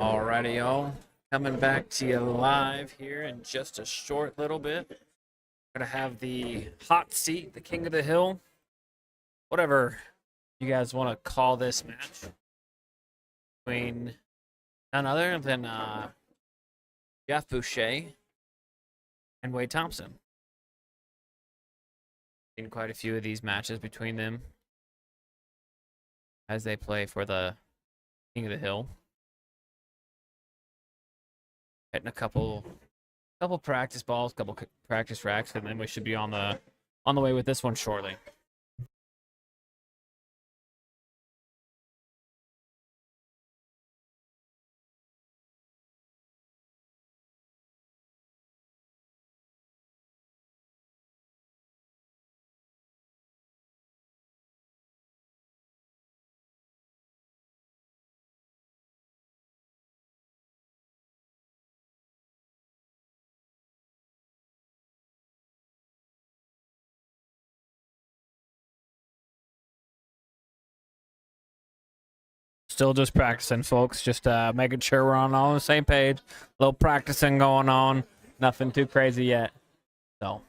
Alrighty, y'all. Coming back to you live here in just a short little bit. Gonna have the hot seat, the king of the hill, whatever you guys want to call this match between none other than Jeff Boucher and Wade Thompson. Seen quite a few of these matches between them as they play for the king of the hill. Hitting a couple practice balls, couple practice racks, and then we should be on the way with this one shortly. Still just practicing, folks. Just making sure we're on all the same page. A little practicing going on. Nothing too crazy yet. So.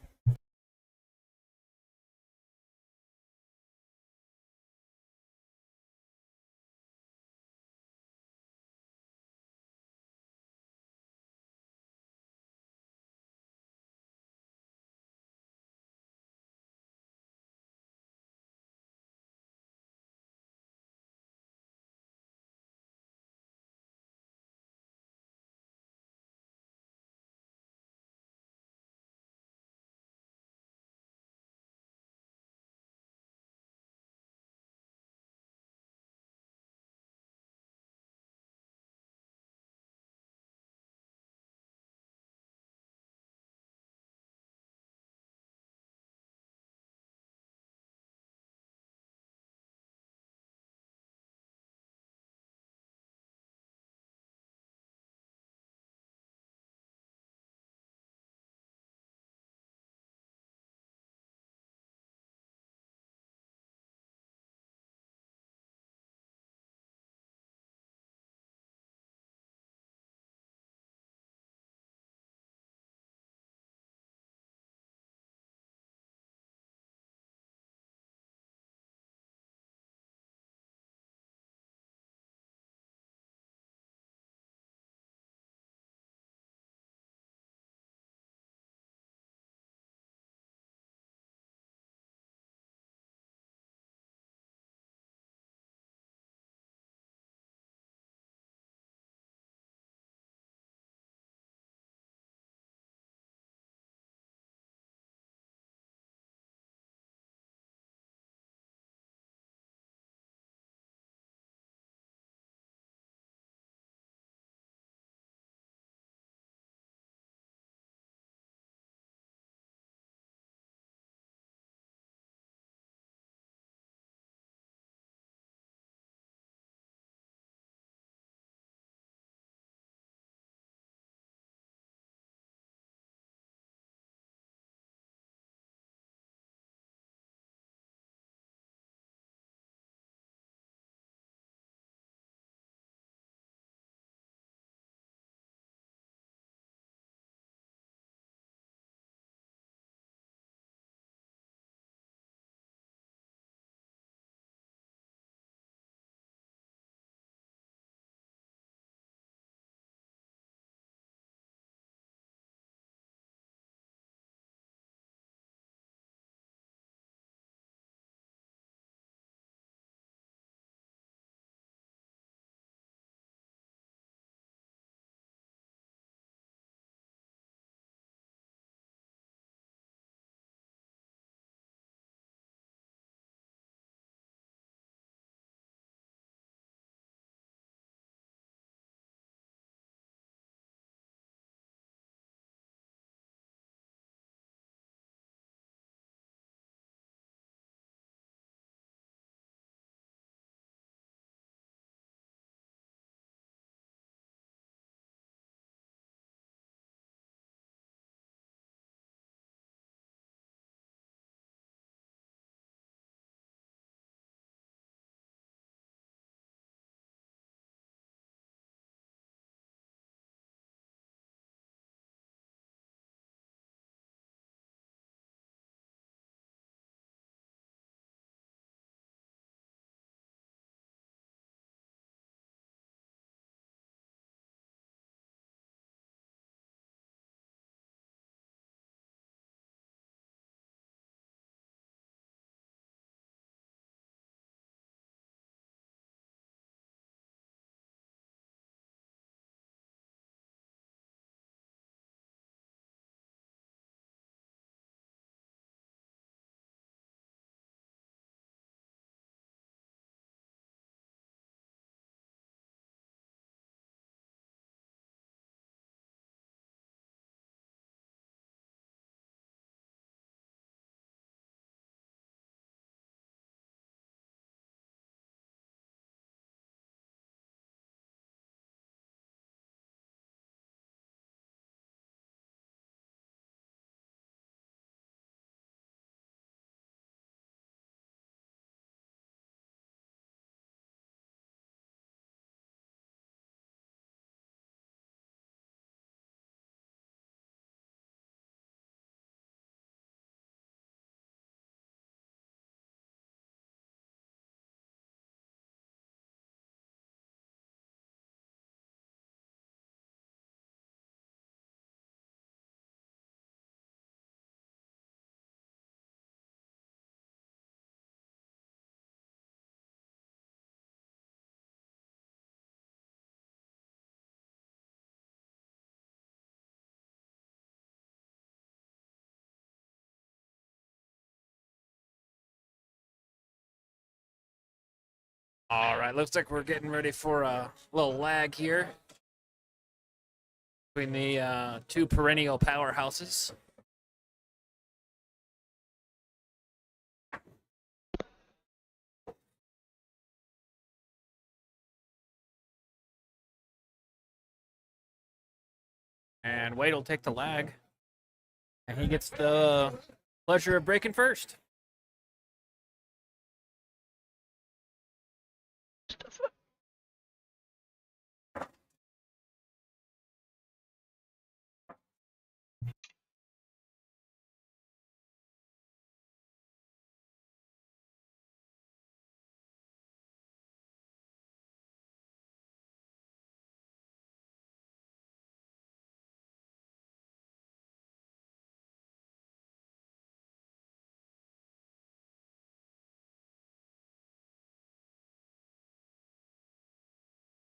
All right, looks like we're getting ready for a little lag here between the two perennial powerhouses. And Wade will take the lag. And he gets the pleasure of breaking first.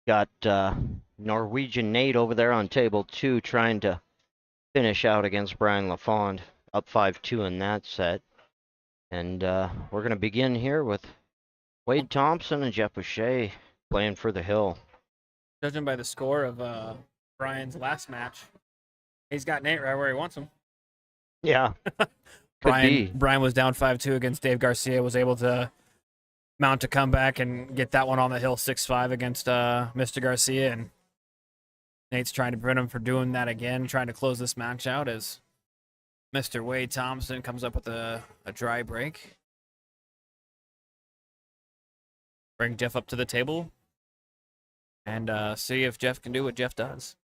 Got Norwegian Nate over there on table 2 trying to finish out against Brian LaFond, up 5-2 in that set. And we're going to begin here with Wade Thompson and Jeff Boucher playing for the Hill. Judging by the score of Brian's last match, he's got Nate right where he wants him. Yeah, could be. Brian was down 5-2 against Dave Garcia, was able to mount a comeback and get that one on the hill 6-5 against Mr. Garcia. And Nate's trying to prevent him from doing that again, trying to close this match out as Mr. Wade Thompson comes up with a dry break. Bring Jeff up to the table and see if Jeff can do what Jeff does.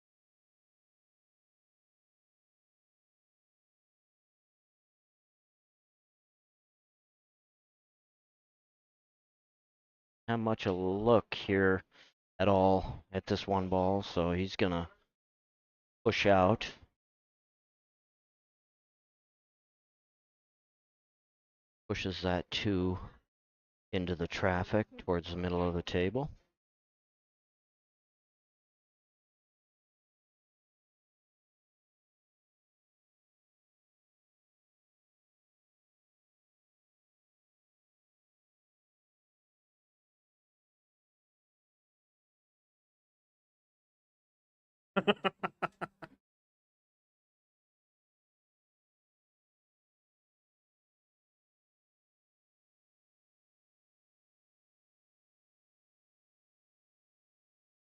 Not much a look here at all at this one ball, so he's going to push out. Pushes that 2 into the traffic towards the middle of the table.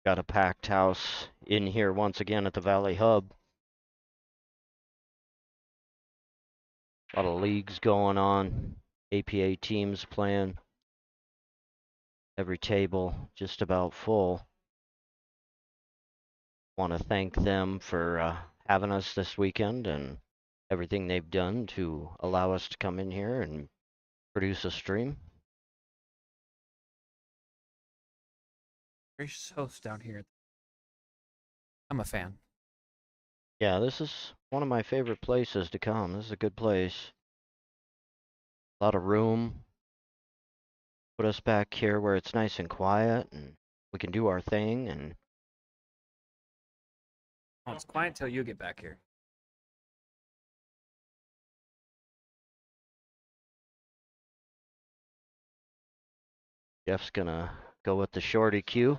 Got a packed house in here once again at the Valley Hub. A lot of leagues going on. APA teams playing. Every table just about full. Want to thank them for having us this weekend and everything they've done to allow us to come in here and produce a stream. Gracious host down here. I'm a fan. Yeah, this is one of my favorite places to come. This is a good place. A lot of room. Put us back here where it's nice and quiet and we can do our thing. And Oh, it's quiet until you get back here. Jeff's gonna go with the shorty cue.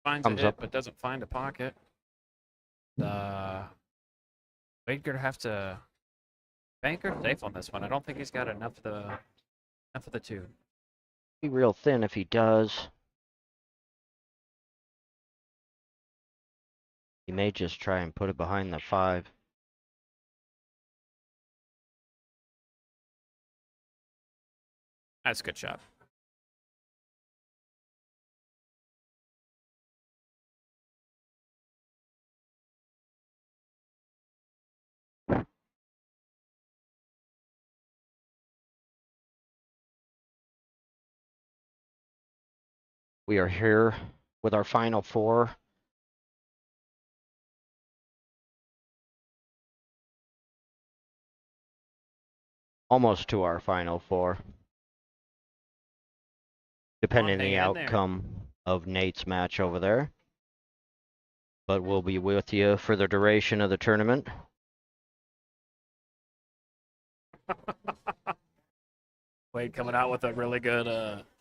Finds Comes a hit, up. but doesn't find a pocket. Wade gonna have to bank or safe on this one. I don't think he's got enough of the two. Be real thin if he does. He may just try and put it behind the 5. That's a good shot. We are here with our final 4. almost to our final four, depending on hang the it in there. outcome of Nate's match over there. But we'll be with you for the duration of the tournament. Wade coming out with a really good,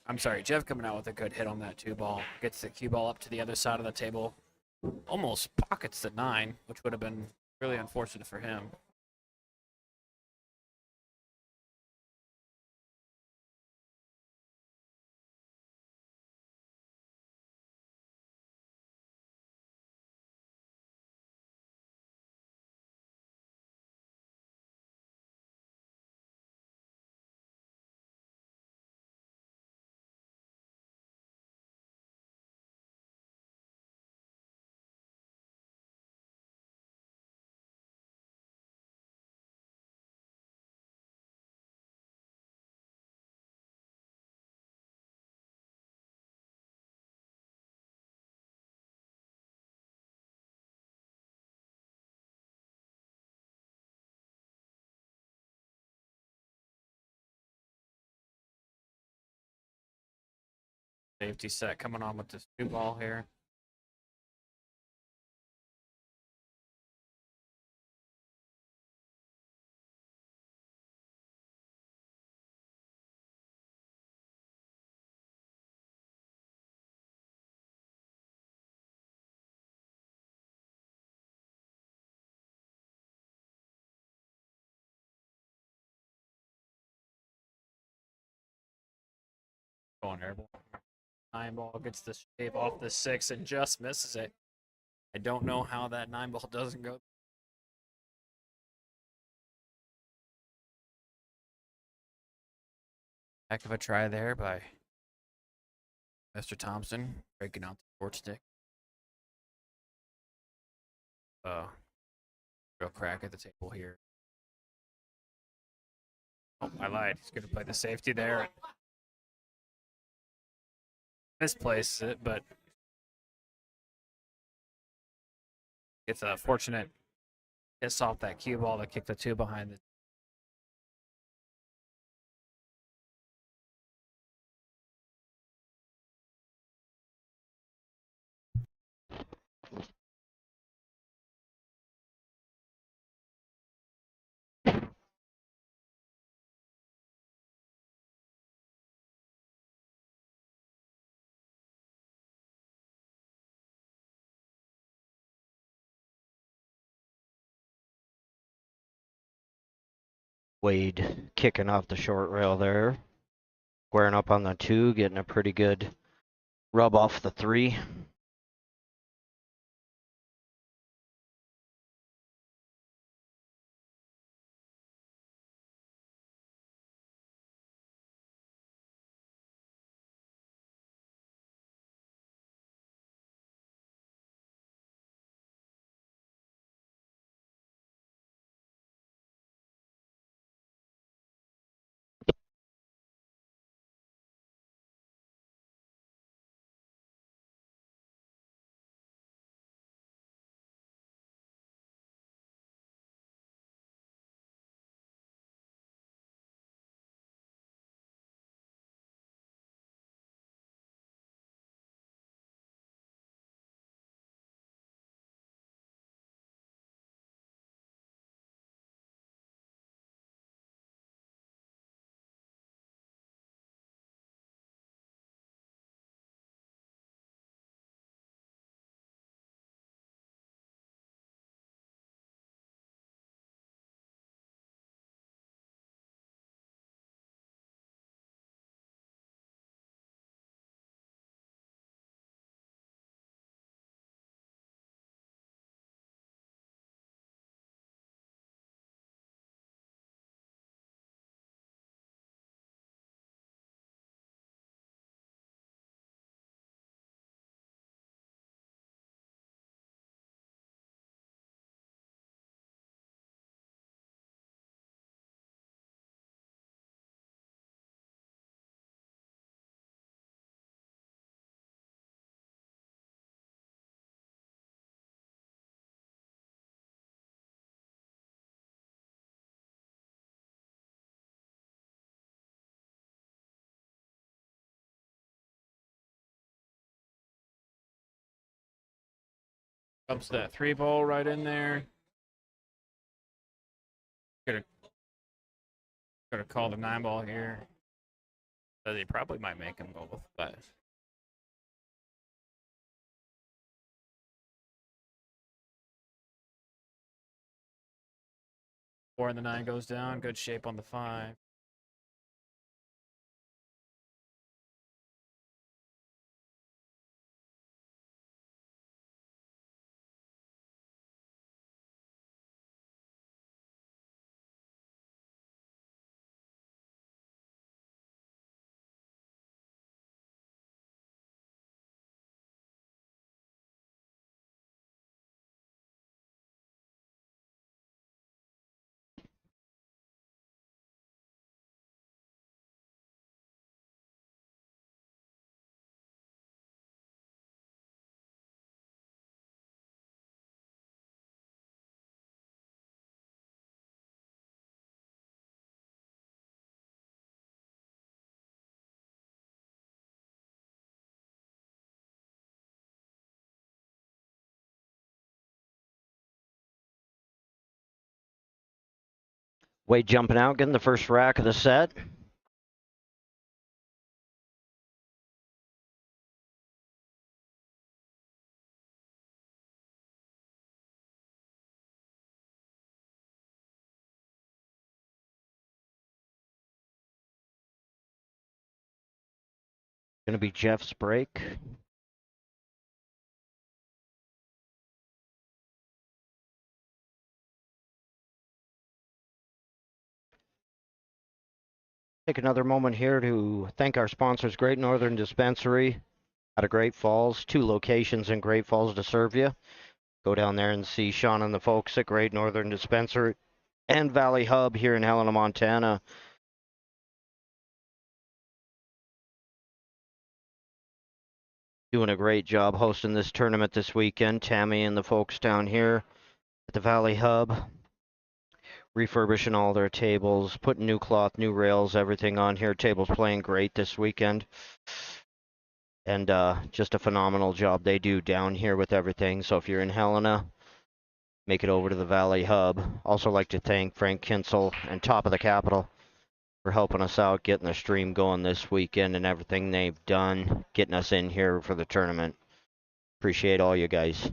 I'm sorry, Jeff coming out with a good hit on that 2-ball. Gets the cue ball up to the other side of the table. Almost pockets the 9, which would have been really unfortunate for him. Safety set coming on with this 2-ball here. Going airball. 9-ball gets the shape off the 6 and just misses it. I don't know how that 9-ball doesn't go. Heck of a try there by Mr. Thompson, breaking out the short stick. Real crack at the table here. Oh, I lied. He's going to play the safety there. Misplaces it, but it's a fortunate kiss off that cue ball to kick the 2 behind the. Wade kicking off the short rail there. Squaring up on the 2, getting a pretty good rub off the 3. Ups that 3 ball right in there. Gonna call the 9 ball here. So they probably might make him both, but. Four and the 9 goes down. Good shape on the 5. Wade jumping out, getting the first rack of the set. Gonna be Jeff's break. Take another moment here to thank our sponsors, Great Northern Dispensary out of Great Falls. 2 locations in Great Falls to serve you. Go down there and see Sean and the folks at Great Northern Dispensary and Valley Hub here in Helena, Montana. Doing a great job hosting this tournament this weekend. Tammy and the folks down here at the Valley Hub. Refurbishing all their tables, putting new cloth, new rails, everything on here. Tables playing great this weekend. And just a phenomenal job they do down here with everything. So if you're in Helena, make it over to the Valley Hub. Also like to thank Frank Kinsel and Top of the Capitol for helping us out, getting the stream going this weekend and everything they've done, getting us in here for the tournament. Appreciate all you guys.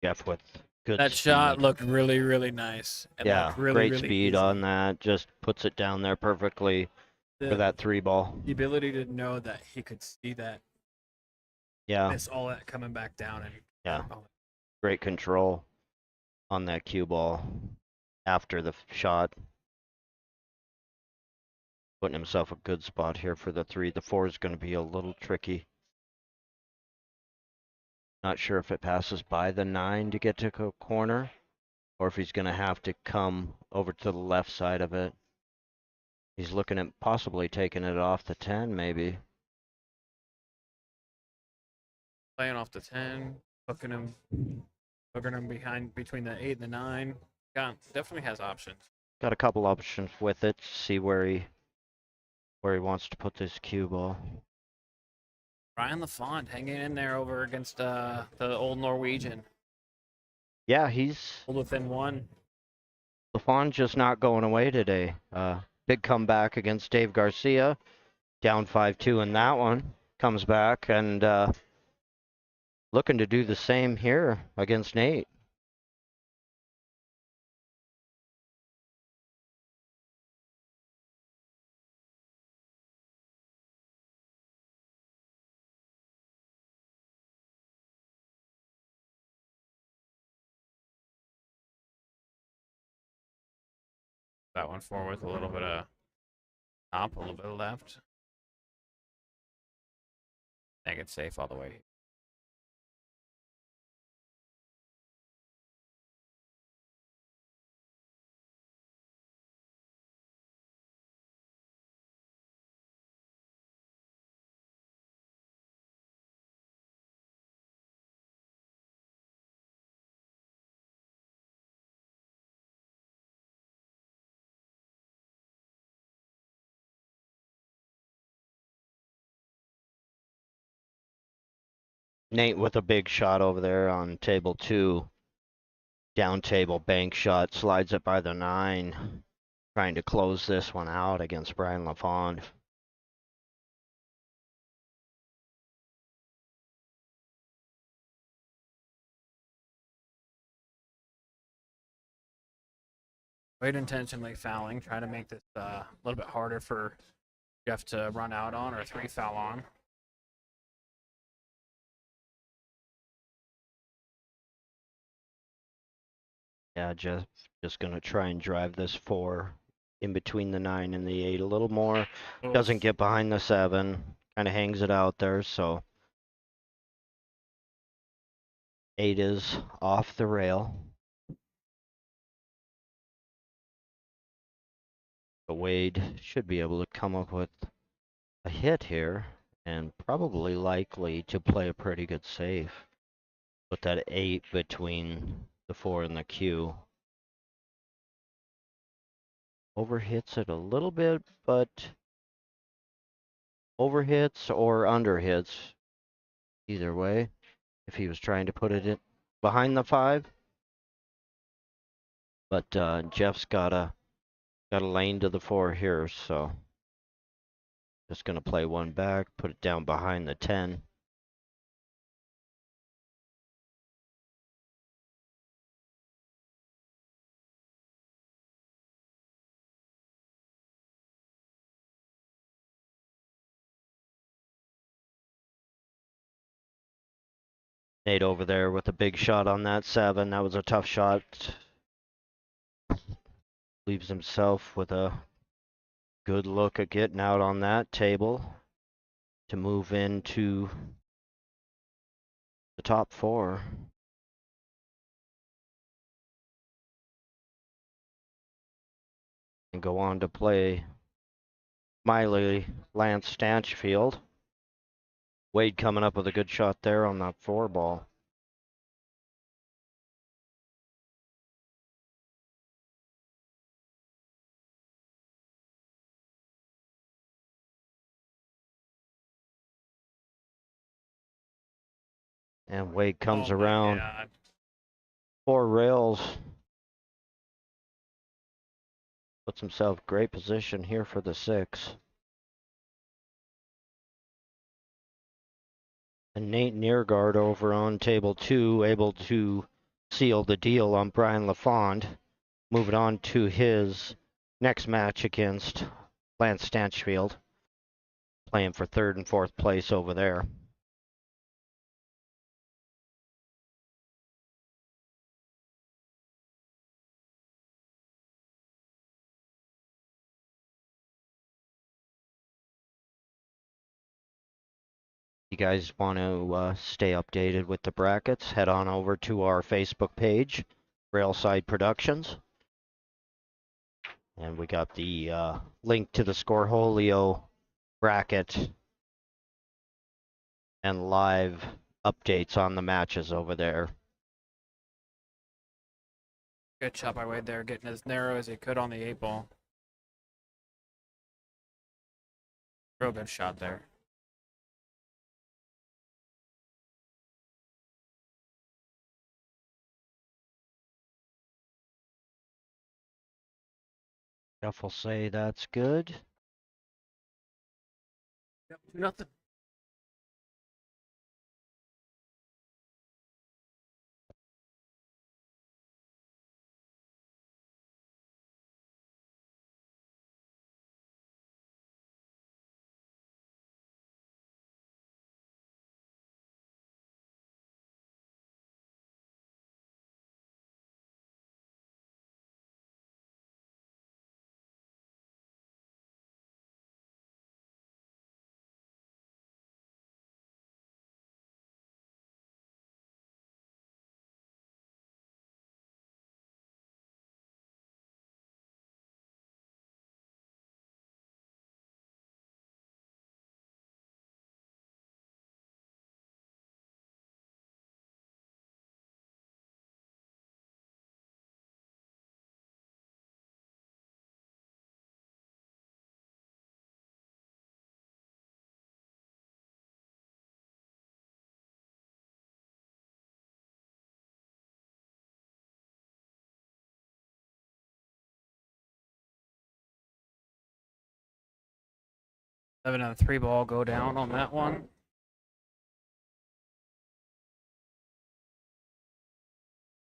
Jeff with good That speed. shot looked really, really nice. And Yeah, looked really, great really speed easy. on that. Just puts it down there perfectly for that 3 ball. The ability to know that he could see that, Yeah, miss all that coming back down, and yeah, great control on that cue ball after the shot. Putting himself a good spot here for the 3. The 4 is going to be a little tricky. Not sure if it passes by the 9 to get to a corner, or if he's going to have to come over to the left side of it. He's looking at possibly taking it off the 10, maybe. playing off the 10, hooking him behind between the 8 and the 9. Got definitely has options. Got a couple options with it. See where he wants to put this cue ball. Brian LaFond hanging in there over against the old Norwegian. Yeah, he's Pulled within 1. LaFond just not going away today. Big comeback against Dave Garcia, down 5-2 in that one. Comes back and looking to do the same here against Nate. that one forward with a little bit of top, a little bit of left. Make it safe all the way. Nate with a big shot over there on table 2. Down table bank shot, slides it by the 9. Trying to close this one out against Brian LaFond. Wade intentionally fouling, trying to make this a little bit harder for Jeff to run out on or 3 foul on. Yeah, just gonna try and drive this 4 in between the 9 and the 8 a little more. Oof. Doesn't get behind the 7. Kind of hangs it out there, so 8 is off the rail. But Wade should be able to come up with a hit here and probably likely to play a pretty good save. Put that 8 between the 4 and the Q. Overhits it a little bit, but overhits or underhits, either way, if he was trying to put it in behind the 5. But Jeff's got a lane to the 4 here, so just gonna play one back, put it down behind the 10. Nate over there with a big shot on that 7. That was a tough shot. Leaves himself with a good look at getting out on that table to move into the top 4. And go on to play Miley Lance Stanchfield. Wade coming up with a good shot there on that 4 ball. And Wade comes Oh my around God. 4 rails. Puts himself great position here for the 6. And Nate Neargard over on table 2, able to seal the deal on Brian LaFond. Moving on to his next match against Lance Stanchfield. Playing for 3rd and 4th place over there. You guys want to stay updated with the brackets, head on over to our Facebook page, Railside Productions. And we got the link to the Scoreholio bracket and live updates on the matches over there. Good shot by Wade there, getting as narrow as he could on the 8 ball. Real good shot there. Jeff will say that's good. Yep, 2-0. 7 and a 3 ball go down on that one.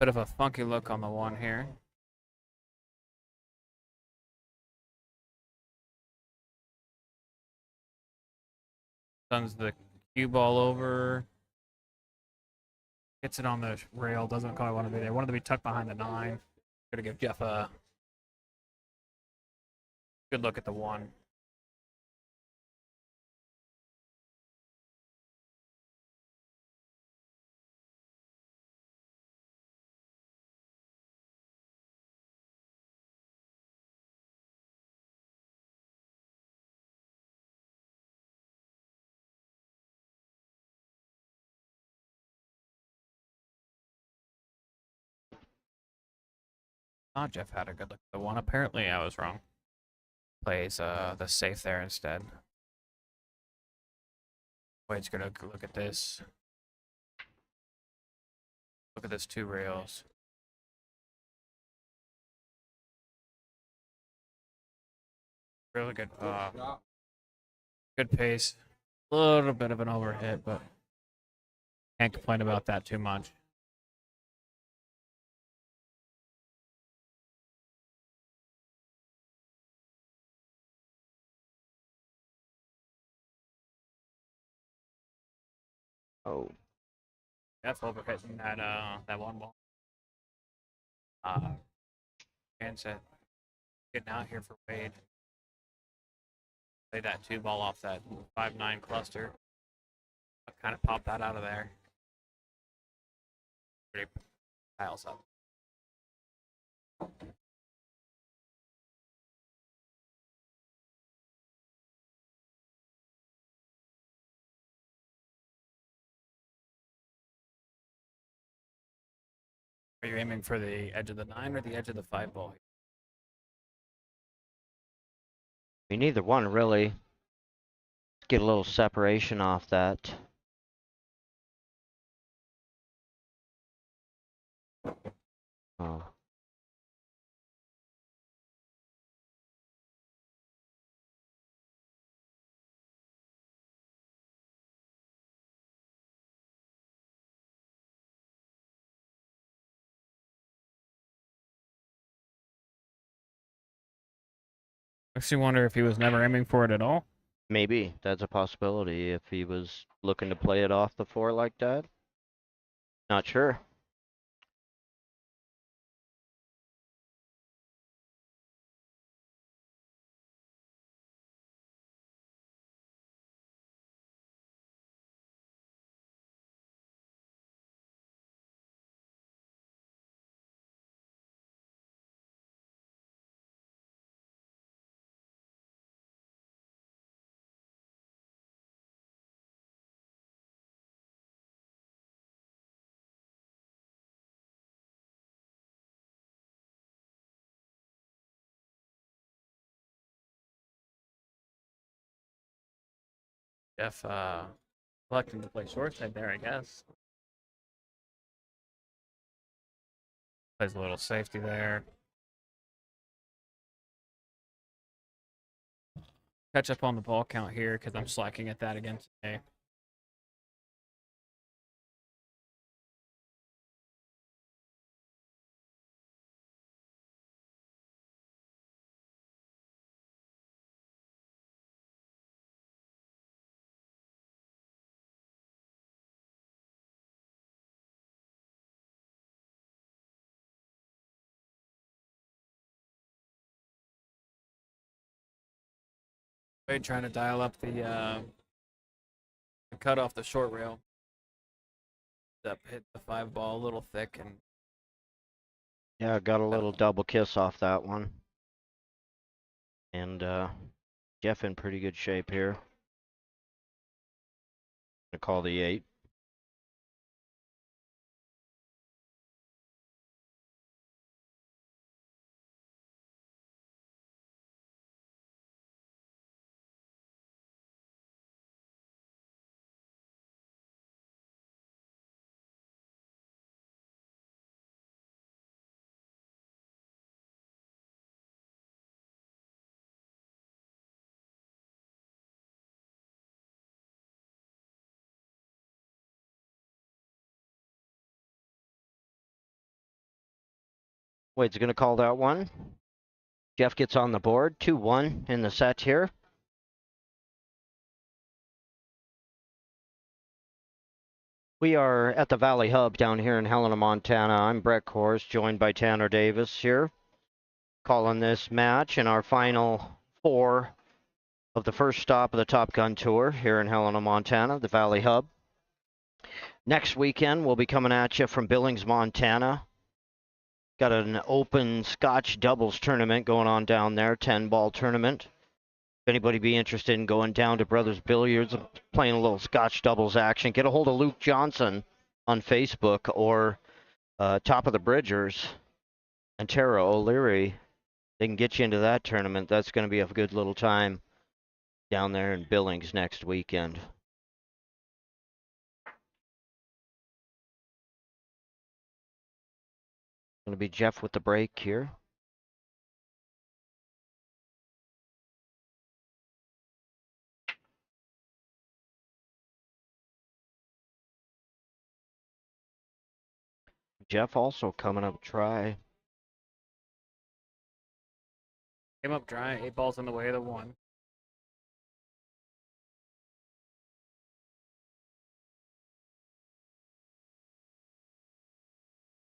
Bit of a funky look on the one here. Sends the cue ball over. Gets it on the rail. Doesn't quite want to be there. Wanted to be tucked behind the 9. Gonna give Jeff a good look at the 1. Thought Jeff had a good look at the 1. Apparently, I was wrong. Plays the safe there instead. Wade's gonna look at this. Look at this 2 rails. Really good. Good pace. A little bit of an overhit, but can't complain about that too much. Oh, Jeff overhitting that 1 ball. Chance at getting out here for Wade. Play that 2 ball off that 5-9 cluster. Kind of pop that out of there. Pretty piles up. Are you aiming for the edge of the 9 or the edge of the 5 ball? I mean, neither one really. Get a little separation off that. Oh. Makes you wonder if he was never aiming for it at all. Maybe that's a possibility if he was looking to play it off the 4 like that. Not sure. Jeff electing to play short side there, I guess. Plays a little safety there. Catch up on the ball count here because I'm slacking at that again today. Wade trying to dial up the cut off the short rail. Up hit the 5 ball a little thick and Yeah, got a little double kiss off that one. And Jeff in pretty good shape here. Gonna call the 8. Wade's going to call that one. Jeff gets on the board. 2-1 in the set here. We are at the Valley Hub down here in Helena, Montana. I'm Brett Kors, joined by Tanner Davis here, calling this match in our final 4 of the first stop of the Top Gun Tour here in Helena, Montana, the Valley Hub. Next weekend, we'll be coming at you from Billings, Montana. Got an open Scotch doubles tournament going on down there, 10-ball tournament. If anybody be interested in going down to Brothers Billiards and playing a little Scotch doubles action, get a hold of Luke Johnson on Facebook or Top of the Bridgers and Tara O'Leary. They can get you into that tournament. That's going to be a good little time down there in Billings next weekend. Going to be Jeff with the break here. Jeff also coming up try. Came up dry, 8 balls in the way of the 1.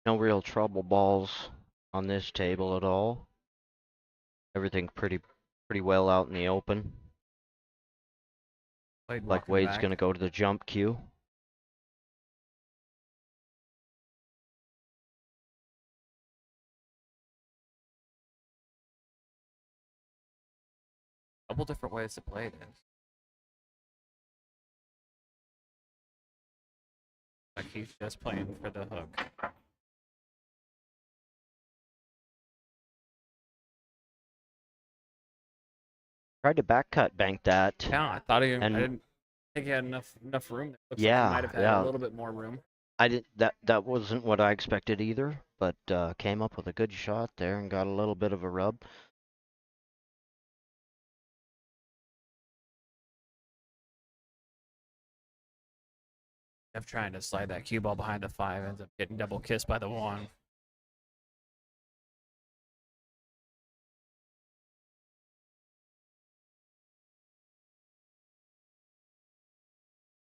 No real trouble balls on this table at all. Everything pretty well out in the open. Wade Like walking Wade's back. going to go to the jump cue. Couple different ways to play this. Like he's just playing for the hook. Tried to back cut bank that. Yeah, I thought I And didn't think he had enough room there. Looks like he yeah, might have had yeah. a little bit more room. I did that wasn't what I expected either, but came up with a good shot there and got a little bit of a rub. Jeff trying to slide that cue ball behind the 5 ends up getting double kissed by the 1.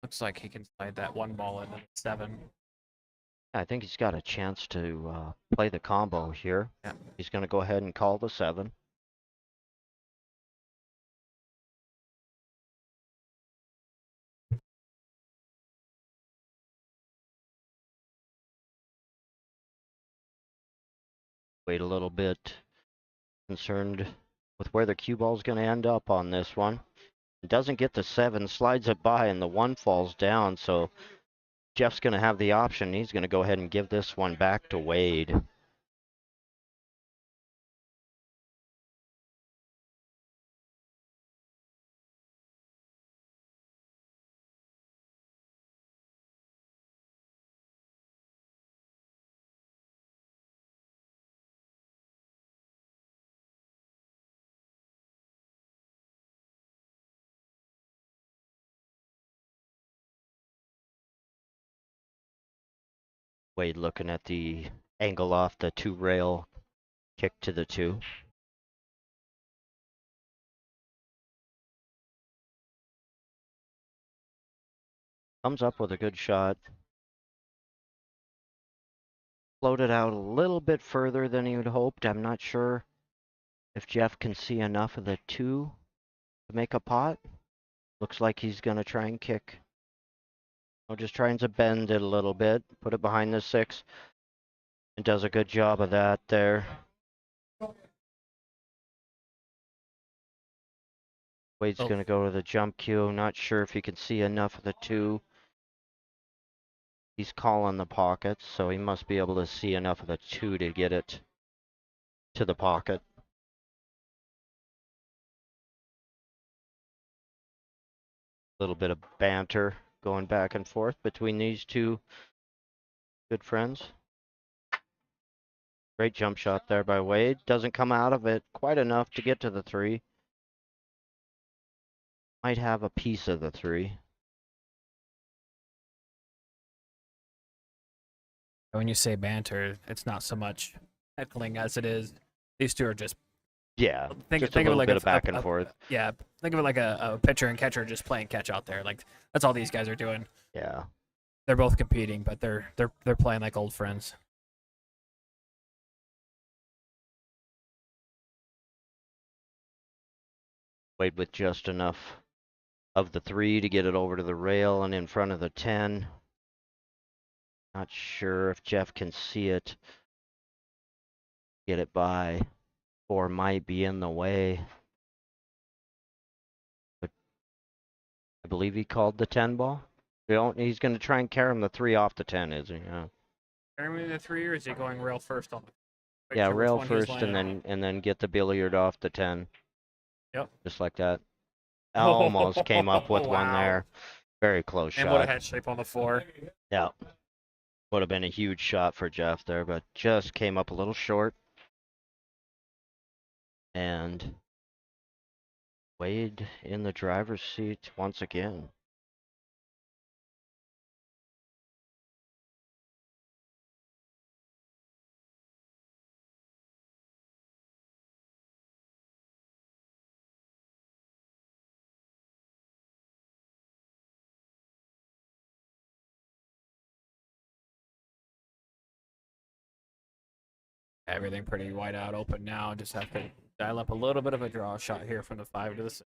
Looks like he can slide that 1 ball into the 7. I think he's got a chance to play the combo here. Yeah. He's going to go ahead and call the 7. Wait a little bit, concerned with where the cue ball's going to end up on this one. It doesn't get the 7, slides it by, and the 1 falls down, so Jeff's going to have the option. He's going to go ahead and give this one back to Wade. Wade looking at the angle off the 2 rail, kick to the 2. Comes up with a good shot. Floated out a little bit further than he had hoped. I'm not sure if Jeff can see enough of the 2 to make a pot. Looks like he's going to try and kick. I'm just trying to bend it a little bit, put it behind the 6. And does a good job of that there. Wade's going to go to the jump cue. Not sure if he can see enough of the 2. He's calling the pockets, so he must be able to see enough of the 2 to get it to the pocket. Little bit of banter going back and forth between these 2 good friends. Great jump shot there by Wade. Doesn't come out of it quite enough to get to the 3. Might have a piece of the 3. When you say banter, it's not so much heckling as it is. These two are just Yeah, think just a think of it little like bit of back and forth. yeah, think of it like a pitcher and catcher just playing catch out there. Like that's all these guys are doing. Yeah. They're both competing, but they're playing like old friends. Wade with just enough of the 3 to get it over to the rail and in front of the 10. Not sure if Jeff can see it. Get it by. 4 might be in the way. But I believe he called the 10 ball. He's going to try and carry him the 3 off the 10, is he? Yeah. Carry the 3, or is he going rail first on the? Yeah, Sure which rail one he's first and landing then get the billiard off the 10. Yep. Just like that. Almost came up with one Wow. there. Very close And would have shot. had shape on the 4. Yeah. Would have been a huge shot for Jeff there, but just came up a little short. And Wade in the driver's seat once again. Everything pretty wide out open now. Just have to dial up a little bit of a draw shot here from the 5 to the 6.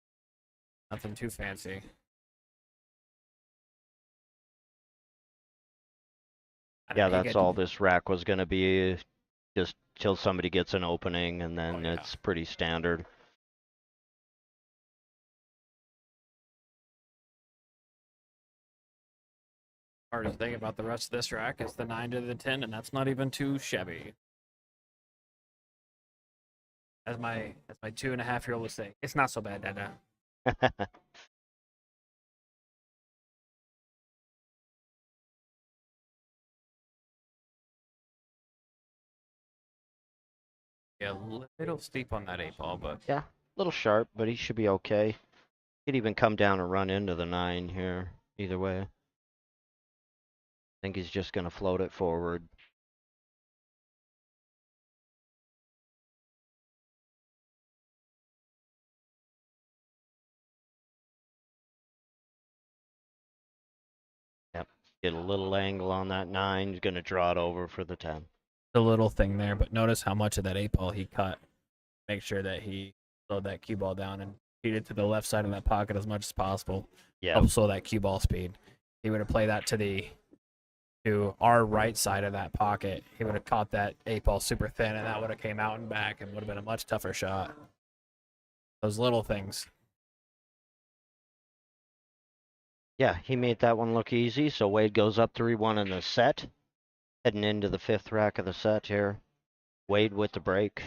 Nothing too fancy. Yeah, that's all this rack was going to be, just till somebody gets an opening, and then yeah. it's pretty standard. Hardest thing about the rest of this rack is the 9 to the 10, and that's not even too shabby. As my 2.5-year-old would say, it's not so bad, Dada. Yeah, a little steep on that 8 ball, but Yeah, a little sharp, but he should be okay. Could even come down and run into the 9 here, either way. I think he's just going to float it forward. Yep, get a little angle on that 9. He's going to draw it over for the 10. the little thing there. But notice how much of that 8 ball he cut. Make sure that he slowed that cue ball down and feed it to the left side of that pocket as much as possible. Yeah, Help slow that cue ball speed. He would have played that to our right side of that pocket. He would have caught that 8 ball super thin, and that would have came out and back and would have been a much tougher shot. Those little things. yeah, he made that one look easy. So Wade goes up 3-1 in the set. Heading into the 5th rack of the set here. Wade with the break.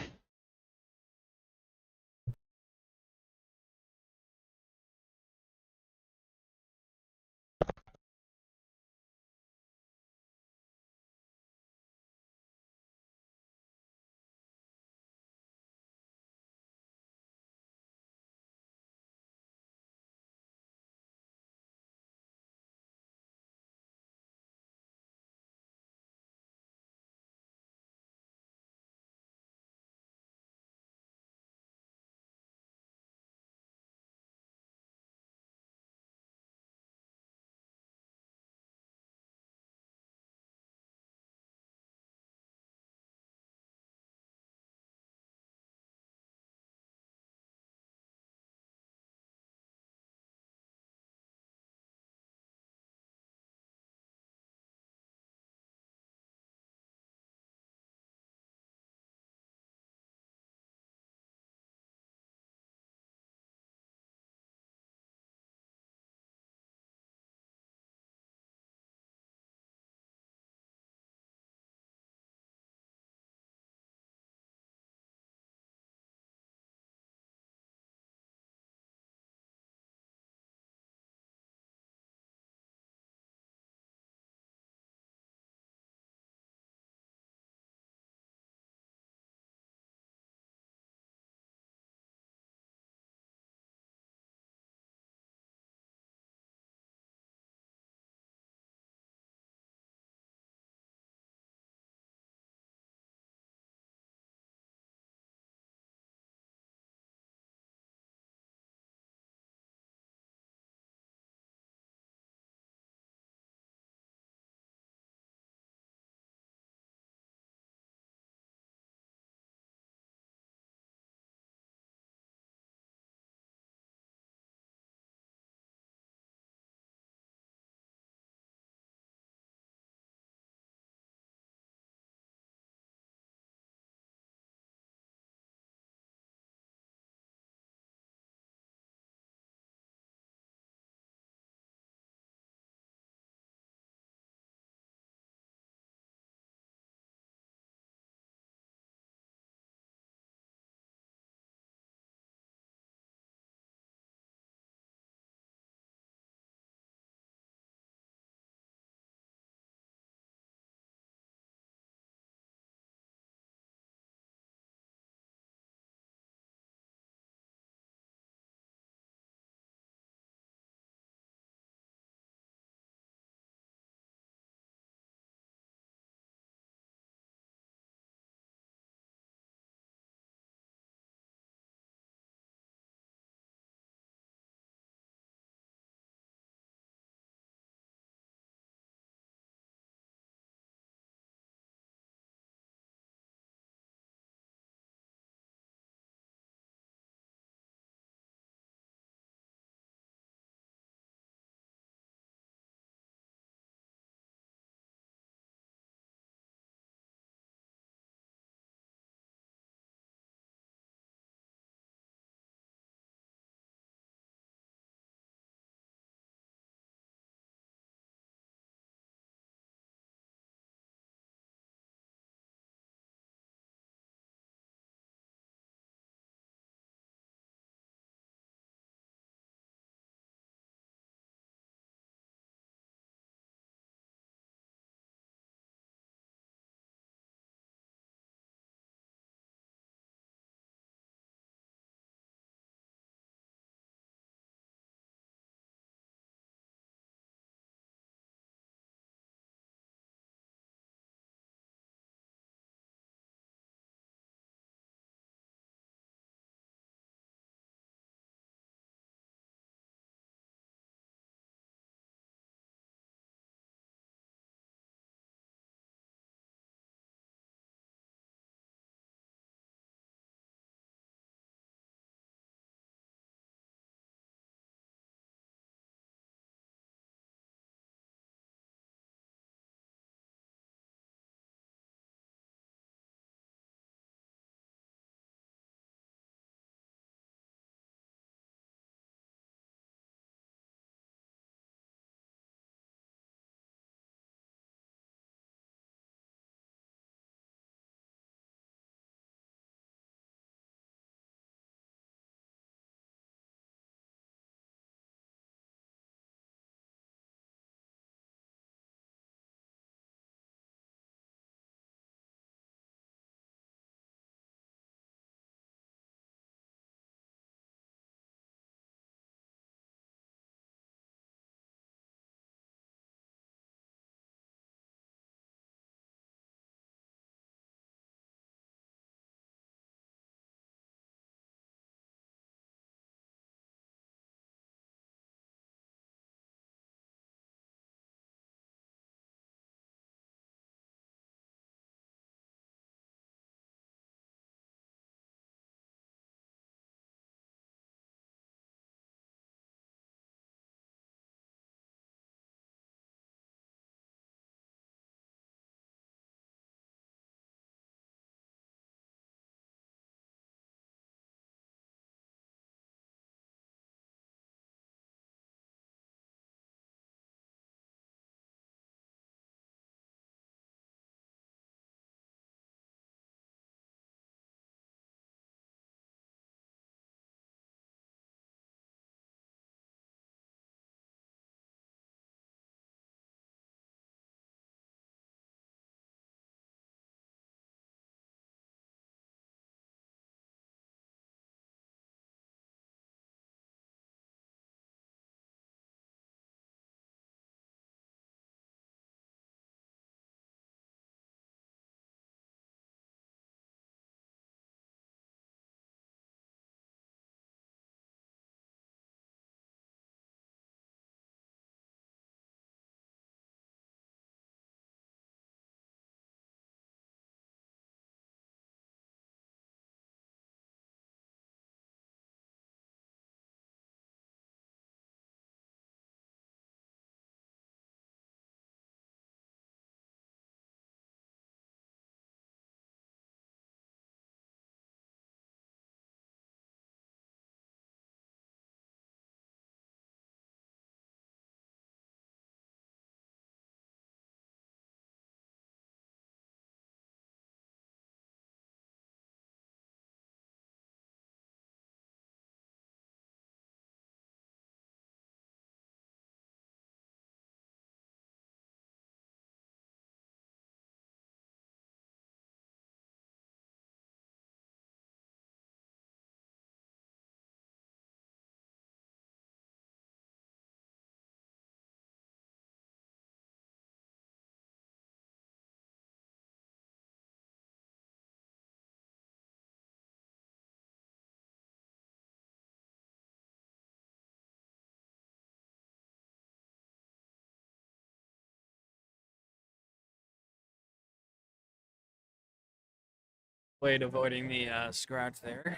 Wade avoiding the scratch there,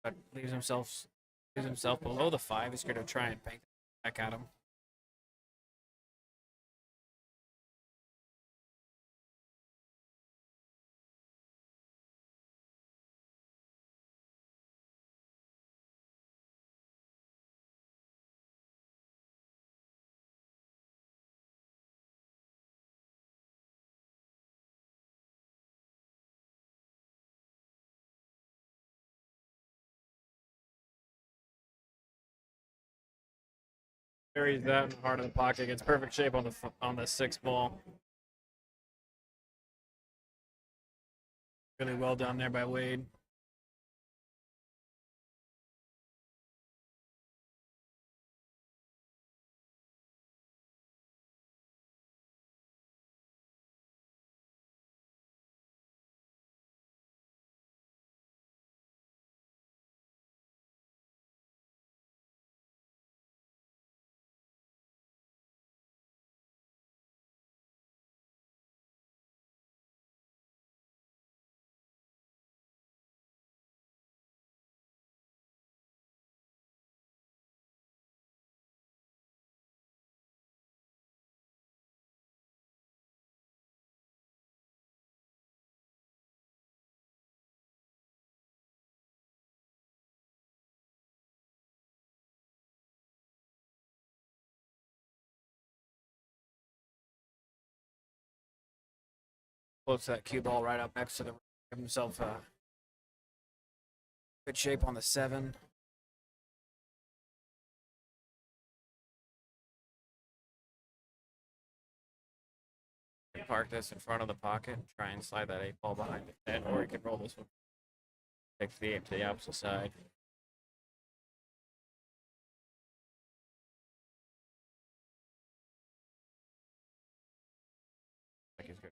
but leaves himself below the 5. He's going to try and bank back at him. Buries that in the heart of the pocket. Gets perfect shape on the 6 ball. Really well done there by Wade. Floats that cue ball right up next to the. Give himself a good shape on the 7. Park this in front of the pocket. Try and slide that 8 ball behind the net, or you can roll this one. Take the 8 to the opposite side. Like he's good.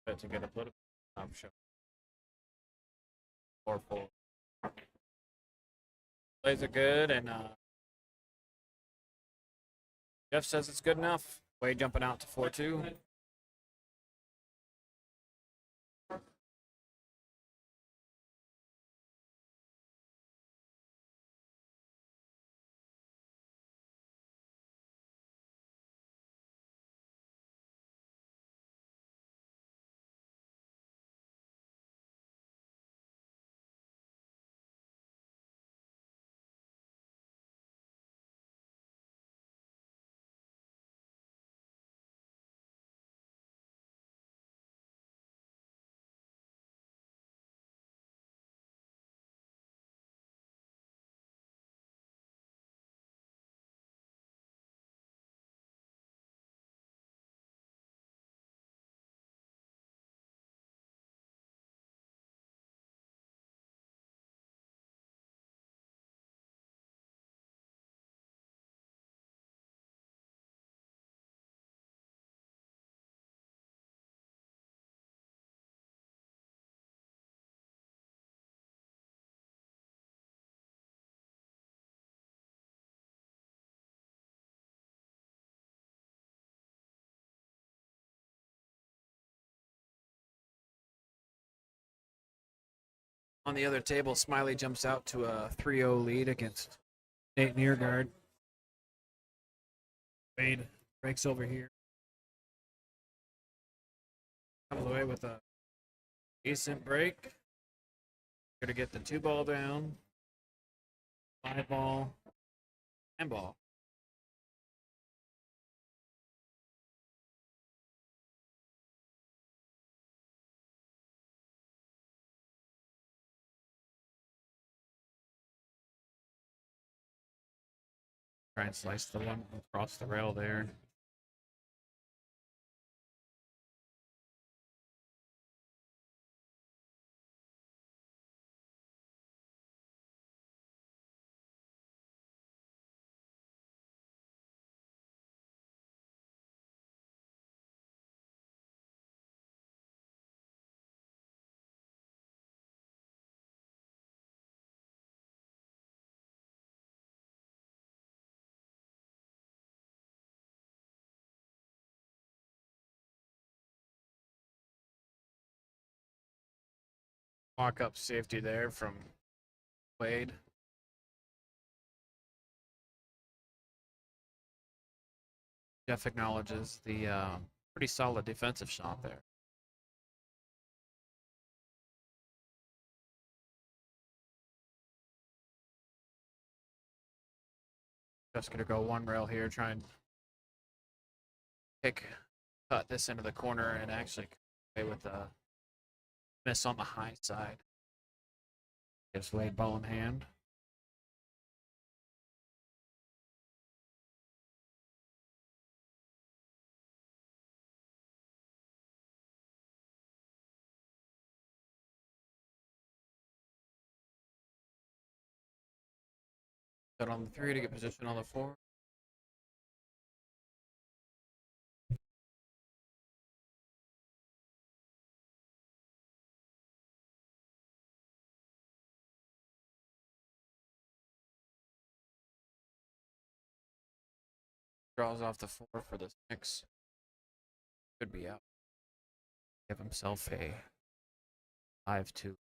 But to get a little option. 4-4. Plays it good, and Jeff says it's good enough. Wade jumping out to 4-2. On the other table, Smiley jumps out to a 3-0 lead against Nate Nearguard. Wade breaks over here. Comes away with a decent break. Gonna get the 2 ball down. 5 ball. And ball. Try and slice the one across the rail there. Walk up safety there from Wade. Jeff acknowledges the pretty solid defensive shot there. Jeff's going to go one rail here, try and cut this into the corner and actually away with a miss on the high side. Gives Wade ball in hand. Got on the 3 to get position on the 4. Draws off the 4 for the 6. Could be out. Give himself a 5-2.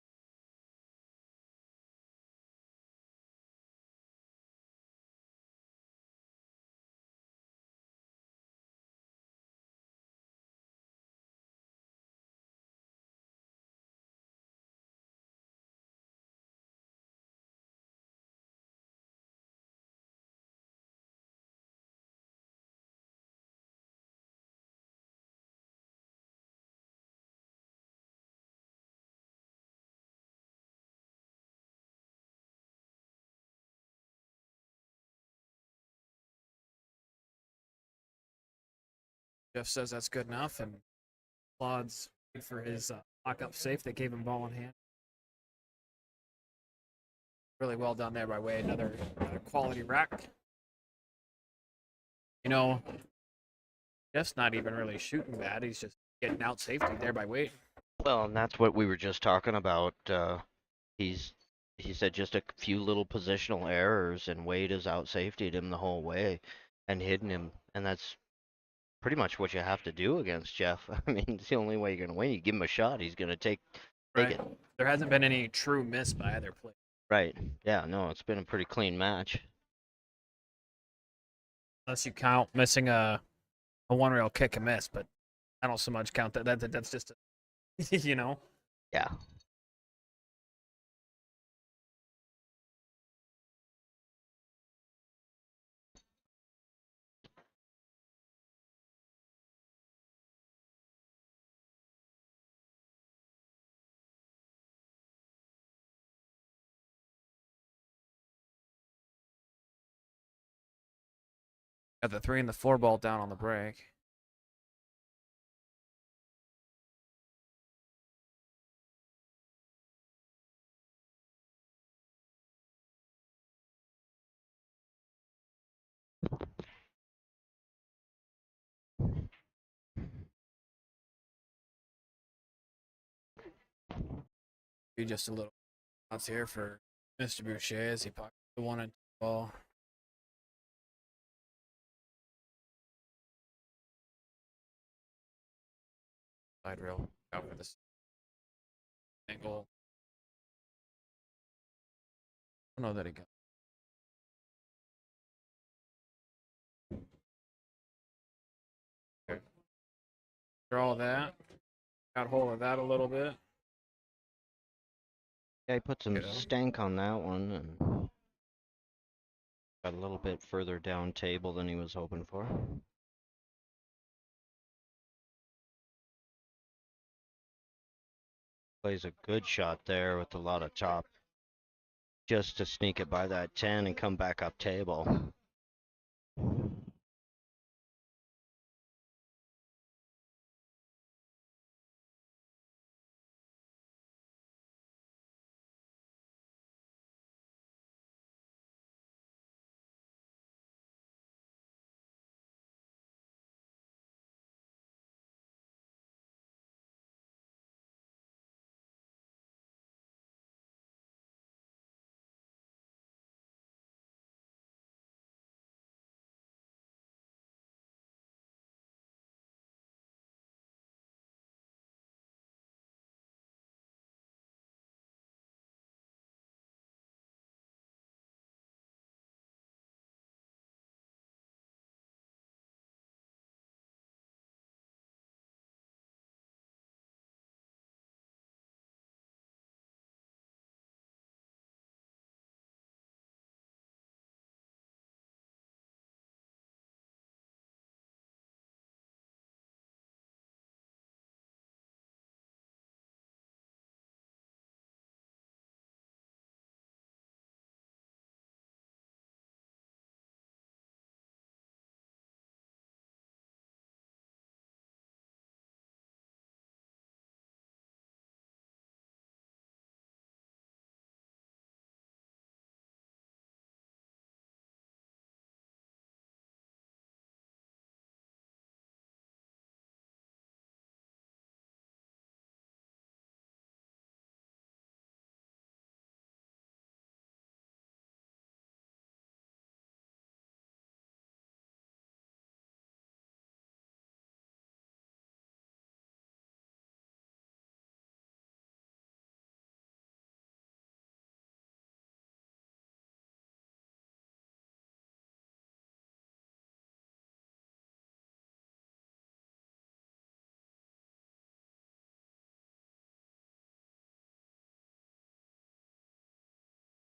Jeff says that's good enough and applauds for his lock-up safe that gave him ball in hand. Really well done there by Wade. Another quality rack. You know, Jeff's not even really shooting bad. He's just getting out safety there by Wade. Well, and that's what we were just talking about. He said just a few little positional errors, and Wade has out safetied him the whole way and hidden him, and that's pretty much what you have to do against Jeff. I mean, it's the only way you're gonna win. You give him a shot, he's gonna take Right. it. There hasn't been any true miss by either player. Right. Yeah. No, it's been a pretty clean match. Unless you count missing a one rail kick and miss, but I don't so much count that. That's just a, you know. Yeah. Got the 3 and the 4 ball down on the break. Be just a little bounce here for Mr. Boucher as he pockets the 1 and 2 ball. Side rail out for this angle. I don't know that he got. Okay. Draw that. Got hold of that a little bit. Yeah, he put some Yeah. stank on that one and got a little bit further down table than he was hoping for. Plays a good shot there with a lot of top, just to sneak it by that 10 and come back up table.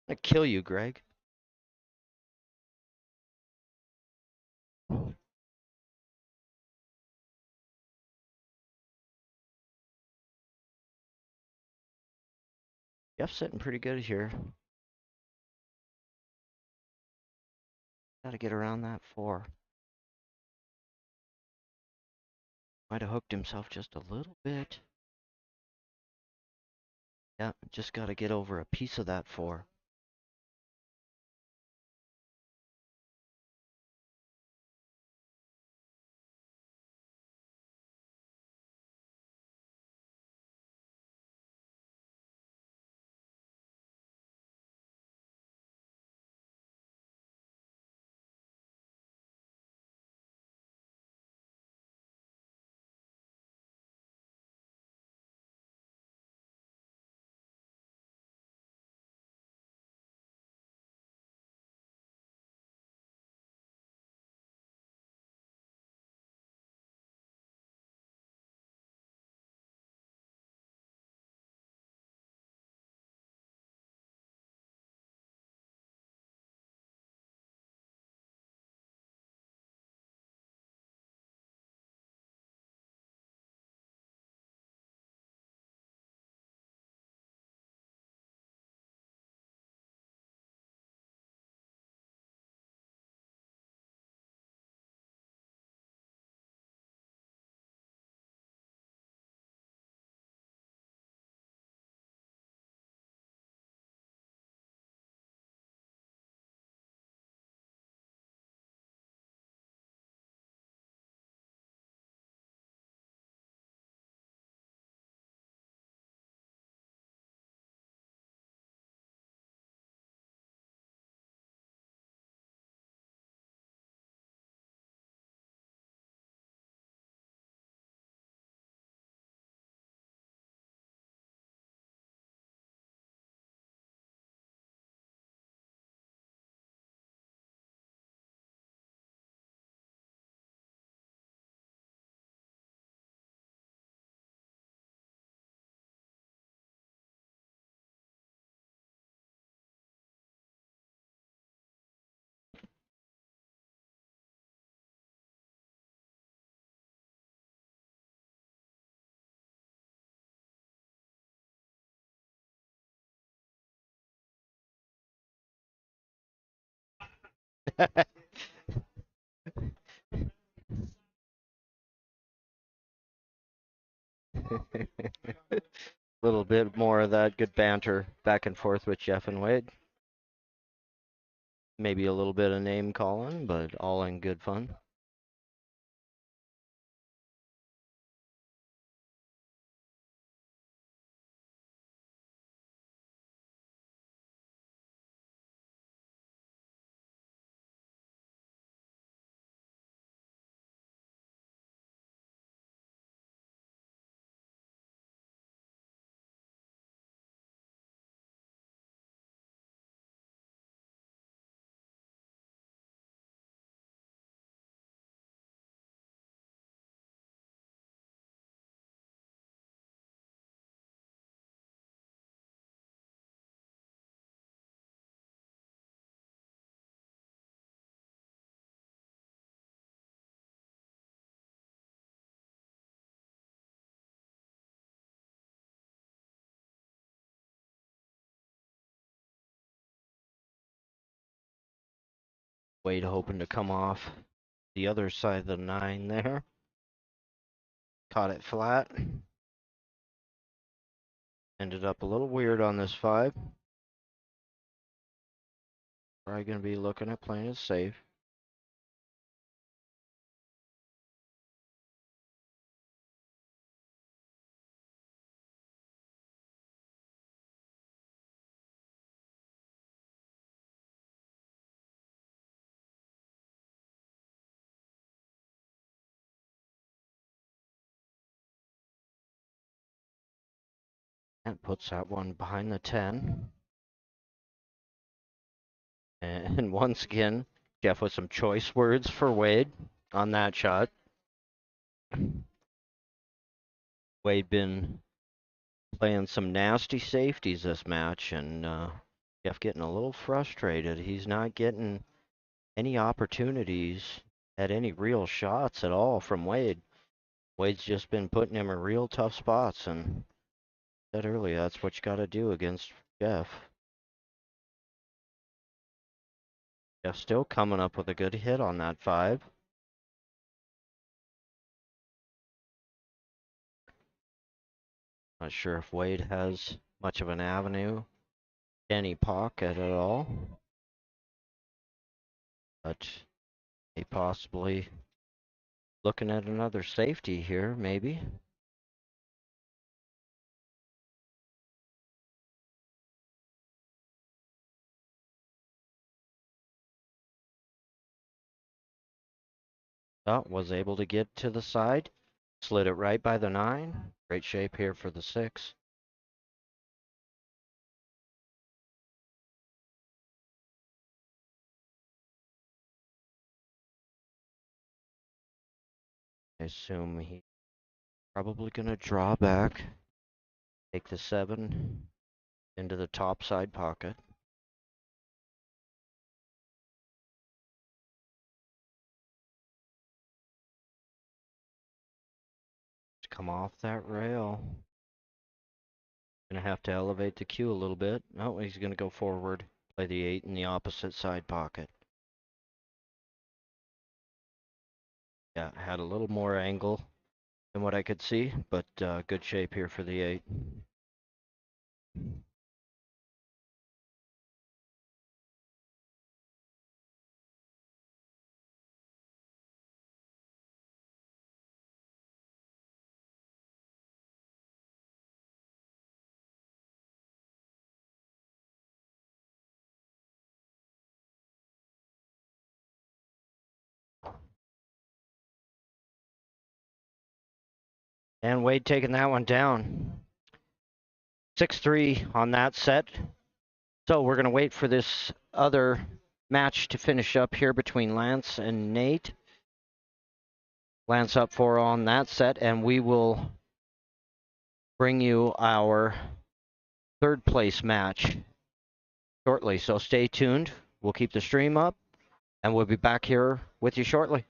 I'm gonna kill you, Greg. Jeff's sitting pretty good here. Gotta get around that 4. Might have hooked himself just a little bit. Yeah, just gotta get over a piece of that 4. Little bit more of that good banter back and forth with Jeff and Wade. Maybe a little bit of name calling, but all in good fun. Wade hoping to come off the other side of the 9 there. Caught it flat. Ended up a little weird on this 5. Probably going to be looking at playing it safe. And puts that one behind the 10. And once again, Jeff with some choice words for Wade on that shot. Wade been playing some nasty safeties this match, and Jeff getting a little frustrated. He's not getting any opportunities at any real shots at all from Wade. Wade's just been putting him in real tough spots, and said earlier that's what you got to do against Jeff. Jeff still coming up with a good hit on that 5. Not sure if Wade has much of an avenue, any pocket at all, but he possibly looking at another safety here, maybe. Oh, was able to get to the side, slid it right by the 9. Great shape here for the 6. I assume he's probably gonna draw back, take the 7 into the top side pocket. Come off that rail. Gonna have to elevate the cue a little bit. Oh, he's gonna go forward, play the 8 in the opposite side pocket. Yeah, had a little more angle than what I could see, but good shape here for the 8. And Wade taking that one down. 6-3 on that set. So we're gonna wait for this other match to finish up here between Lance and Nate. Lance up 4 on that set, and we will bring you our 3rd place match shortly. So stay tuned. We'll keep the stream up, and we'll be back here with you shortly.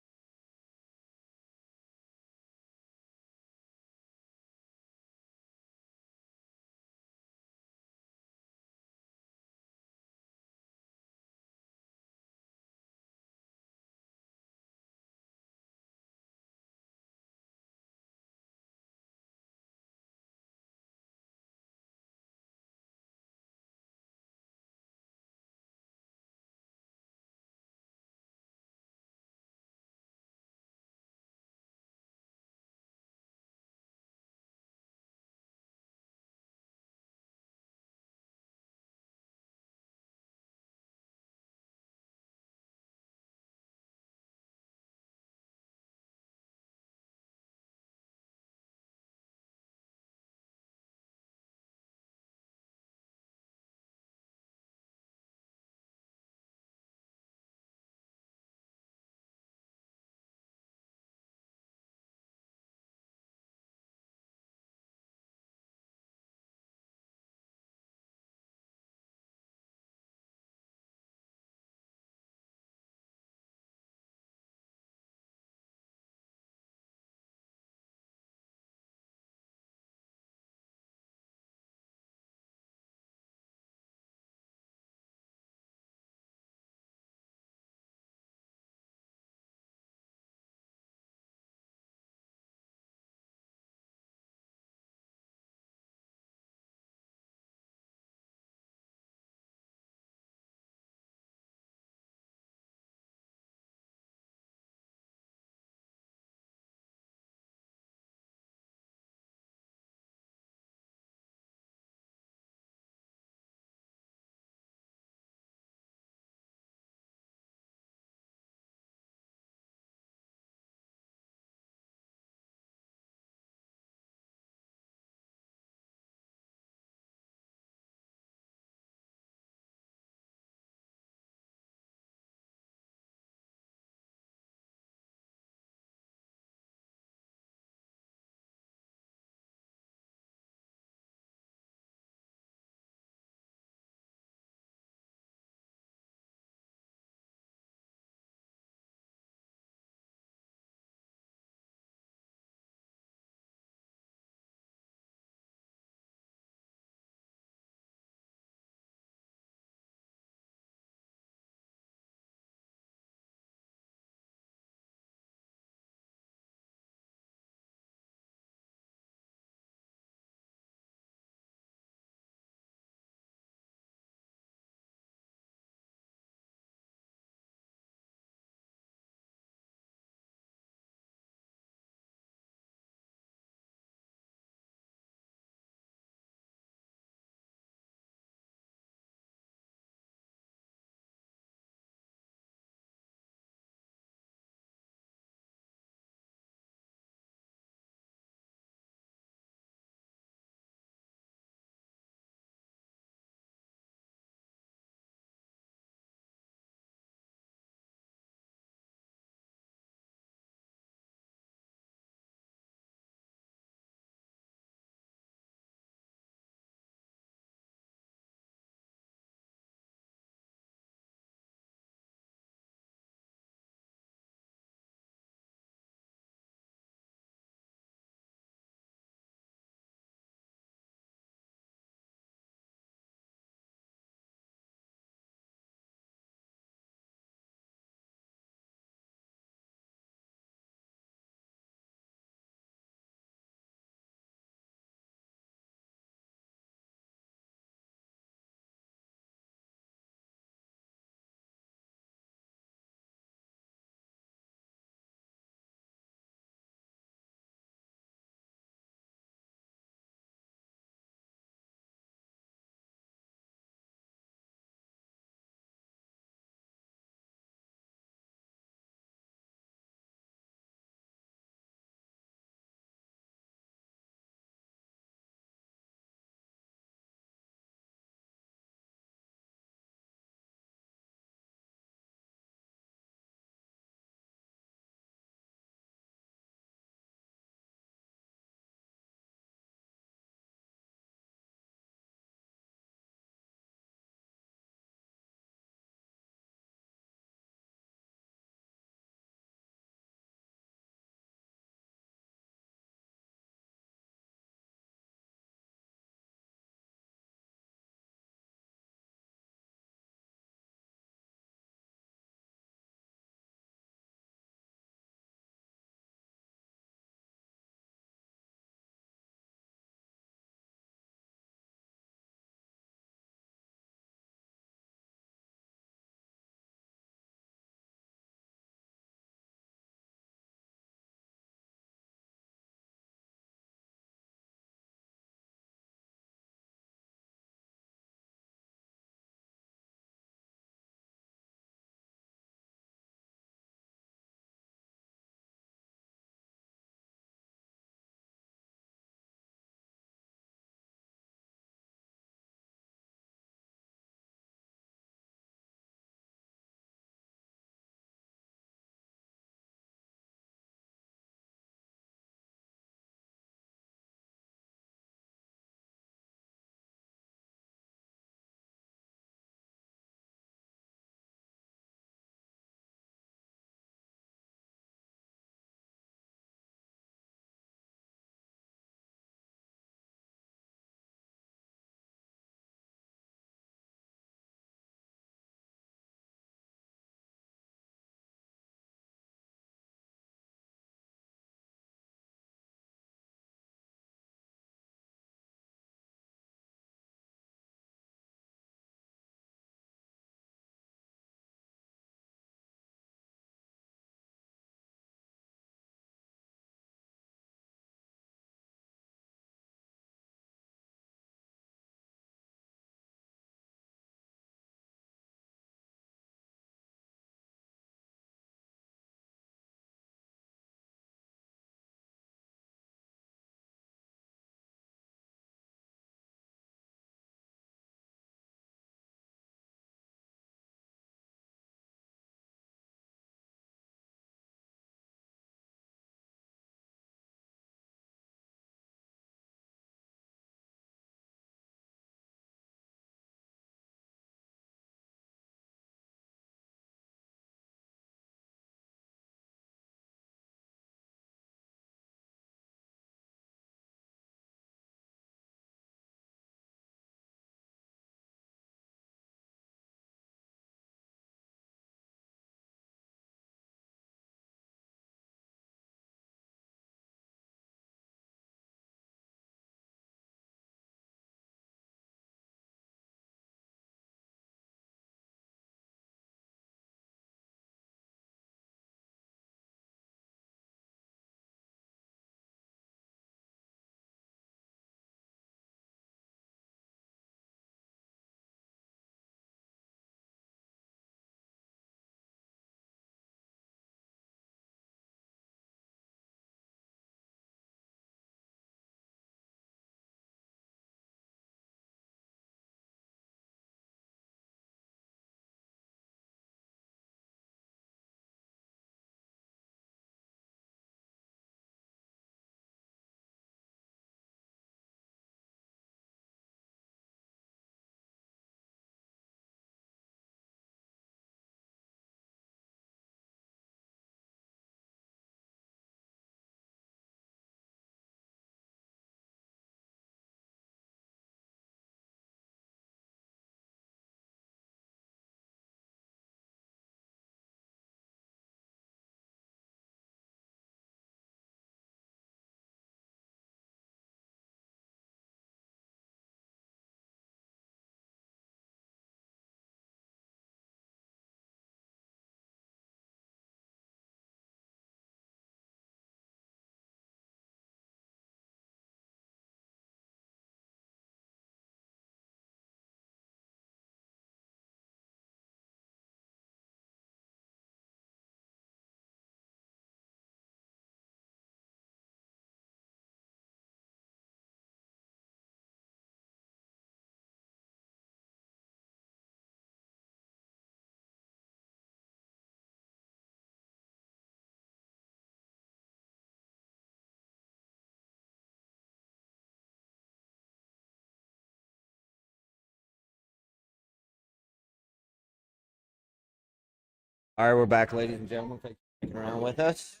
All right, we're back, ladies and gentlemen. Thanks for sticking around with us.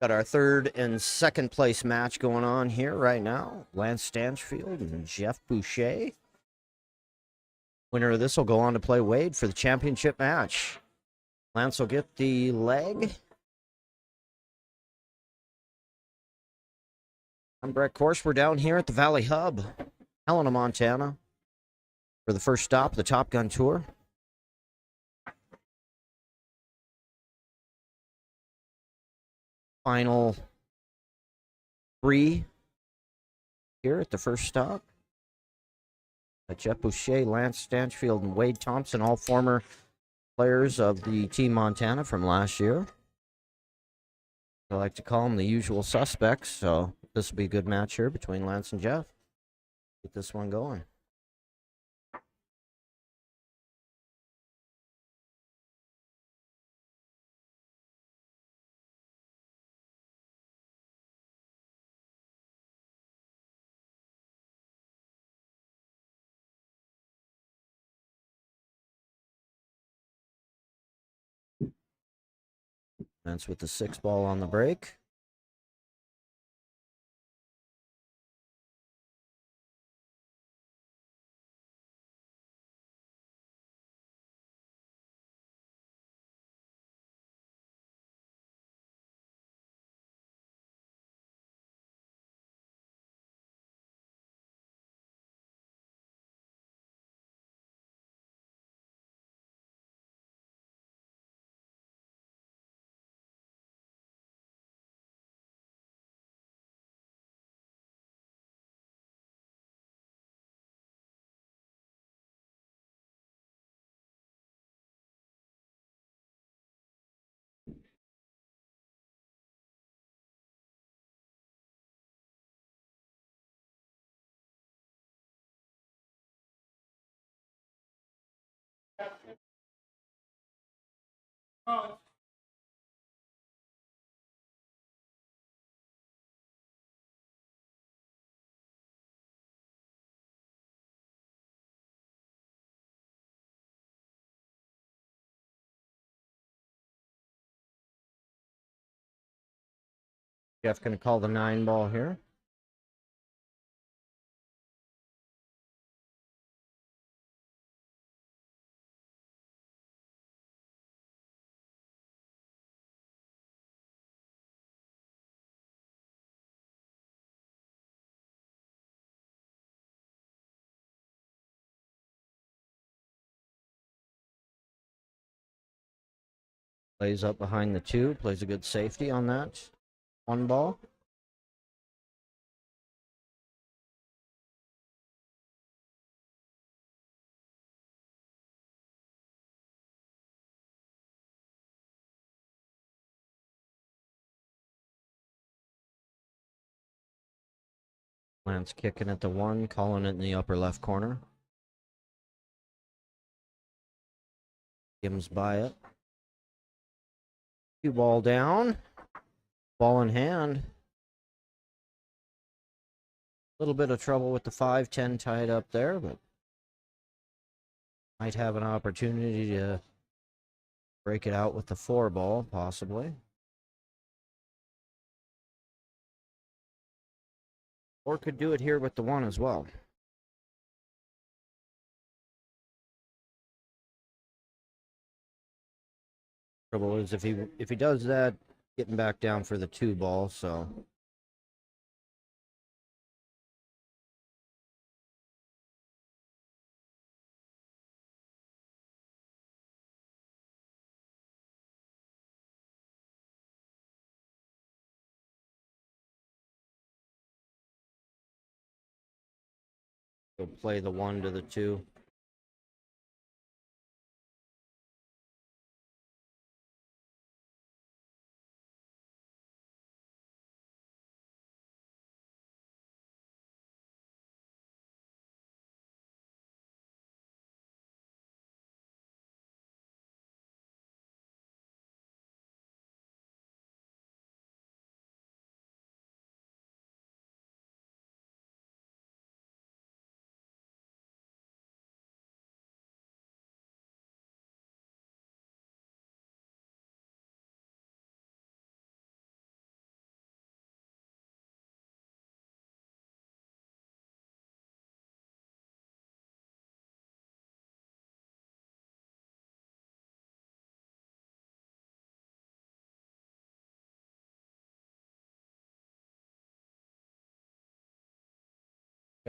Got our third and second place match going on here right now. Lance Stanchfield and Jeff Boucher. Winner of this will go on to play Wade for the championship match. Lance will get the leg. I'm Brett Course. We're down here at the Valley Hub, Helena, Montana, for the first stop of the Top Gun Tour. Final 3 here at the first stop. Jeff Boucher, Lance Stanchfield, and Wade Thompson, all former players of the Team Montana from last year. I like to call them the usual suspects, so this will be a good match here between Lance and Jeff. Get this one going. Lance with the 6-ball on the break. Jeff going to call the 9-ball here. Plays up behind the 2, plays a good safety on that 1-ball. Lance kicking at the 1, calling it in the upper left corner. Gibbs by it. 2-ball down. Ball in hand. A little bit of trouble with the 5-10 tied up there, but might have an opportunity to break it out with the 4-ball, possibly. Or could do it here with the 1 as well. Trouble is if he does that, getting back down for the 2-ball, so he'll play the 1 to the 2.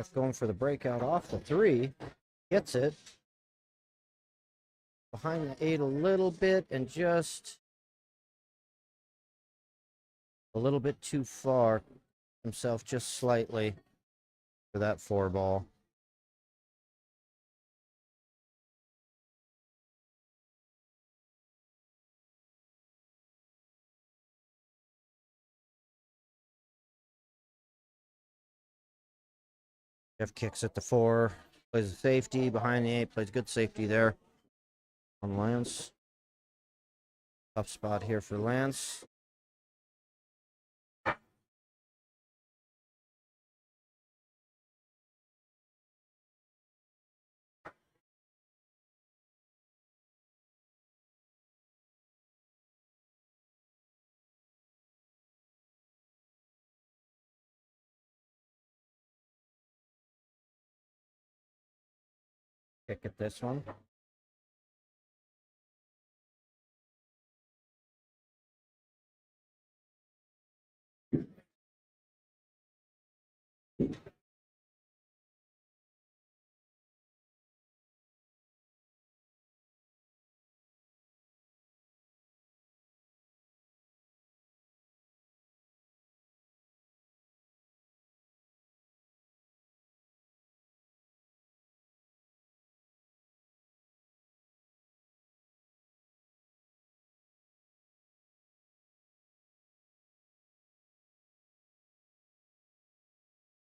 Jeff going for the breakout off the 3. Gets it. Behind the 8 a little bit and just a little bit too far himself, just slightly, for that 4 ball. Jeff kicks at the 4, plays a safety behind the 8, plays good safety there on Lance. Tough spot here for Lance. Kick at this one.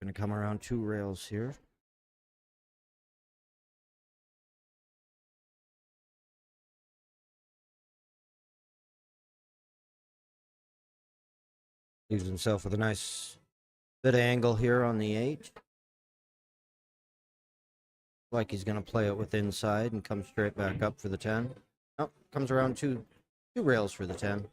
Gonna come around 2 rails here. Leaves himself with a nice bit of angle here on the 8. Like he's gonna play it with inside and come straight back up for the 10. Nope, comes around two rails for the 10.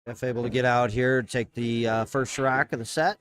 Jeff able to get out here, take the first rack of the set.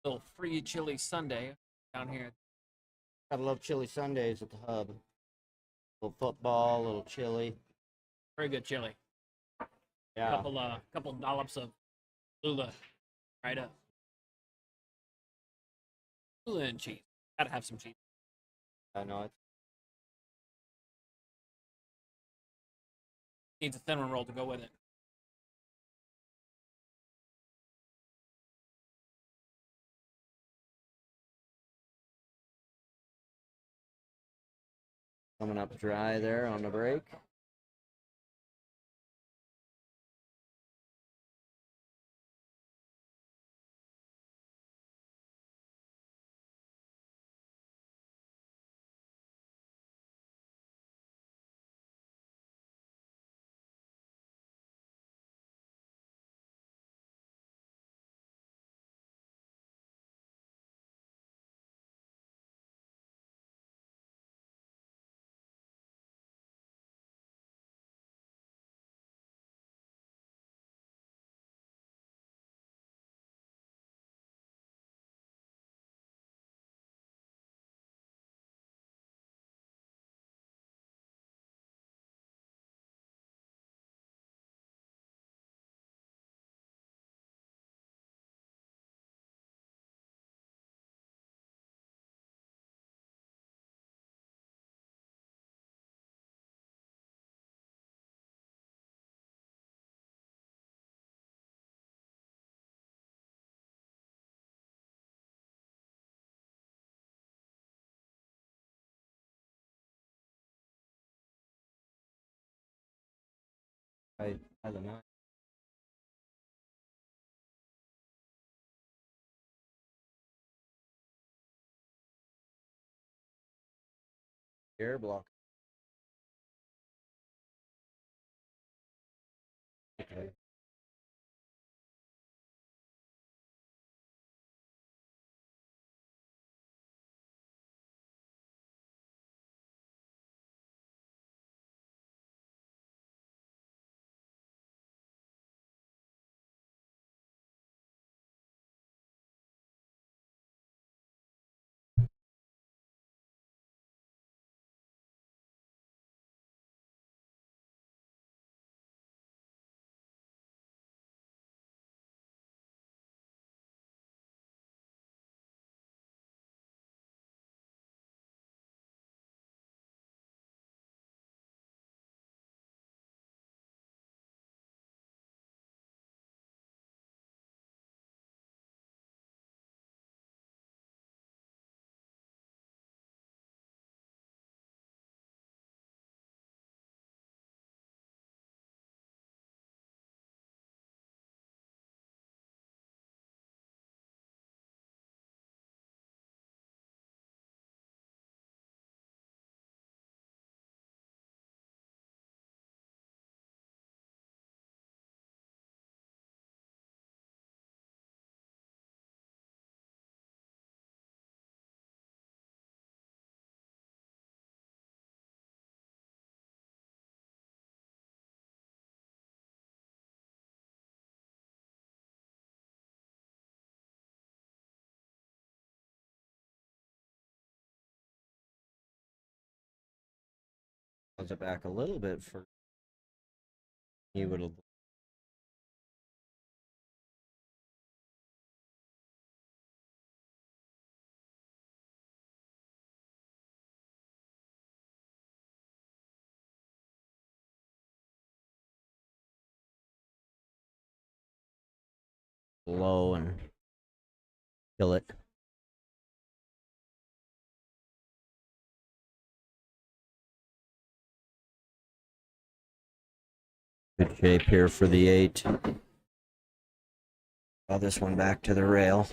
Little free chili Sunday down here. Gotta love chili Sundays at the hub. Little football, little chili. Very good chili. Yeah. Couple dollops of Lula right up. Lula and cheese. Gotta have some cheese. I know it. Needs a cinnamon roll to go with it. Coming up dry there on the break. By the 9. Air block. Okay. Close it back a little bit for you. It'll low and kill it. Good shape here for the 8. Draw this one back to the rail.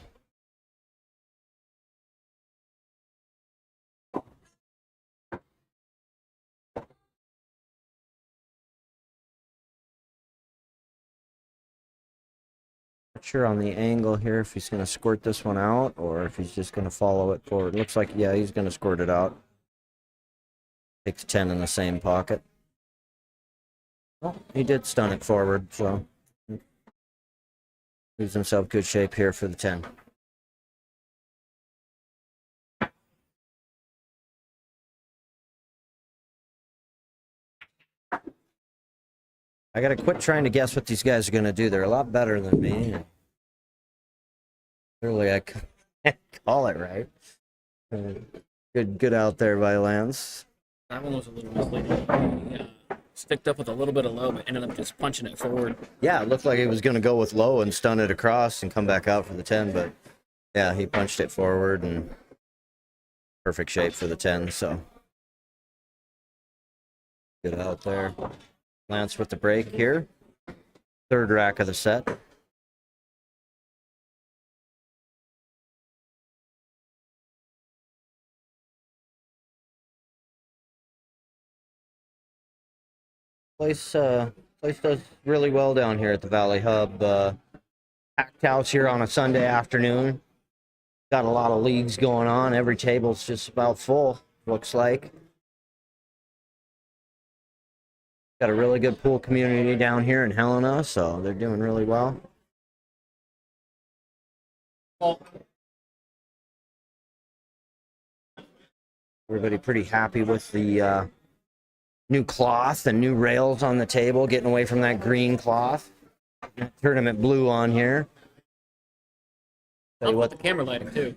Not sure on the angle here if he's going to squirt this one out or if he's just going to follow it forward. Looks like, yeah, he's going to squirt it out. Takes 10 in the same pocket. Oh, he did stun it forward, so leaves himself good shape here for the 10. I gotta quit trying to guess what these guys are gonna do. They're a lot better than me. Clearly, I can't call it right. Good out there by Lance. That one was a little misleading. He sticked up with a little bit of low, but ended up just punching it forward. Yeah, it looked like he was gonna go with low and stun it across and come back out for the 10, but yeah, he punched it forward and perfect shape for the 10. So good out there. Lance with the break here. 3rd rack of the set. Place does really well down here at the Valley Hub. Packed house here on a Sunday afternoon. Got a lot of leagues going on. Every table's just about full, looks like. Got a really good pool community down here in Helena, so they're doing really well. Everybody pretty happy with the new cloth and new rails on the table, getting away from that green cloth. Tournament blue on here. Tell you Helped with what, the camera lighting too.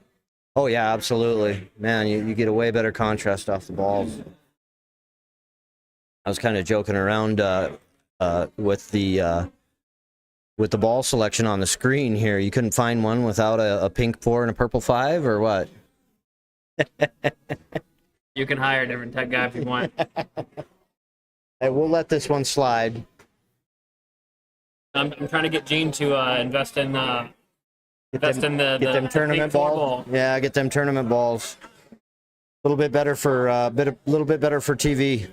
oh yeah, absolutely. Man, you get a way better contrast off the balls. I was kind of joking around with the ball selection on the screen here. You couldn't find one without a pink 4 and a purple 5, or what? You can hire a different tech guy if you want. Hey, we'll let this one slide. I'm trying to get Gene to invest in Get invest them, in the get them tournament big four balls. ball. Yeah, get them tournament balls. A little bit better for little bit better for TV.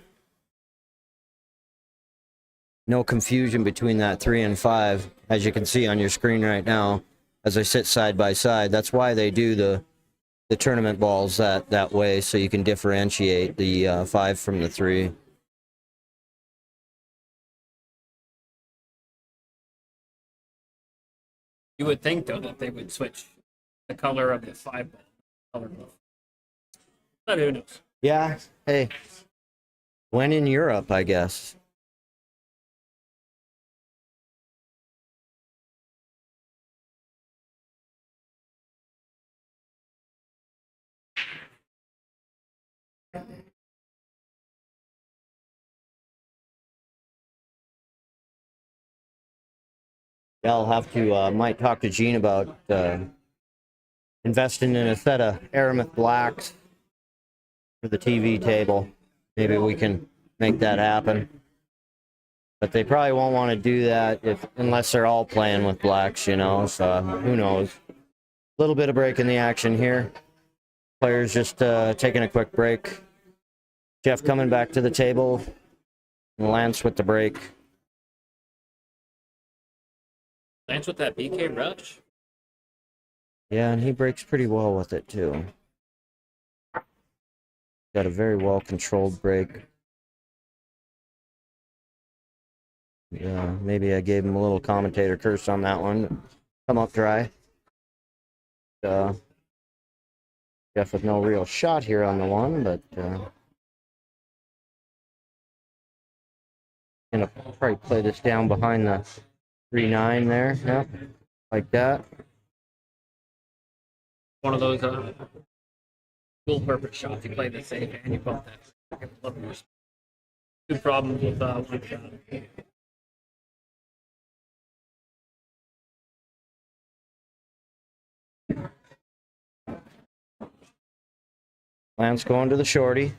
No confusion between that 3 and 5, as you can see on your screen right now, as I sit side by side. That's why they do the tournament balls that way, so you can differentiate the 5 from the 3. You would think though that they would switch the color of the 5 ball. Color ball. But who knows? Yeah. Hey. When in Europe, I guess. Yeah, I'll have to, might talk to Gene about investing in a set of Aramith blacks for the TV table. Maybe we can make that happen. But they probably won't want to do that unless they're all playing with blacks, you know, so who knows. A little bit of break in the action here. Players just taking a quick break. Jeff coming back to the table. And Lance with the break. Lance with that BK rush. Yeah, and he breaks pretty well with it, too. Got a very well-controlled break. Yeah, maybe I gave him a little commentator curse on that one. Come up dry. Jeff with no real shot here on the one, but gonna probably play this down behind the 3-9 there. Yep, like that. One of those dual purpose shots. You play the safe and you bump that. Two problems with one shot. Lance going to the shorty.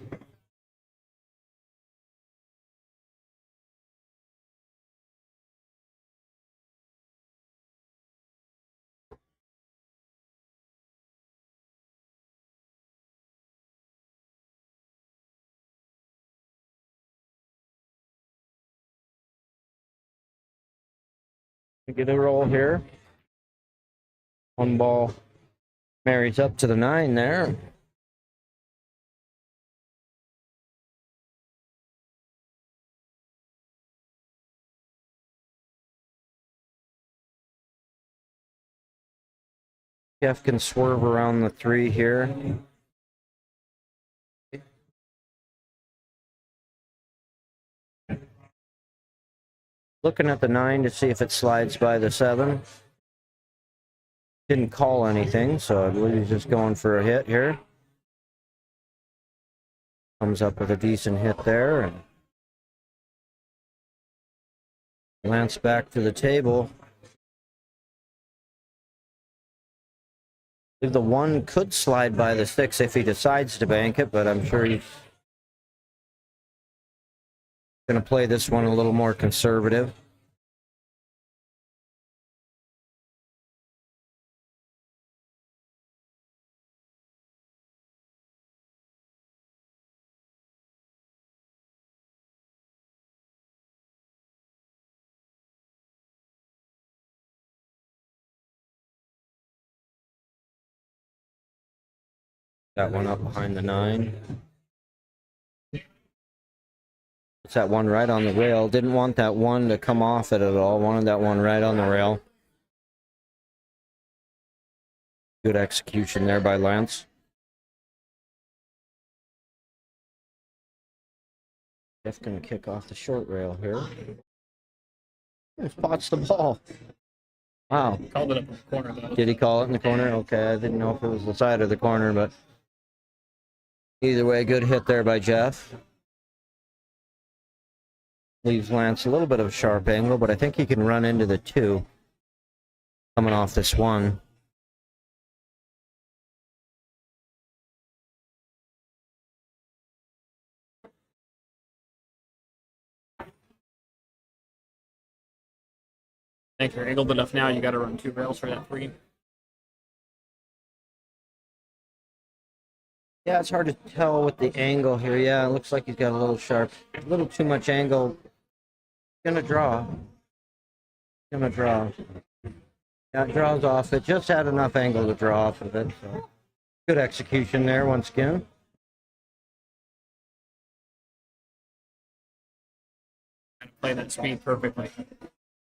Get a roll here. One ball marries up to the 9 there. Jeff can swerve around the 3 here. Looking at the 9 to see if it slides by the 7. Didn't call anything, so I believe he's just going for a hit here. Comes up with a decent hit there. And Lance back to the table. I believe the 1 could slide by the 6 if he decides to bank it, but I'm sure he's going to play this one a little more conservative. That one up behind the 9. It's that one right on the rail. Didn't want that 1 to come off it at all. Wanted that one right on the rail. Good execution there by Lance. Jeff gonna kick off the short rail here. He spots the ball. Wow. Called it up in the corner though. Did he call it in the corner? Okay, I didn't know if it was the side or the corner, but either way, good hit there by Jeff. Leaves Lance a little bit of a sharp angle, but I think he can run into the 2 coming off this 1. think you're angled enough now. You got to run 2 rails for that 3. Yeah, it's hard to tell with the angle here. Yeah, it looks like he's got a little sharp, a little too much angle. Gonna draw. Gonna draw. Yeah, it draws off. It just had enough angle to draw off of it. So good execution there once again. Play that speed perfectly.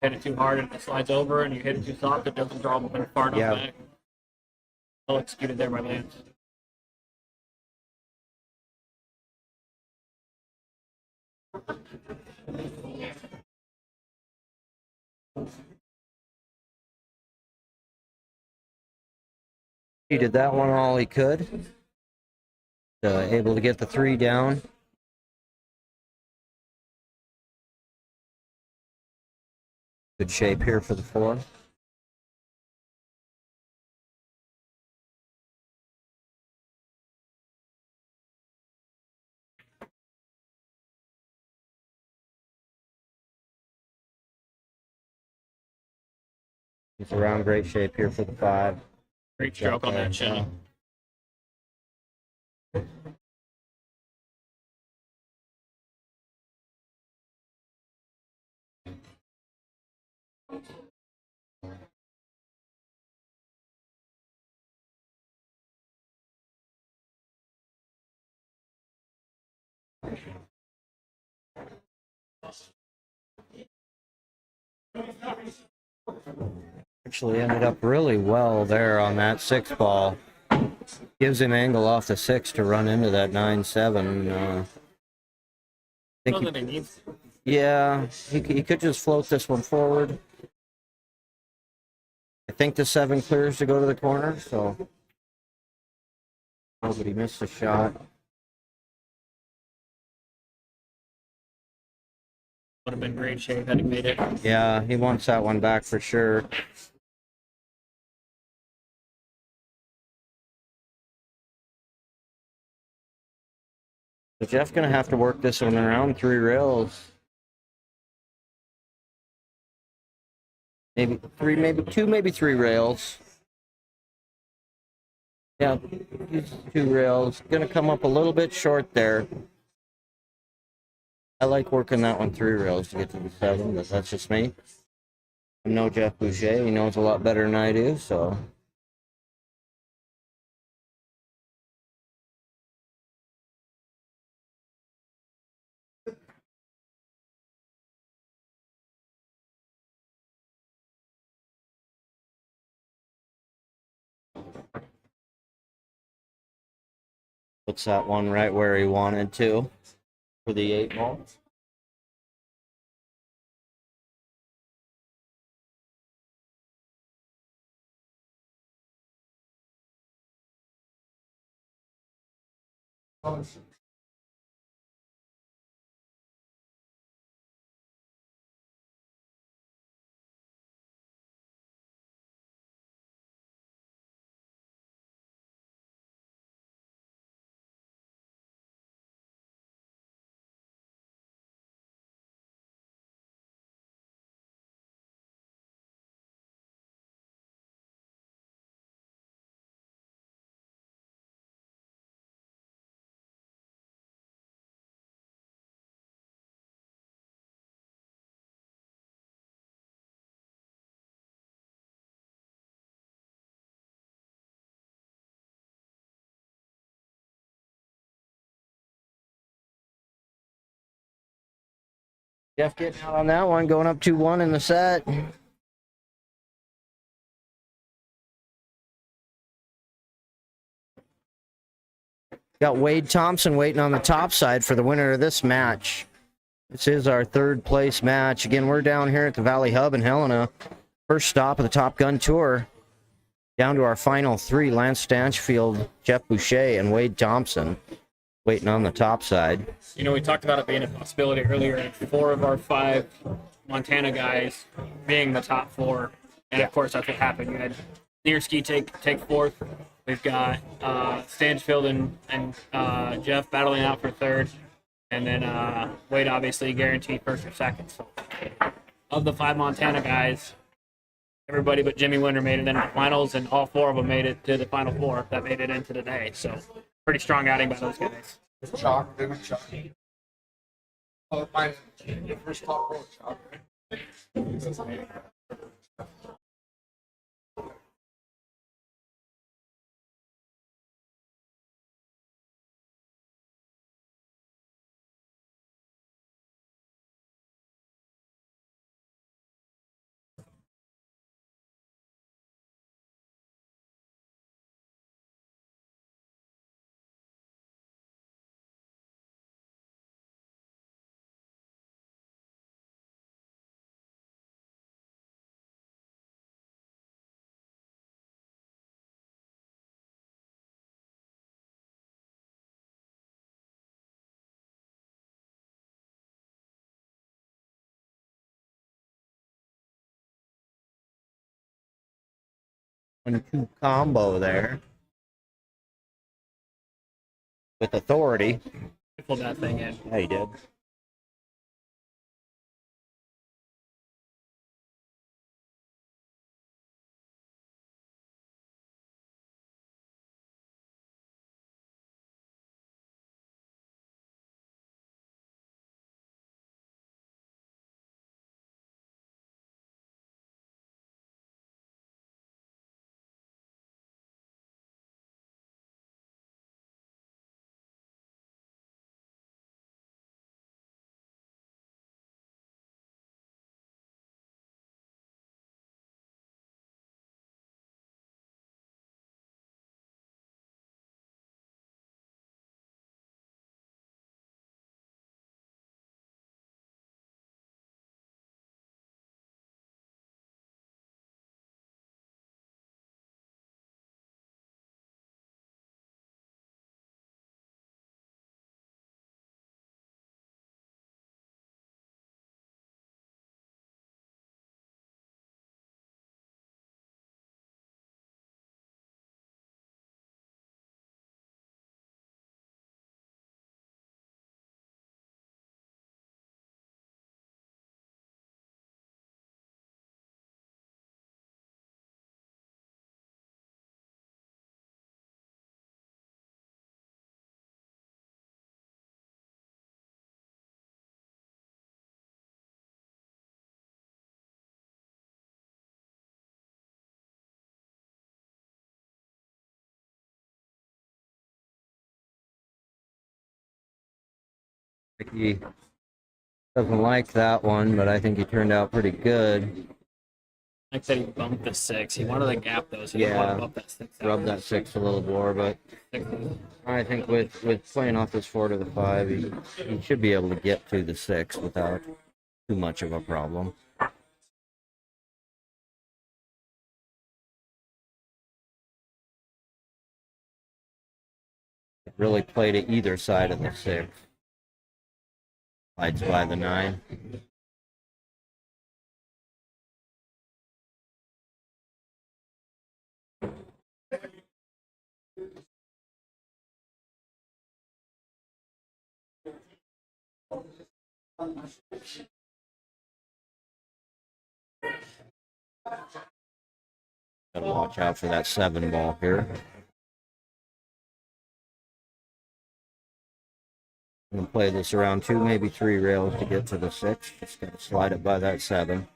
Hit it too hard and it slides over, and you hit it too soft, it doesn't draw far enough Yeah. back. Well executed there by Lance. He did that one all he could. Able to get the 3 down. Good shape here for the 4. He's around great shape here for the 5. Great stroke on that chin. Actually ended up really well there on that 6 ball. Gives him angle off the 6 to run into that 9-7. Know that he needs. Yeah, he could just float this one forward. I think the 7 clears to go to the corner, so. Oh, but he missed a shot. Would have been great shape had he made it. Yeah, he wants that one back for sure. So Jeff's gonna have to work this one around 3 rails. Maybe 3, maybe 2, maybe 3 rails. Yeah, use 2 rails. Gonna come up a little bit short there. I like working that one 3 rails to get to the 7, but that's just me. I know Jeff Boucher, he knows a lot better than I do, so. Puts that one right where he wanted to for the 8 ball. Jeff getting out on that one, going up 2-1 in the set. Got Wade Thompson waiting on the top side for the winner of this match. This is our 3rd place match. Again, we're down here at the Valley Hub in Helena. First stop of the Top Gun Tour. Down to our final 3, Lance Stanchfield, Jeff Boucher, and Wade Thompson waiting on the top side. You know, we talked about it being a possibility earlier. 4 of our 5 Montana guys being the top 4. And of course, that's what happened. You had Nearski take 4th. We've got Stanchfield and Jeff battling out for 3rd. And then Wade obviously guaranteed 1st or 2nd. So of the 5 Montana guys, everybody but Jimmy Winter made it into the finals, and all 4 of them made it to the final 4 that made it into today. So pretty strong outing by those guys. Chalk, they went chalk. Oh, mine, the first top row, chalk. One two combo there with authority. Pulled that thing in. Yeah, he did. He doesn't like that one, but I think he turned out pretty good. Like I said, he bumped the 6. He wanted the gap though, so he didn't want Yeah, to bump that 6 out. rub that 6 a little more, but I think with playing off this 4 to the 5, he should be able to get to the 6 without too much of a problem. Really play to either side of the 6. Slides by the 9. Gotta watch out for that 7 ball here. I'm gonna play this around 2, maybe 3 rails to get to the 6. Just gotta slide it by that 7.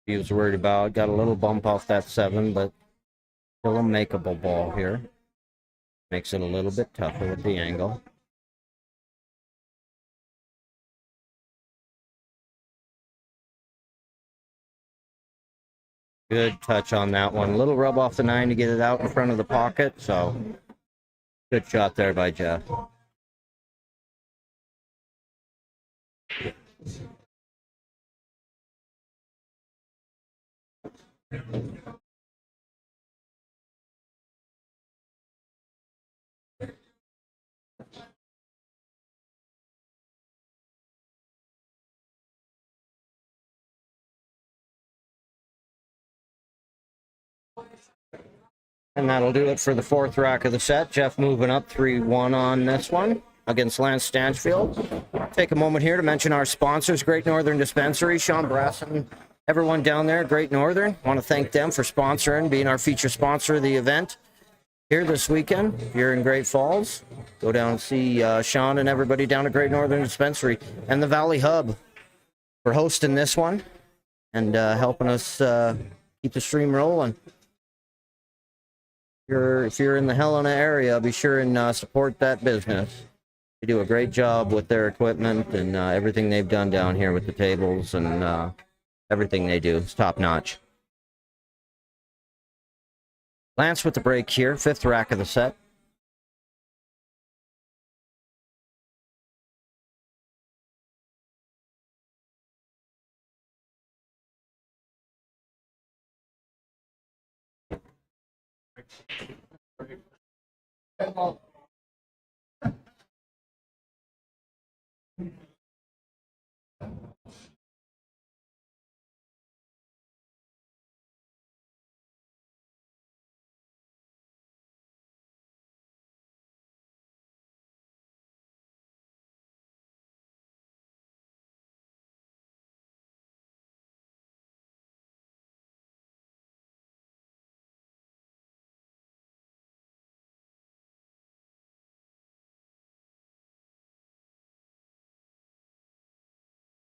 He was worried about. Got a little bump off that 7, but still a makeable ball here. Makes it a little bit tougher with the angle. Good touch on that one. A little rub off the 9 to get it out in front of the pocket, so good shot there by Jeff. And that'll do it for the fourth rack of the set. Jeff moving up 3-1 on this one against Lance Stanchfield. Take a moment here to mention our sponsors, Great Northern Dispensary, Sean Brasson, everyone down there at Great Northern. Want to thank them for sponsoring, being our feature sponsor of the event here this weekend. If you're in Great Falls, go down and see Sean and everybody down at Great Northern Dispensary and the Valley Hub for hosting this one and helping us keep the stream rolling. If you're in the Helena area, be sure and support that business. They do a great job with their equipment and everything they've done down here with the tables and everything they do. It's top notch. Lance with the break here, fifth rack of the set.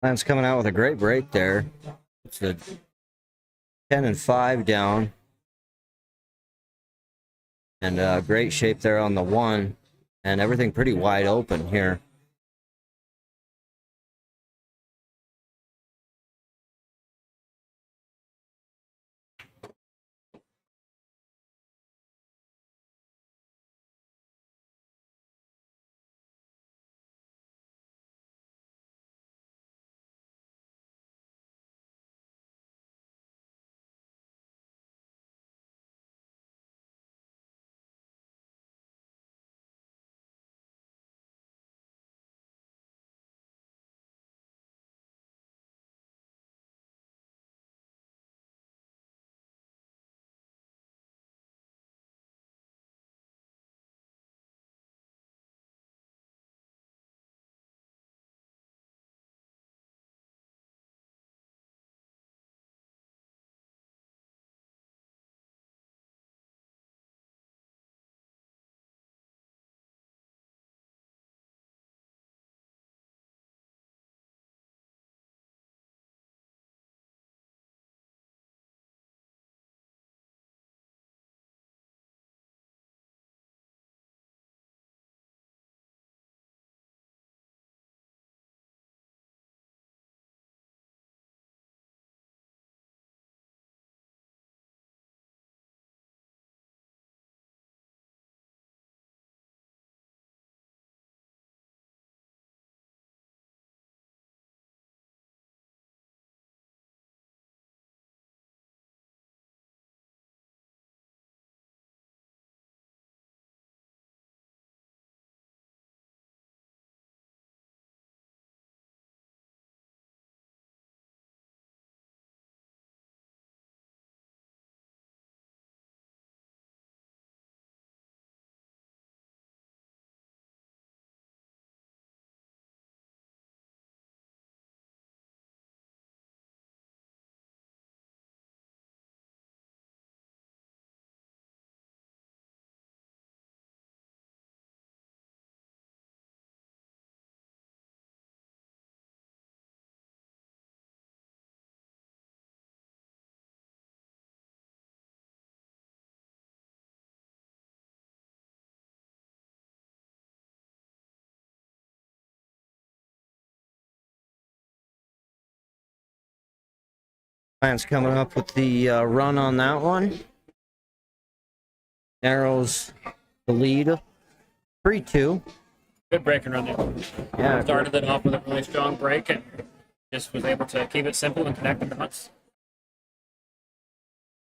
Lance coming out with a great break there. It's a 10 and 5 down. And great shape there on the 1. And everything pretty wide open here. Lance coming up with the run on that one. Narrows the lead. 3-2. Good break and run there. Yeah, Started it off with a really strong break and just was able to keep it simple and connect the dots.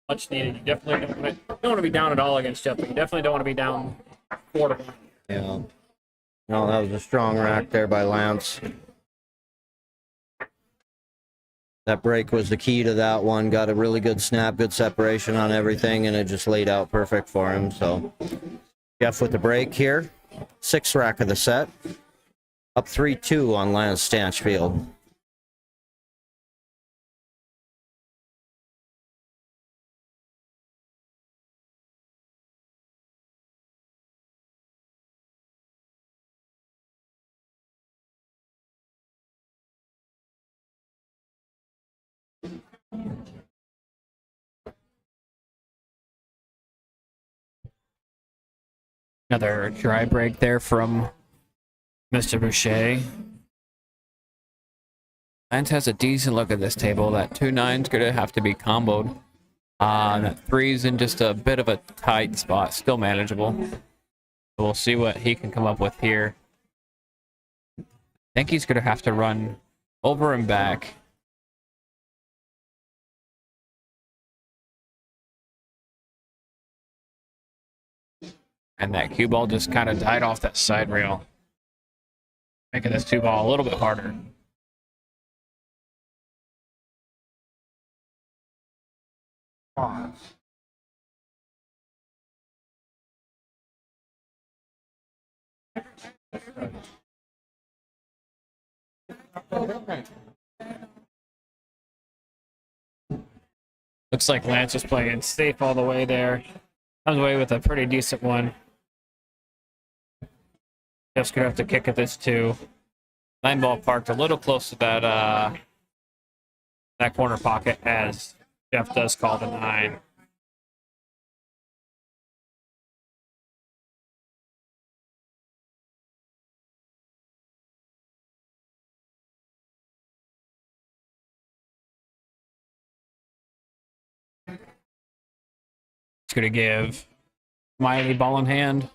Much needed. You definitely don't want to be down at all against Jeff, but you definitely don't want to be down 4-1. Yeah. No, that was a strong rack there by Lance. That break was the key to that one. Got a really good snap, good separation on everything, and it just laid out perfect for him. So Jeff with the break here. 6th rack of the set. Up 3-2 on Lance Stanchfield. Another dry break there from Mr. Boucher. Lance has a decent look at this table. That 2-9's going to have to be comboed. That 3's in just a bit of a tight spot, still manageable. We'll see what he can come up with here. I think he's going to have to run over and back. And that cue ball just kind of died off that side rail, making this 2-ball a little bit harder. Looks like Lance was playing safe all the way there. Comes away with a pretty decent one. Jeff's gonna have to kick at this too. 9-ball parked a little close to that that corner pocket as Jeff does call the 9. It's gonna give Miley ball in hand.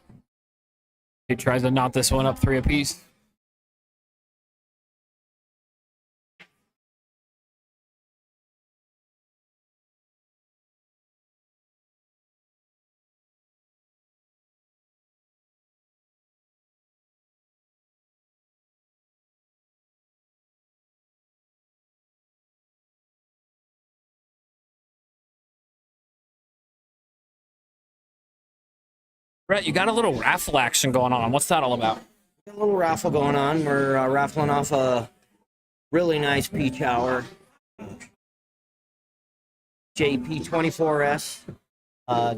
He tries to knot this one up 3 apiece. Brett, you got a little raffle action going on. What's that all about? Got a little raffle going on. We're raffling off a really nice peach hour. JP24S.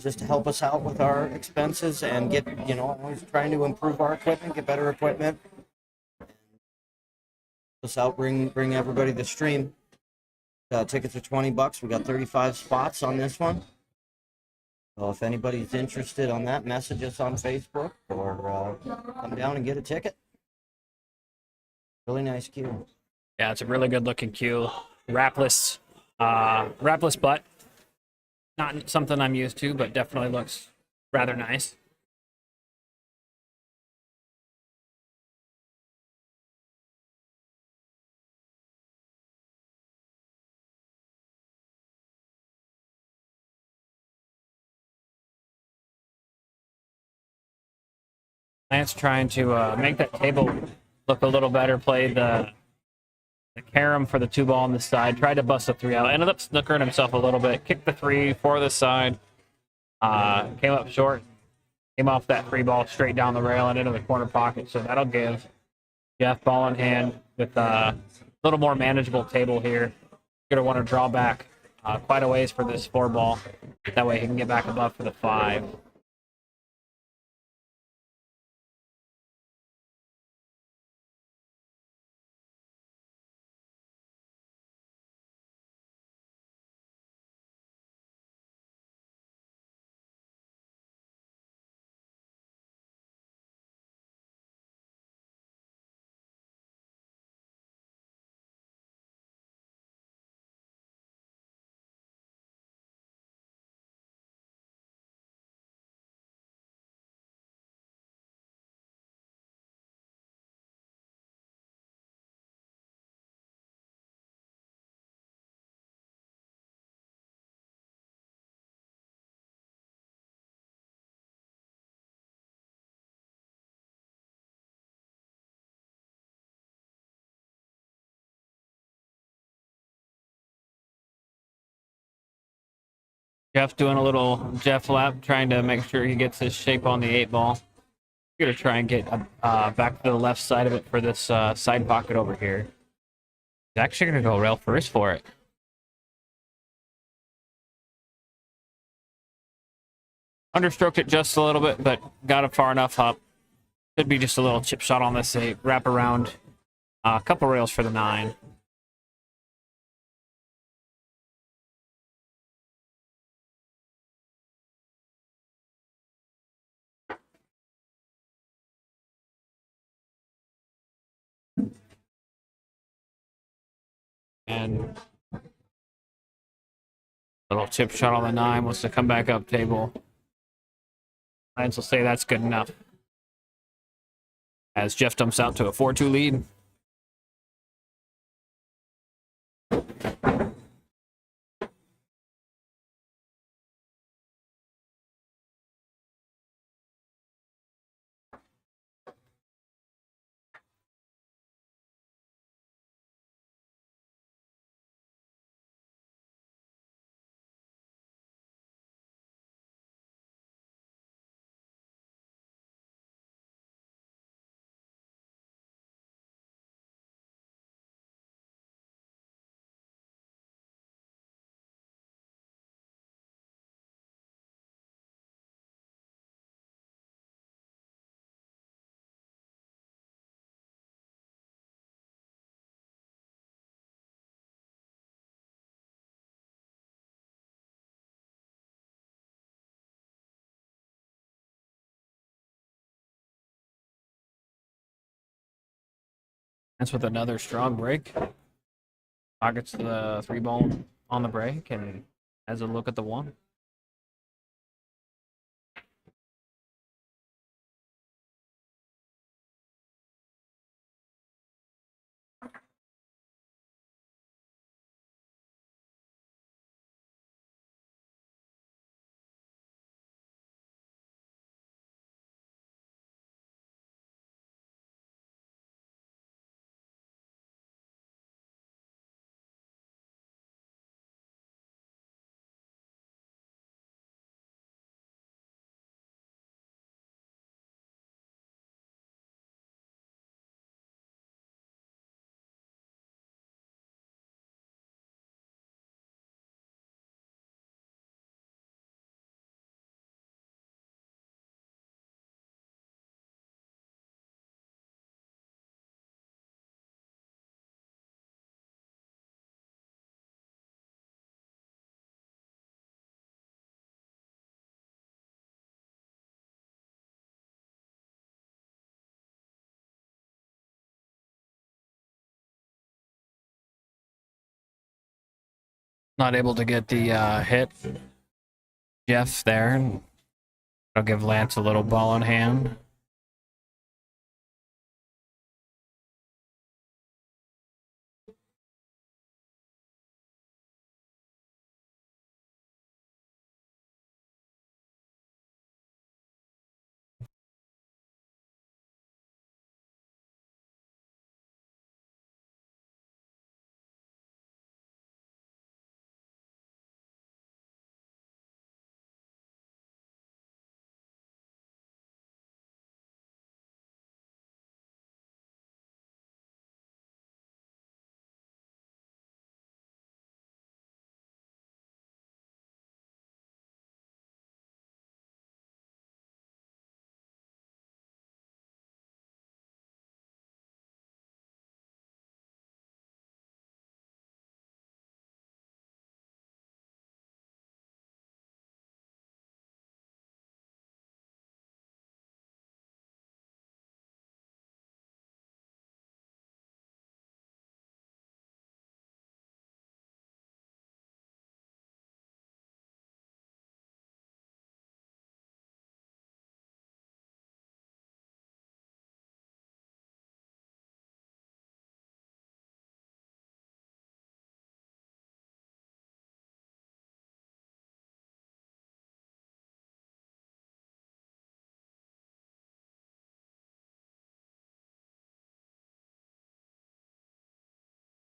Just to help us out with our expenses and get, always trying to improve our equipment, get better equipment. Us out, bring everybody to the stream. Tickets are $20. We got 35 spots on this one. So if anybody's interested on that, message us on Facebook or come down and get a ticket. Really nice cue. Yeah, it's a really good looking cue. Wrapless butt. Not something I'm used to, but definitely looks rather nice. Lance trying to make that table look a little better. Played the carom for the 2-ball on the side. Tried to bust a 3 out. Ended up snookering himself a little bit. Kicked the 3 for the side. Came up short. Came off that 3-ball straight down the rail and into the corner pocket. So that'll give Jeff ball in hand with a little more manageable table here. Going to want to draw back quite a ways for this 4-ball. That way he can get back above for the 5. Jeff doing a little Jeff lap, trying to make sure he gets his shape on the 8-ball. Gonna try and get back to the left side of it for this side pocket over here. He's actually gonna go rail first for it. Understroked it just a little bit, but got it far enough up. Could be just a little chip shot on this 8. Wrap around a couple rails for the 9. And little chip shot on the 9 wants to come back up table. Lions will say that's good enough. As Jeff dumps out to a 4-2 lead. That's with another strong break. Pockets the 3-ball on the break and has a look at the 1. Not able to get the hit. Jeff there. I'll give Lance a little ball in hand.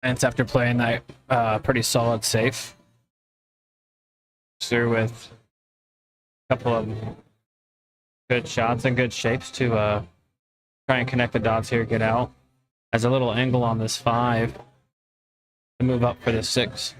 Lance after playing that pretty solid safe. through with a couple of good shots and good shapes to try and connect the dots here, get out. Has a little angle on this 5 to move up for the 6.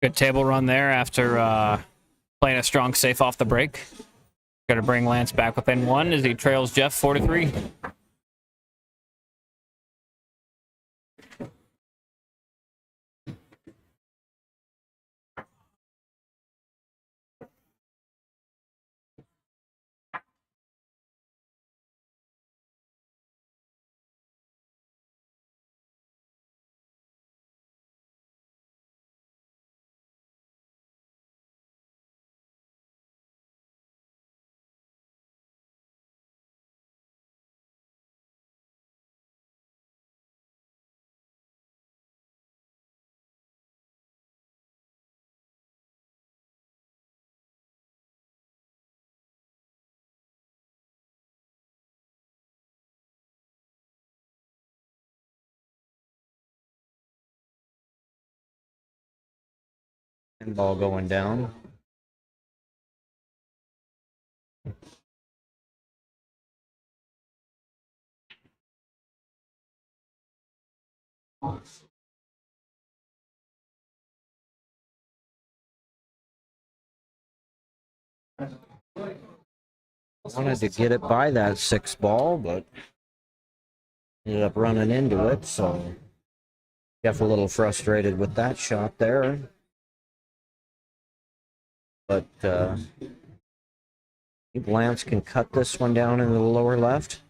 Good table run there after playing a strong safe off the break. Got to bring Lance back within 1 as he trails Jeff 4-3. And ball going down. Wanted to get it by that 6 ball, but ended up running into it, so Jeff a little frustrated with that shot there. But I think Lance can cut this one down into the lower left.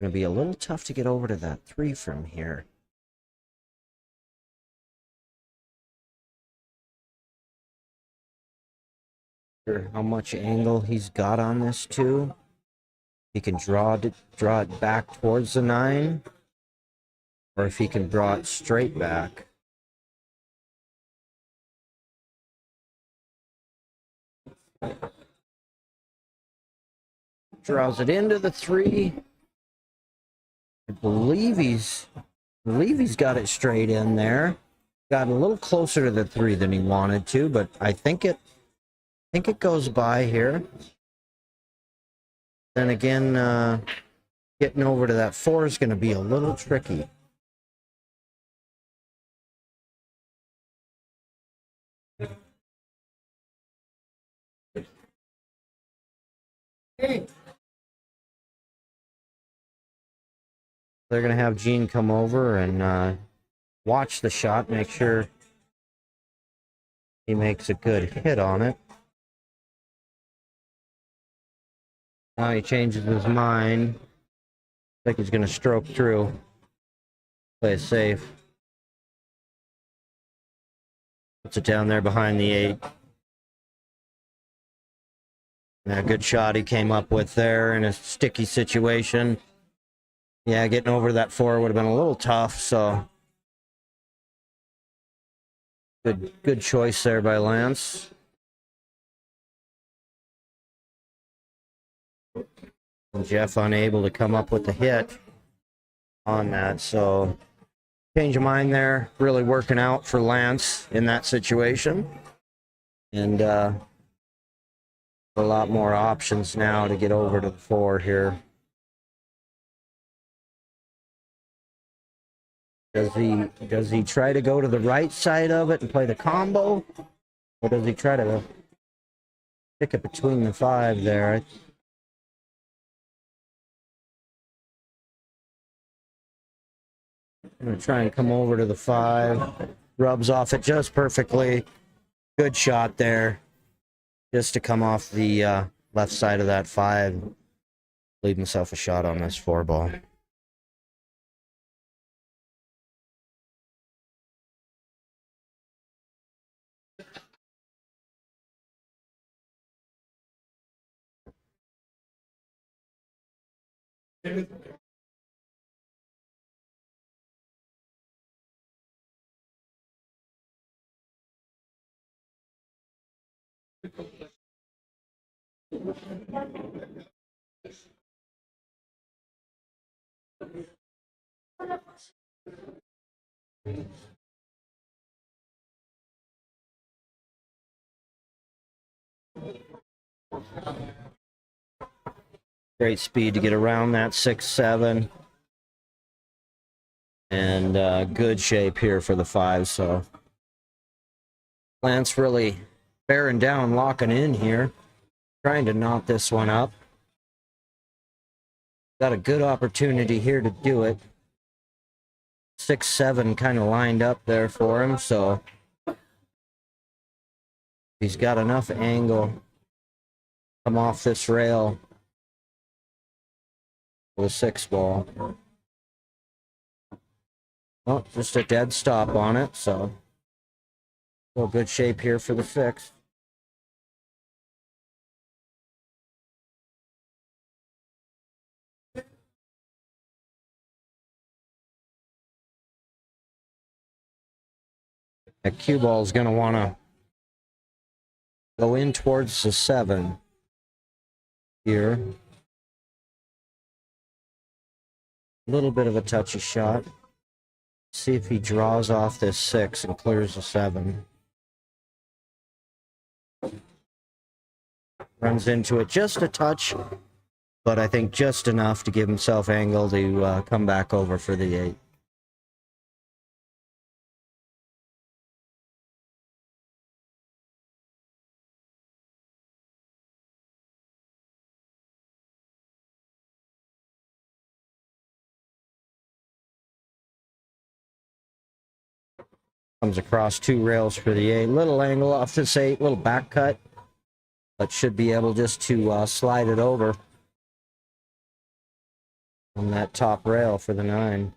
Gonna be a little tough to get over to that 3 from here. Sure how much angle he's got on this too. He can draw it back towards the 9, or if he can draw it straight back. Draws it into the 3. I believe he's got it straight in there. Got a little closer to the 3 than he wanted to, but I think it goes by here. Then again, getting over to that 4 is going to be a little tricky. They're going to have Gene come over and watch the shot, make sure He makes a good hit on it. Now he changes his mind. I think he's going to stroke through. Play it safe. Puts it down there behind the 8. Yeah, good shot he came up with there in a sticky situation. Yeah, getting over that 4 would have been a little tough, so good choice there by Lance. And Jeff unable to come up with the hit on that, so change of mind there, really working out for Lance in that situation. And a lot more options now to get over to the 4 here. Does he try to go to the right side of it and play the combo? Or does he try to stick it between the 5 there? I'm going to try and come over to the 5. Rubs off it just perfectly. Good shot there. Just to come off the left side of that 5. Leave himself a shot on this 4 ball. Great speed to get around that 6-7. And good shape here for the 5. So Lance really bearing down, locking in here. Trying to knot this one up. Got a good opportunity here to do it. 6-7 kind of lined up there for him, so he's got enough angle to come off this rail with a 6 ball. Oh, just a dead stop on it, so still good shape here for the 6. That cue ball is going to want to go in towards the 7 here. A little bit of a touchy shot. See if he draws off this 6 and clears the 7. Runs into it just a touch, but I think just enough to give himself angle to come back over for the 8. Comes across 2 rails for the 8. Little angle off this 8, little back cut, but should be able just to slide it over on that top rail for the 9.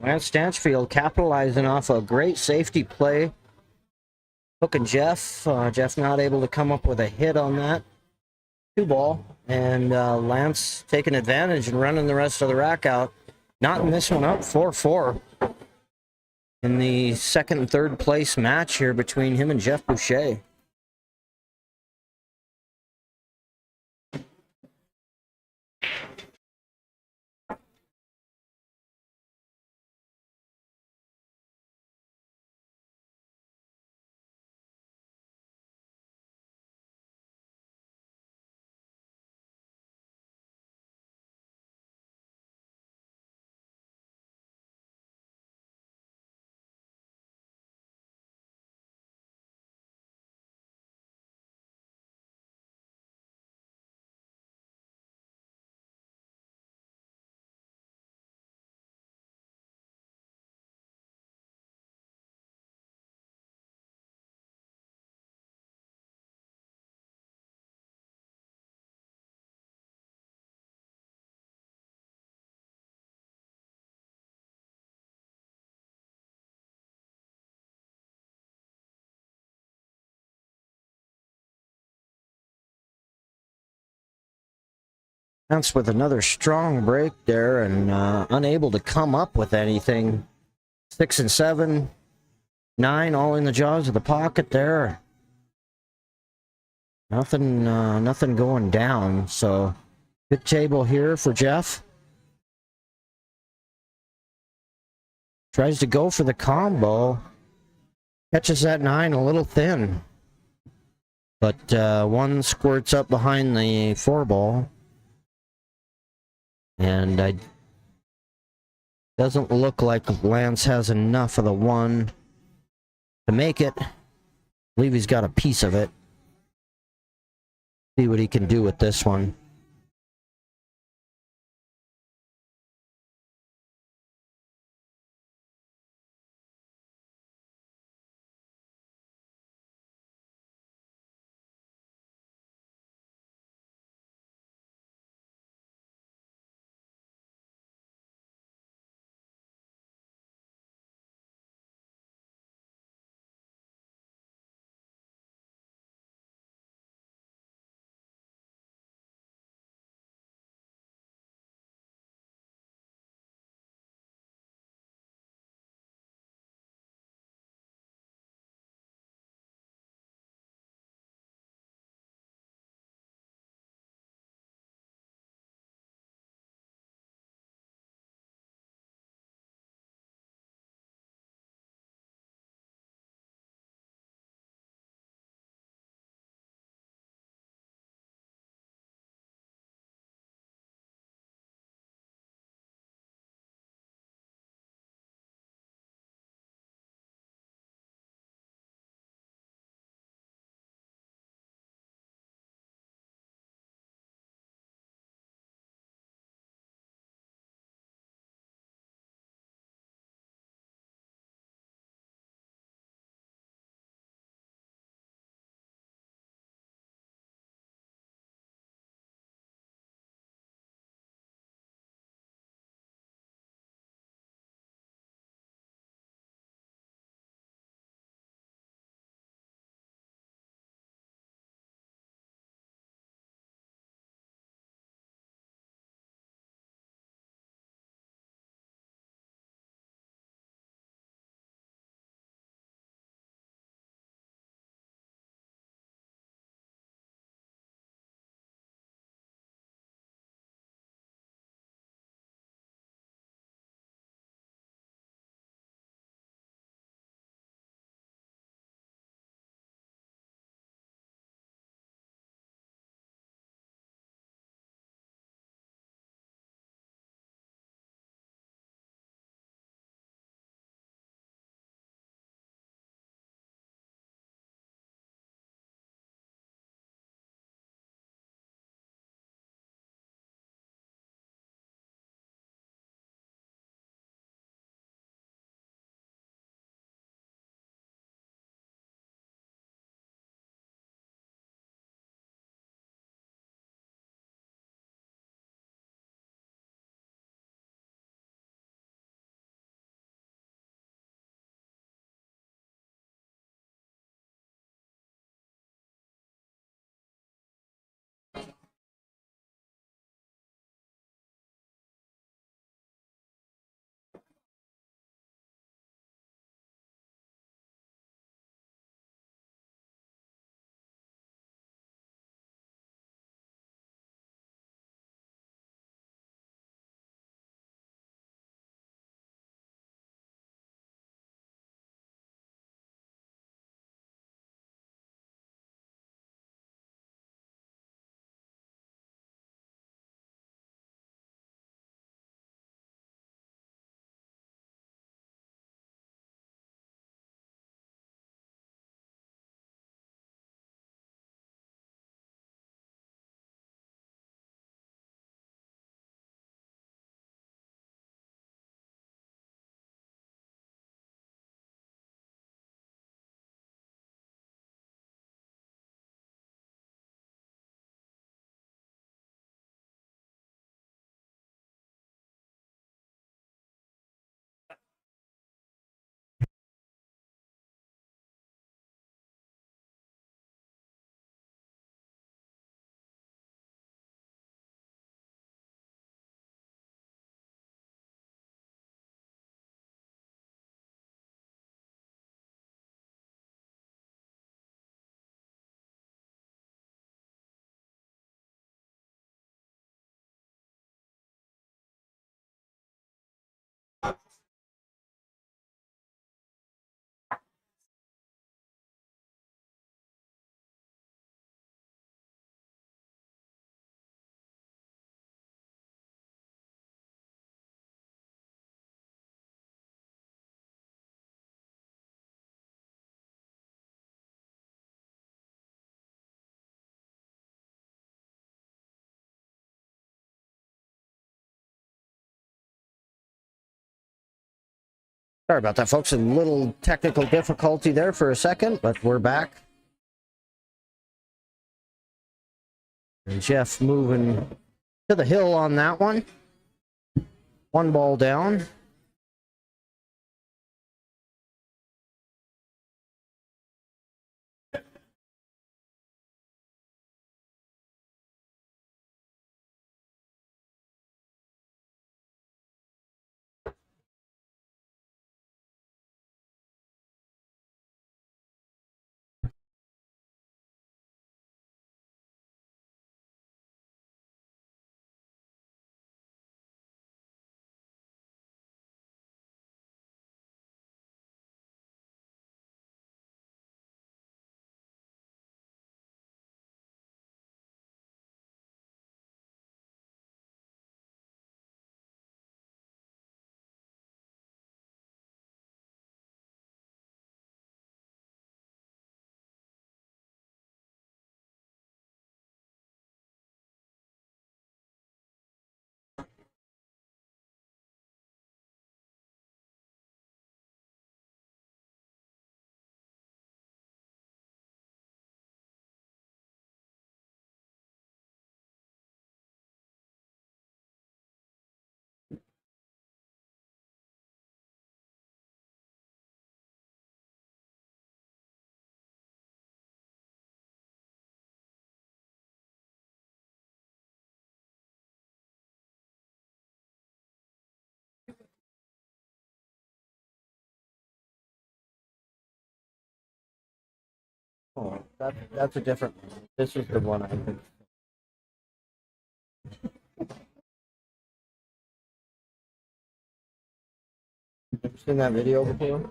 Lance Stanchfield capitalizing off a great safety play. Hooking Jeff. Jeff not able to come up with a hit on that 2 ball. And Lance taking advantage and running the rest of the rack out. Knotting this one up 4-4 in the 2nd and 3rd place match here between him and Jeff Boucher. Lance with another strong break there and unable to come up with anything. 6 and 7, 9 all in the jaws of the pocket there. Nothing going down, so good table here for Jeff. Tries to go for the combo. Catches that 9 a little thin. But one squirts up behind the 4-ball. And doesn't look like Lance has enough of the 1 to make it. I believe he's got a piece of it. See what he can do with this one. Sorry about that, folks. A little technical difficulty there for a second, but we're back. And Jeff moving to the hill on that one. One ball down. Oh, that's a different one. This is the one I think. Have you seen that video before?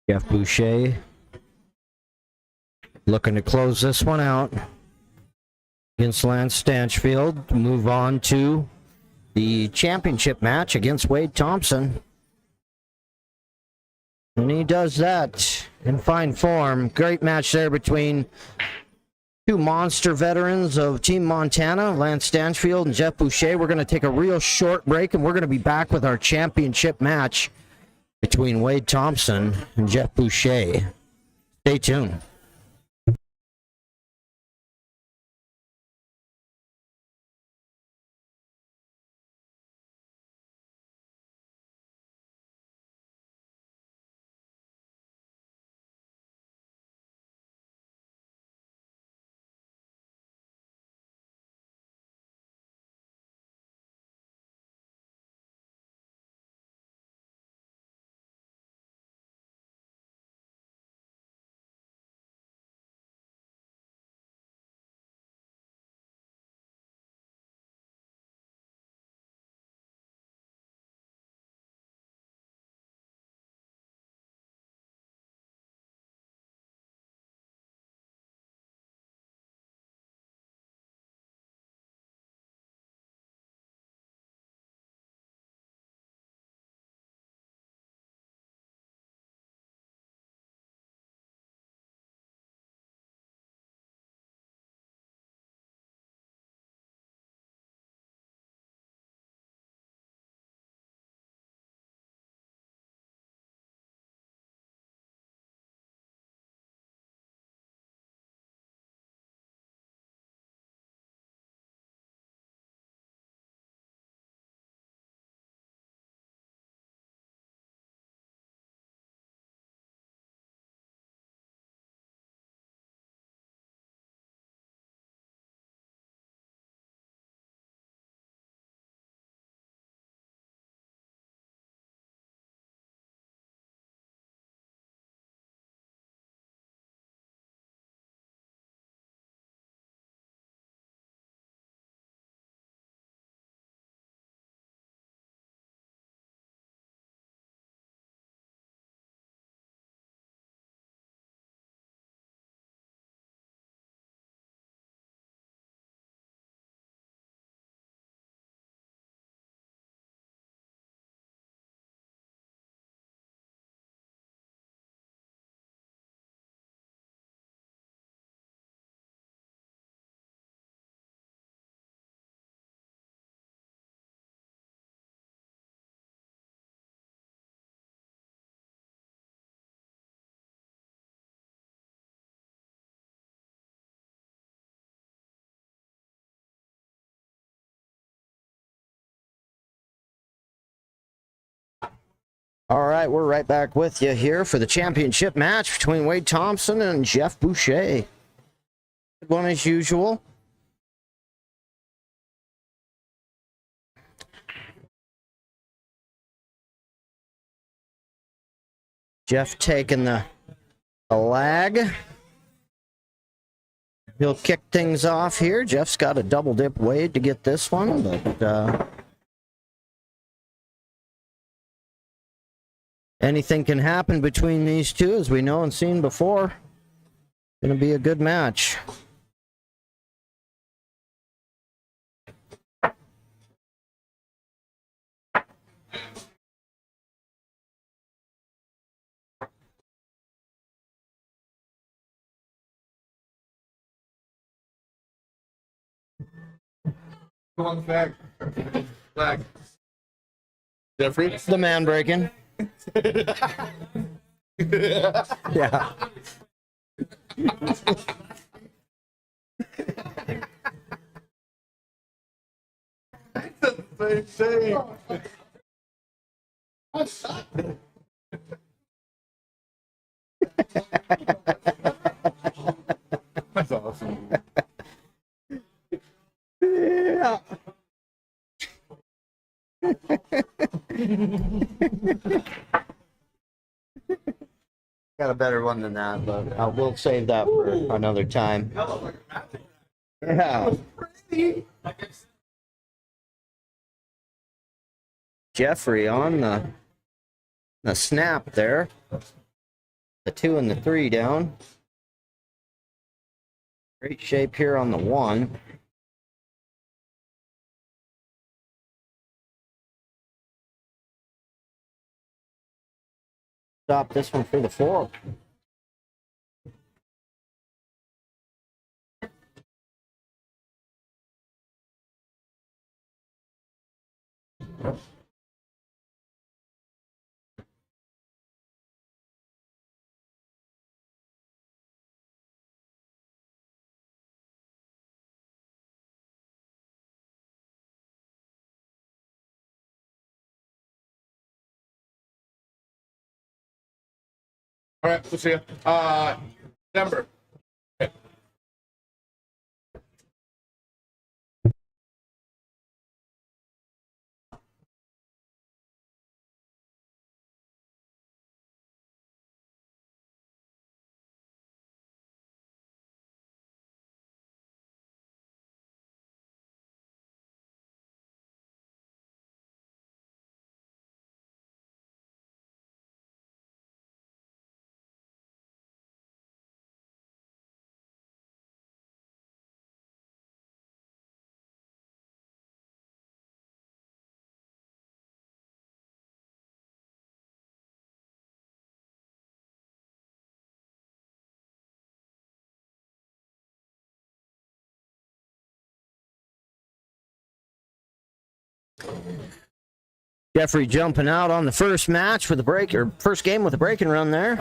Jeff Boucher looking to close this one out against Lance Stanchfield. Move on to the championship match against Wade Thompson. And he does that in fine form. Great match there between two monster veterans of Team Montana, Lance Stanchfield and Jeff Boucher. We're going to take a real short break, and we're going to be back with our championship match between Wade Thompson and Jeff Boucher. Stay tuned. All right, we're right back with you here for the championship match between Wade Thompson and Jeff Boucher. Good one as usual. Jeff taking the lag. He'll kick things off here. Jeff's got a double dip Wade to get this one, but anything can happen between these two, as we know and seen before. Going to be a good match. Go on the flag. Flag. Jeffrey? The man breaking. Yeah. Same thing. That's awesome. Yeah. Got a better one than that, but we'll save that for another time. Yeah. Jeffrey on the snap there. The 2 and the 3 down. Great shape here on the 1. Stop this one for the 4. All right, we'll see you. December. Jeffrey jumping out on the first match with a break, or first game with a break and run there.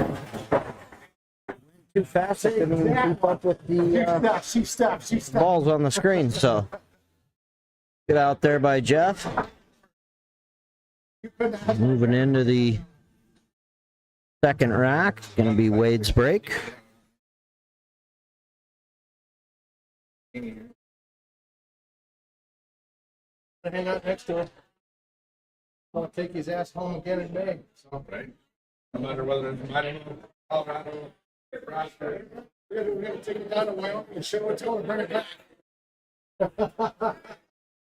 Too fast, I couldn't even keep up with the She stopped. balls on the screen, so get out there by Jeff. Moving into the second rack, gonna be Wade's break. Hang out next to him. I'll take his ass home again in May. So, right. No matter whether it's Idaho, Colorado, Nebraska, we're gonna take it down to Wyoming and show it to him and bring it back.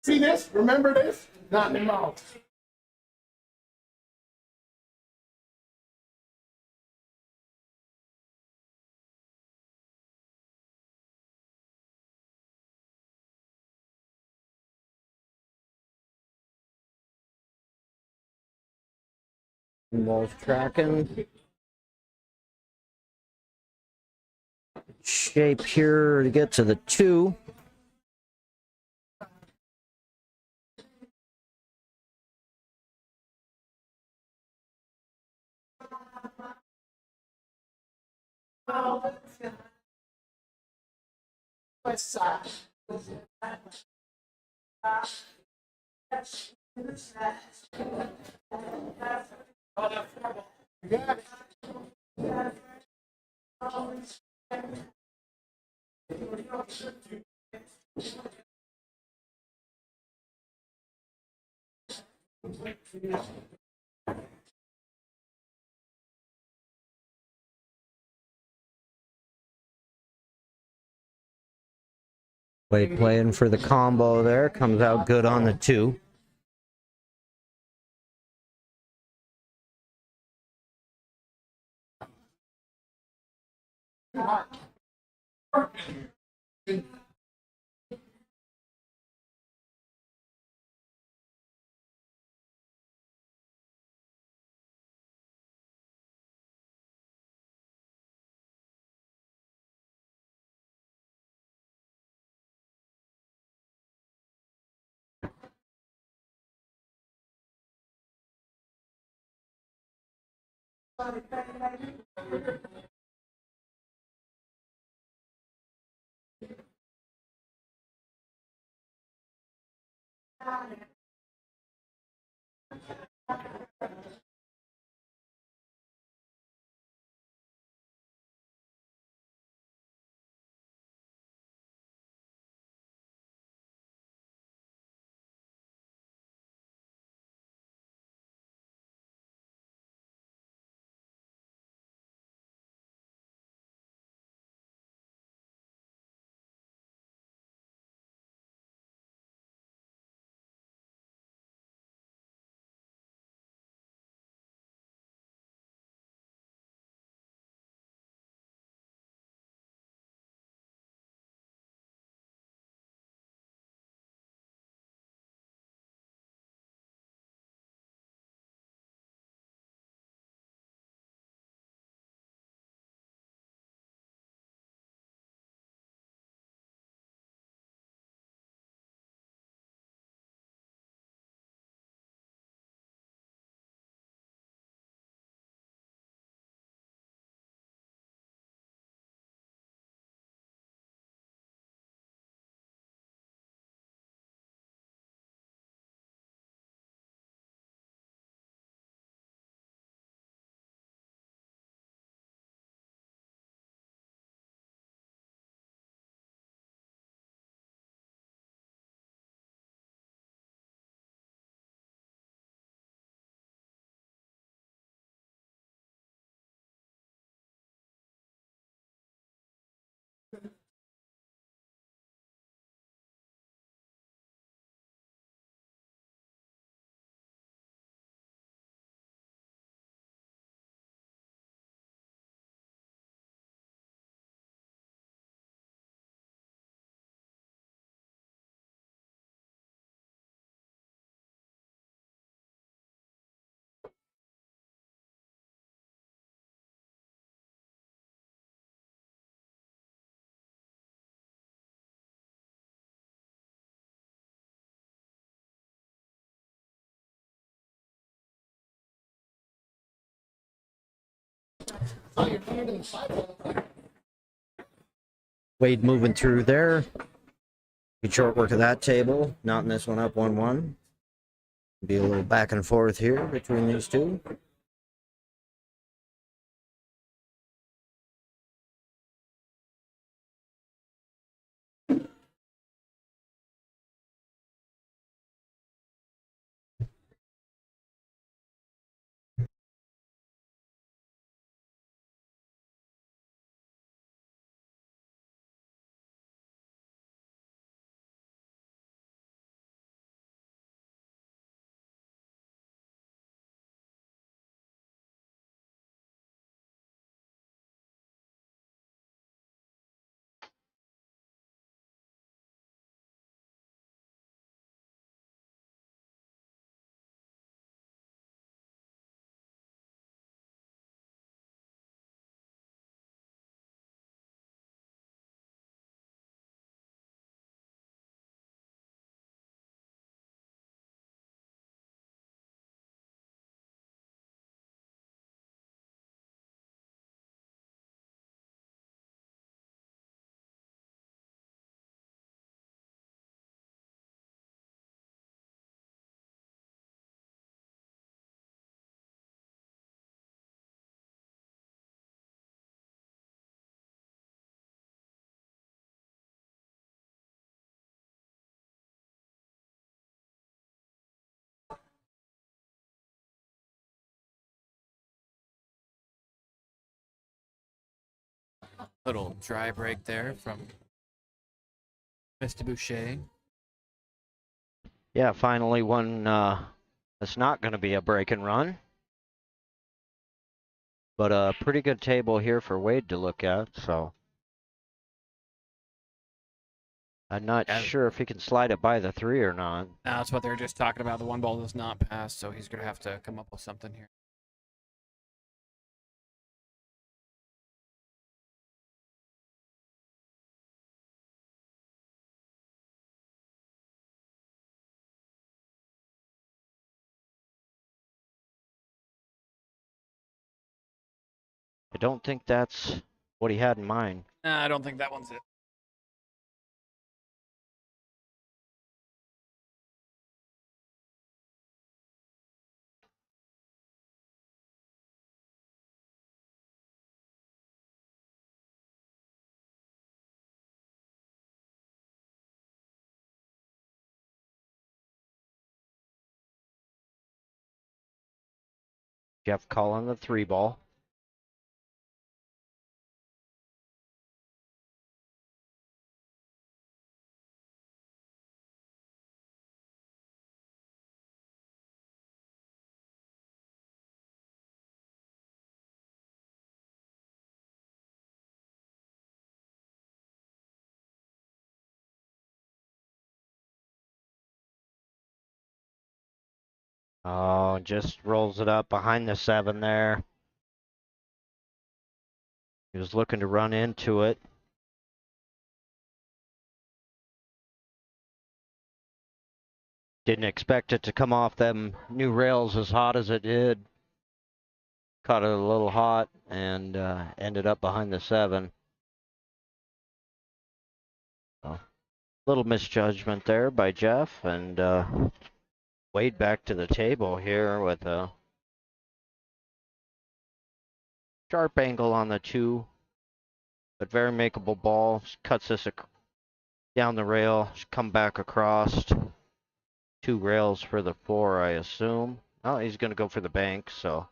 See this? Remember this? Not in the mouth. Ball's tracking. Shape here to get to the 2. You got it. Wade playing for the combo there. Comes out good on the 2. Wade moving through there. Good short work of that table. Knotting this one up 1-1. Be a little back and forth here between these two. Little dry break there from Mr. Boucher. Yeah, finally one that's not going to be a break and run. But a pretty good table here for Wade to look at, so. I'm not Yeah. sure if he can slide it by the 3 or not. That's what they were just talking about. The one ball does not pass, so he's going to have to come up with something here. I don't think that's what he had in mind. Nah, I don't think that one's it. Jeff calling the 3 ball. Oh, just rolls it up behind the 7 there. He was looking to run into it. Didn't expect it to come off them new rails as hot as it did. Caught it a little hot and ended up behind the 7. So, little misjudgment there by Jeff, and Wade back to the table here with a sharp angle on the 2, but very makeable ball. Cuts this down the rail, come back across. 2 rails for the 4, I assume. Oh, he's going to go for the bank, so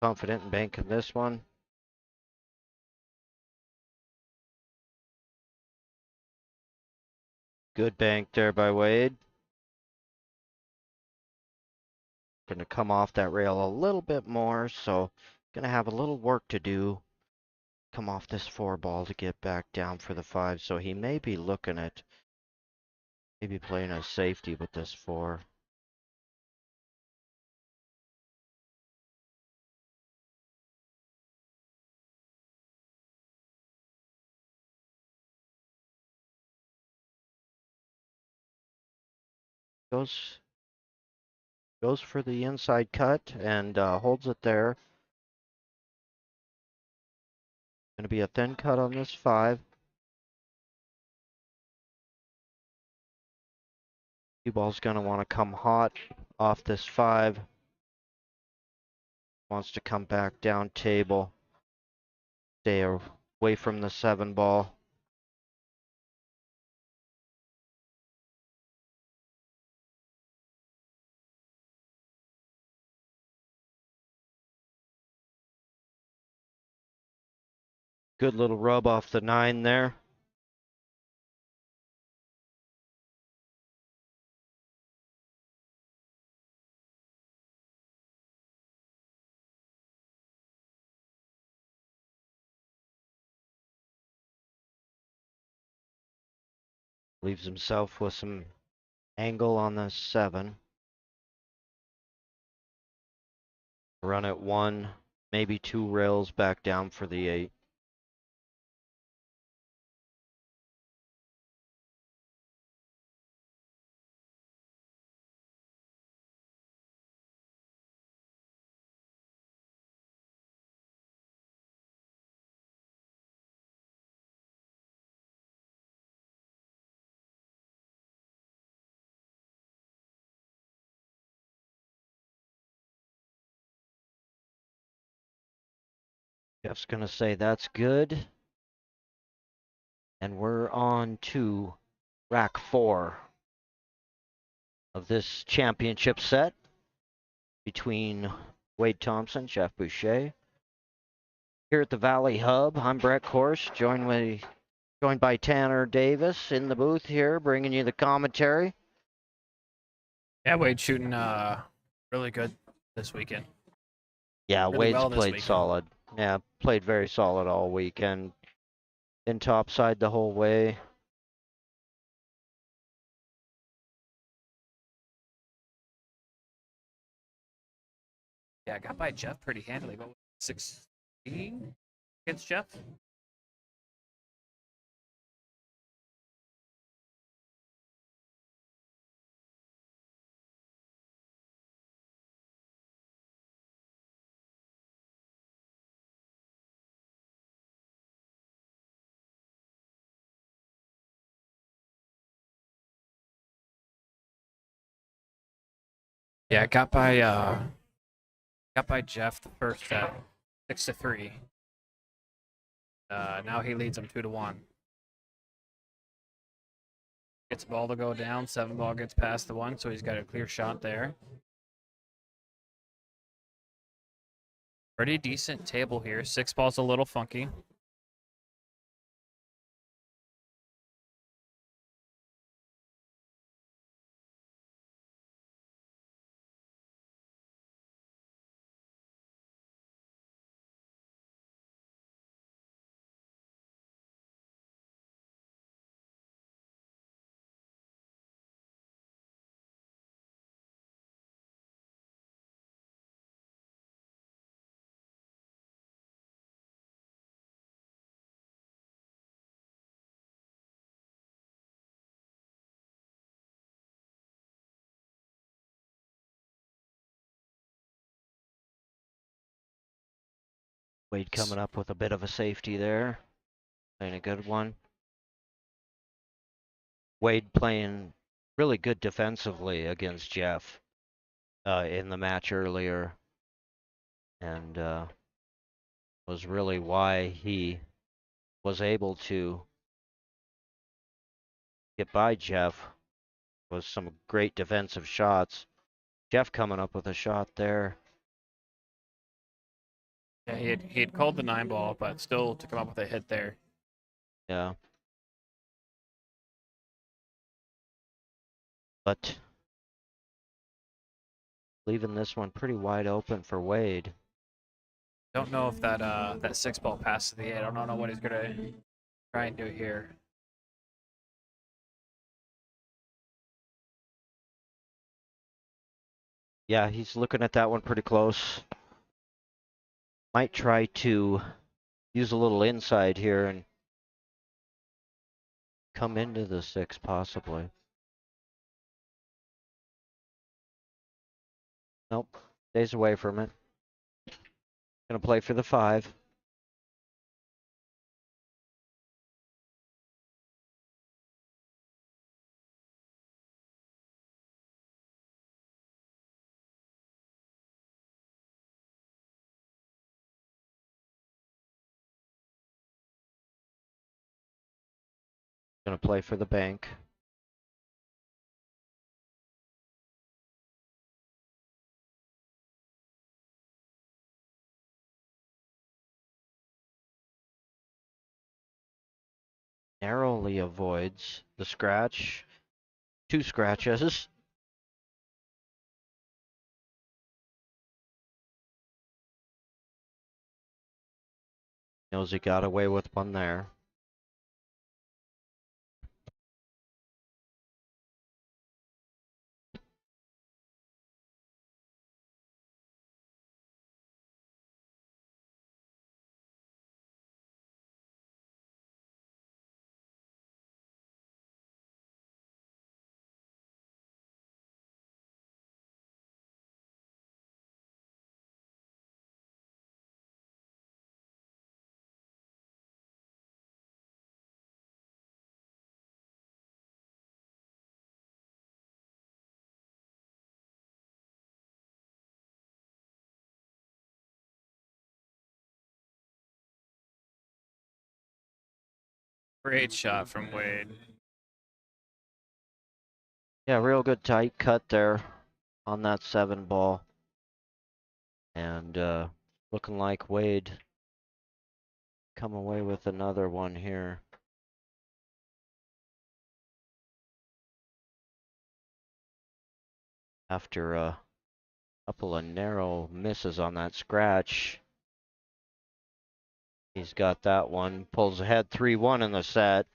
confident in banking this one. Good bank there by Wade. Going to come off that rail a little bit more, so going to have a little work to do. Come off this 4 ball to get back down for the 5, so he may be looking at maybe playing a safety with this 4. Goes for the inside cut and holds it there. Going to be a thin cut on this 5. Cue ball's going to want to come hot off this 5. Wants to come back down table. Stay away from the 7 ball. Good little rub off the 9 there. Leaves himself with some angle on the 7. Run it 1, maybe 2 rails back down for the 8. Jeff's gonna say that's good. And we're on to rack 4 of this championship set between Wade Thompson, Jeff Boucher. Here at the Valley Hub, I'm Brett Korsh, joined by Tanner Davis in the booth here, bringing you the commentary. Yeah, Wade shooting really good this weekend. Yeah, Really Wade's well this played weekend. solid. Yeah, played very solid all weekend. In topside the whole way. Yeah, got by Jeff pretty handily. What was it, 16 against Jeff? Yeah, got by Jeff the first set, 6-3. Now he leads him 2-1. Gets the ball to go down. 7 ball gets past the 1, so he's got a clear shot there. Pretty decent table here. 6 ball's a little funky. Wade coming up with a bit of a safety there. Playing a good one. Wade playing really good defensively against Jeff in the match earlier. And was really why he was able to get by Jeff. Was some great defensive shots. Jeff coming up with a shot there. Yeah, he had called the 9 ball, but still to come up with a hit there. Yeah. But leaving this one pretty wide open for Wade. Don't know if that 6 ball passes the 8. I don't know what he's gonna try and do here. Yeah, he's looking at that one pretty close. Might try to use a little inside here and come into the 6 possibly. Nope, stays away from it. Gonna play for the 5. Gonna play for the bank. Narrowly avoids the scratch. 2 scratches. Knows he got away with one there. Great shot from Wade. Yeah, real good tight cut there on that 7 ball. And looking like Wade come away with another one here. After a couple of narrow misses on that scratch. He's got that one, pulls ahead 3-1 in the set.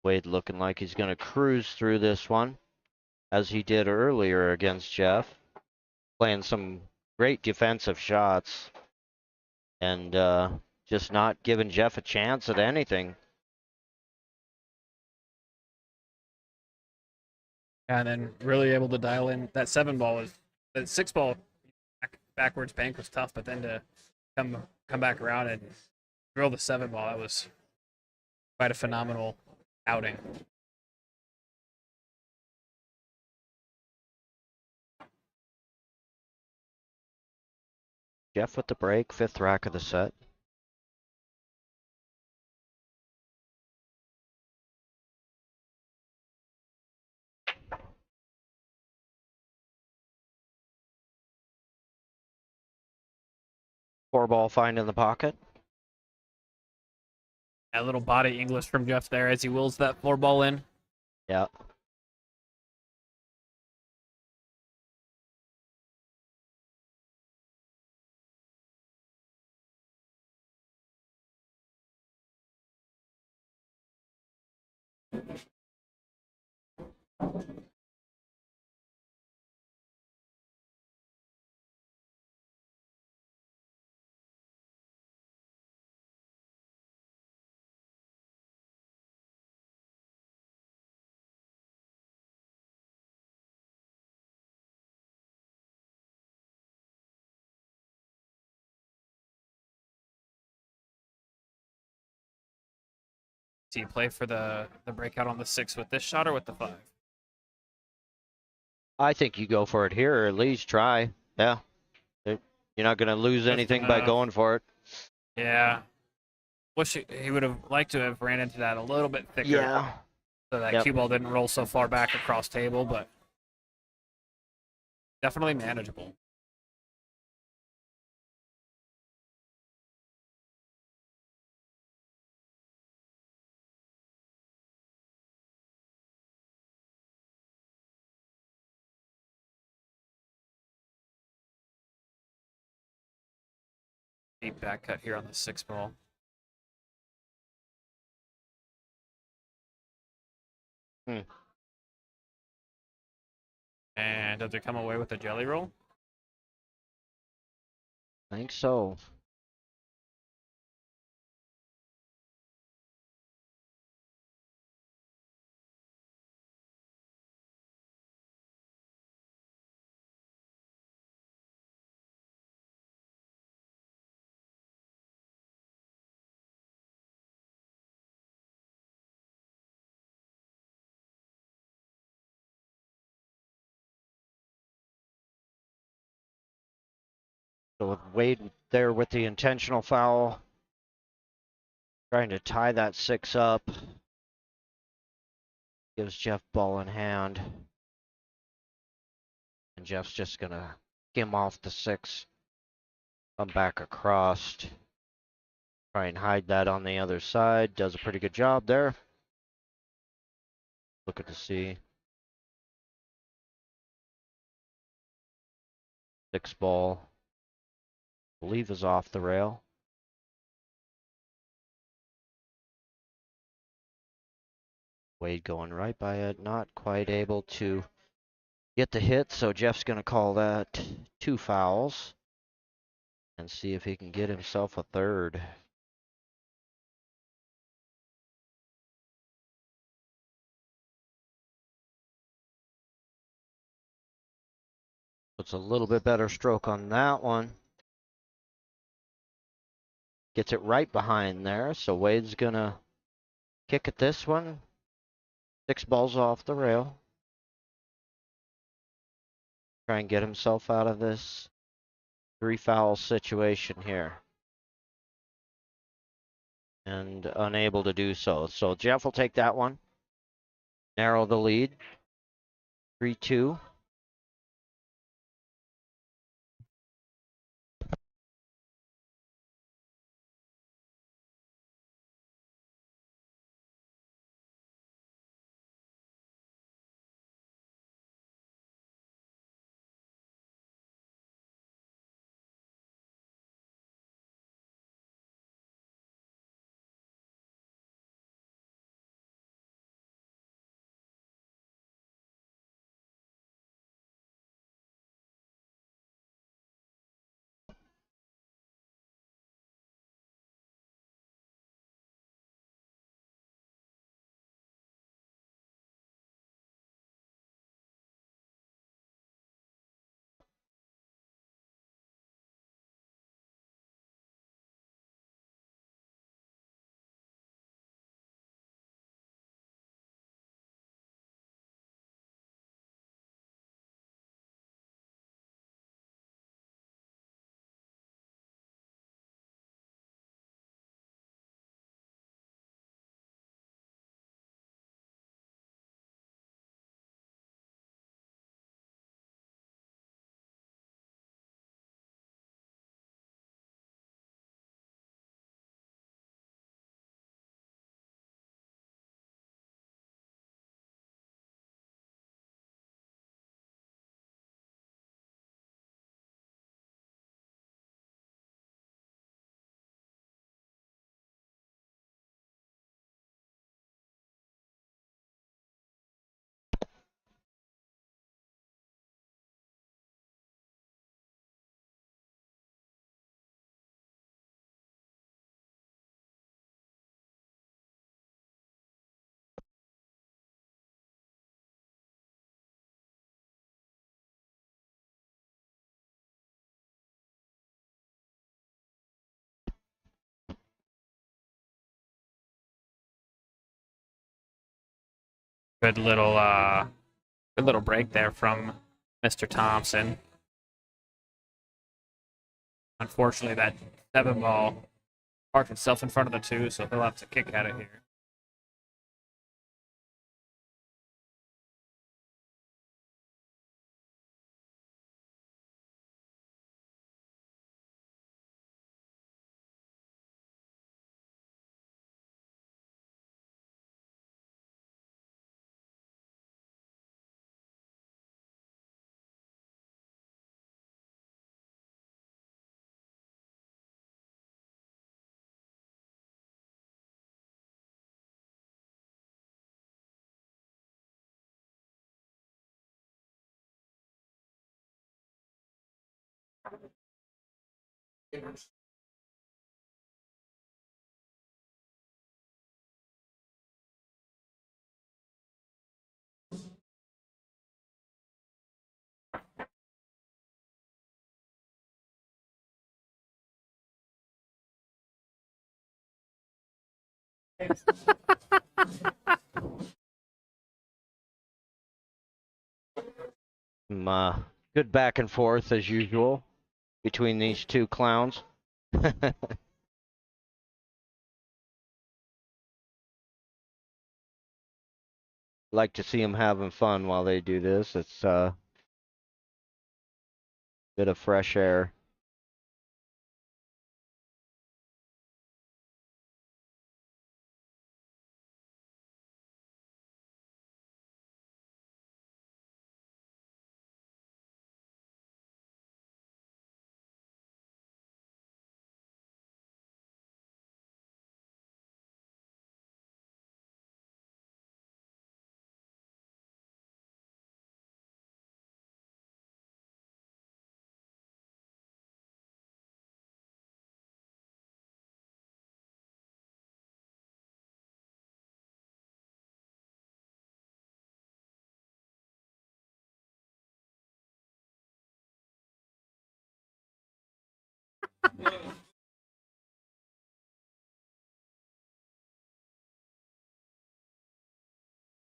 Wade looking like he's gonna cruise through this one, as he did earlier against Jeff. Playing some great defensive shots, and just not giving Jeff a chance at anything. And then really able to dial in that 7 ball was that 6 ball backwards bank was tough, but then to come back around and drill the 7 ball, that was quite a phenomenal outing. Jeff with the break, 5th rack of the set. Four ball find in the pocket. A little body English from Jeff there as he wills that 4 ball in. Yeah. Do you play for the breakout on the 6 with this shot or with the 5? I think you go for it here, or at least try. Yeah. You're not gonna lose Just anything by enough. going for it. Yeah. Wish he would have liked to have ran into that a little bit thicker. Yeah. So that Yep. cue ball didn't roll so far back across table, but definitely manageable. Deep back cut here on the 6 ball. Hmm. And does it come away with a jelly roll? I think so. So with Wade there with the intentional foul, trying to tie that 6 up. Gives Jeff ball in hand. And Jeff's just gonna skim off the 6. Come back across. Try and hide that on the other side. Does a pretty good job there. Looking to see. 6 ball. Believe is off the rail. Wade going right by it, not quite able to get the hit, so Jeff's gonna call that 2 fouls. And see if he can get himself a 3rd. Puts a little bit better stroke on that one. Gets it right behind there, so Wade's gonna kick at this one. 6 balls off the rail. Try and get himself out of this 3 foul situation here. And unable to do so. So Jeff will take that one. Narrow the lead. 3-2. Good little break there from Mr. Thompson. Unfortunately, that 7 ball parked itself in front of the 2, so he'll have to kick at it here. Some good back and forth as usual between these two clowns. Like to see them having fun while they do this. It's a bit of fresh air.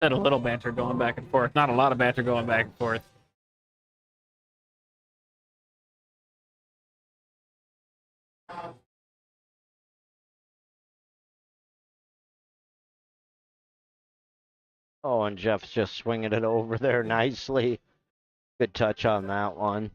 Had a little banter going back and forth. Not a lot of banter going back and forth. Oh, and Jeff's just swinging it over there nicely. Good touch on that one.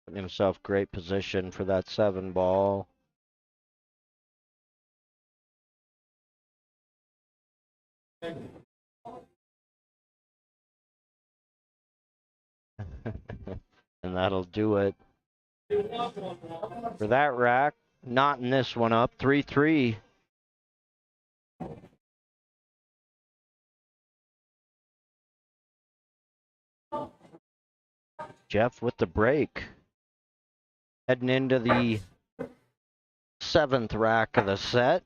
Putting himself great position for that 7 ball. And that'll do it for that rack. Knotting this one up, 3-3. Jeff with the break. Heading into the 7th rack of the set.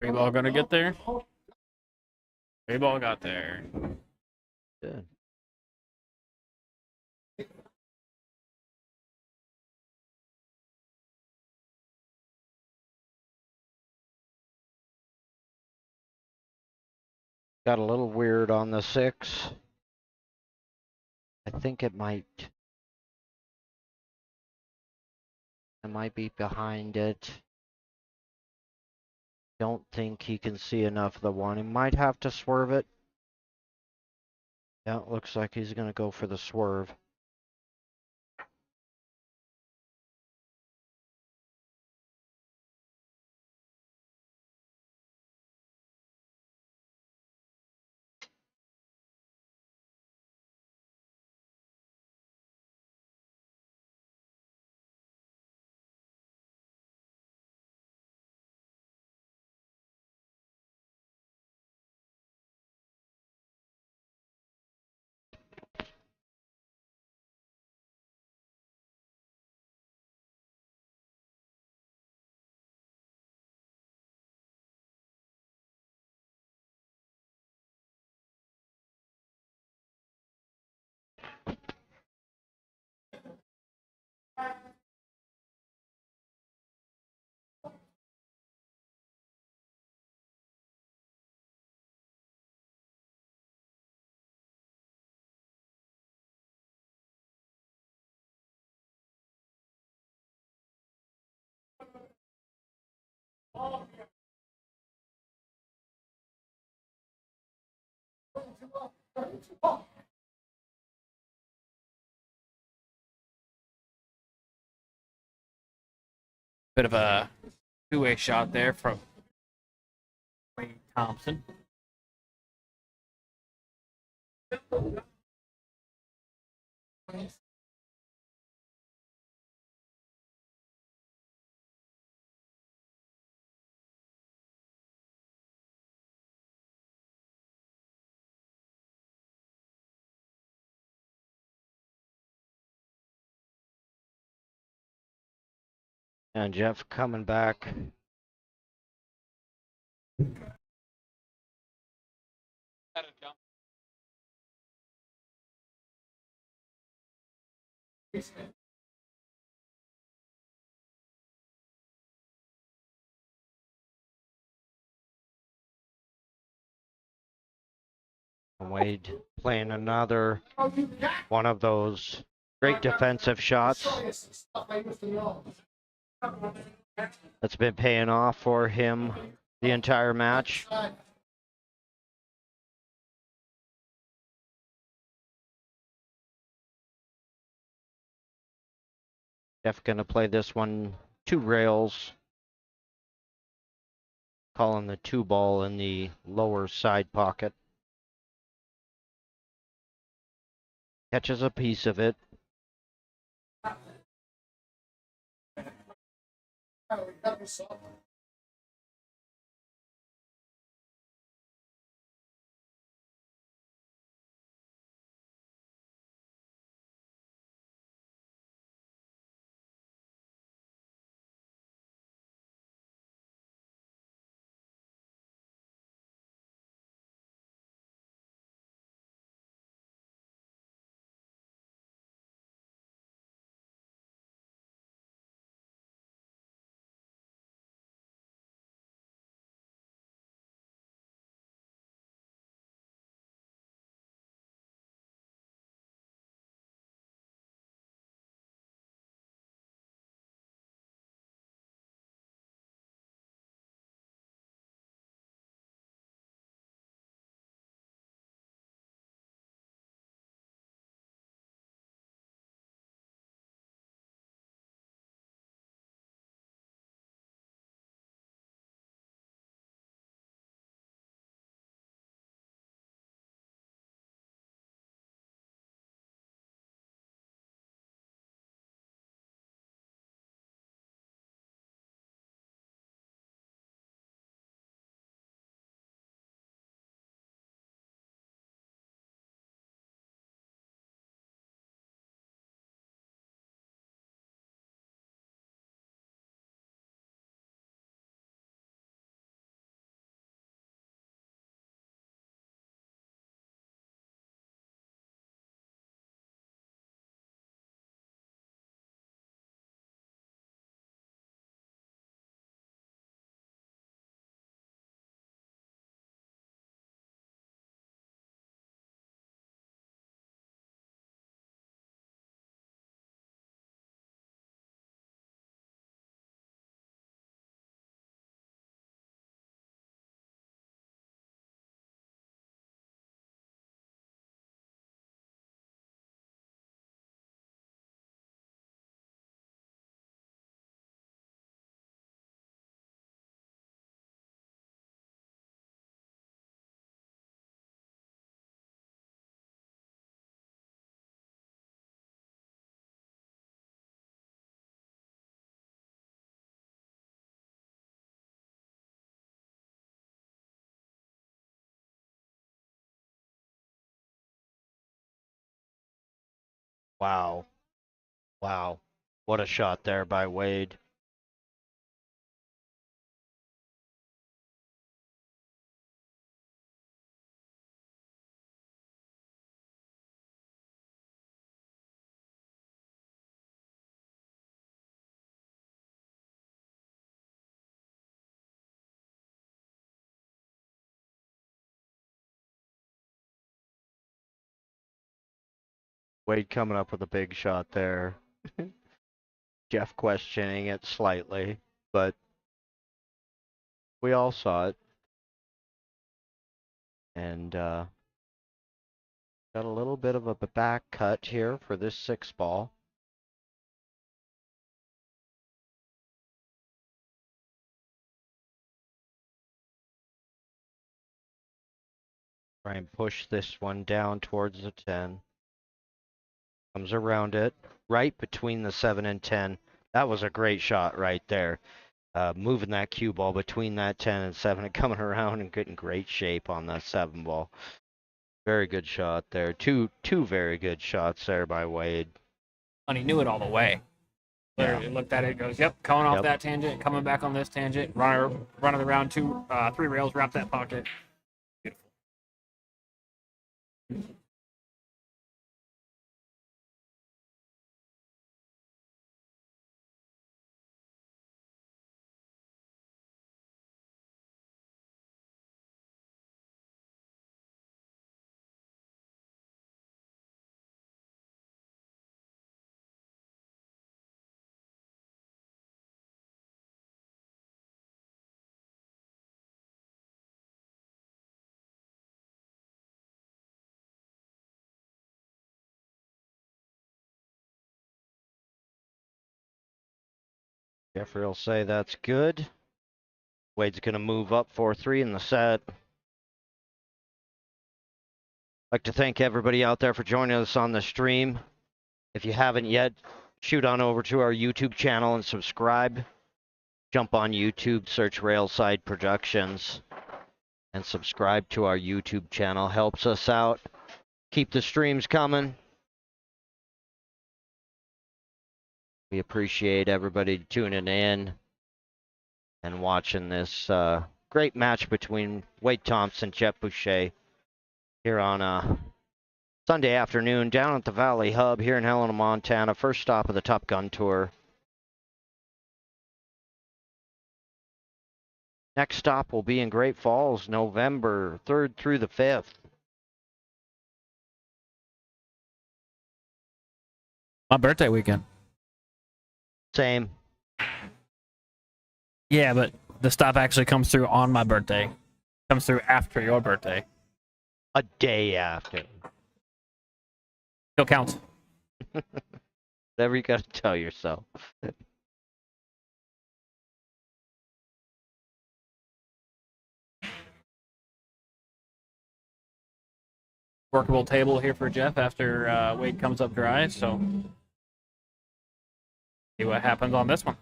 Three ball gonna get there. Three ball got there. Good. Got a little weird on the 6. I think it might be behind it. Don't think he can see enough of the 1. He might have to swerve it. Yeah, it looks like he's gonna go for the swerve. Bit of a two-way shot there from Wade Thompson. And Jeff coming back. Wade playing another one of those great defensive shots that's been paying off for him the entire match. Jeff gonna play this one 2 rails, calling the 2 ball in the lower side pocket. Catches a piece of it. Wow. Wow. What a shot there by Wade. Wade coming up with a big shot there. Jeff questioning it slightly, but We all saw it. And got a little bit of a back cut here for this 6 ball. Try and push this one down towards the 10. Comes around it, right between the 7 and 10. That was a great shot right there. Moving that cue ball between that 10 and 7 and coming around and getting great shape on that 7 ball. Very good shot there. Two very good shots there by Wade. And he knew it all the way. Literally looked at it, goes, yep, coming off Yep. that tangent, coming back on this tangent, running around 3 rails, wrap that pocket. Beautiful. Jeffrey will say that's good. Wade's going to move up 4-3 in the set. Like to thank everybody out there for joining us on the stream. If you haven't yet, shoot on over to our YouTube channel and subscribe. Jump on YouTube, search Railside Productions, and subscribe to our YouTube channel. Helps us out. Keep the streams coming. We appreciate everybody tuning in and watching this great match between Wade Thompson, Jeff Boucher, here on a Sunday afternoon down at the Valley Hub here in Helena, Montana. First stop of the Top Gun Tour. Next stop will be in Great Falls, November 3rd through the 5th. My birthday weekend. Same. Yeah, but the stop actually comes through on my birthday. Comes through after your birthday. A day after. Still counts. Whatever you gotta tell yourself. Workable table here for Jeff after Wade comes up dry, so see what happens on this one.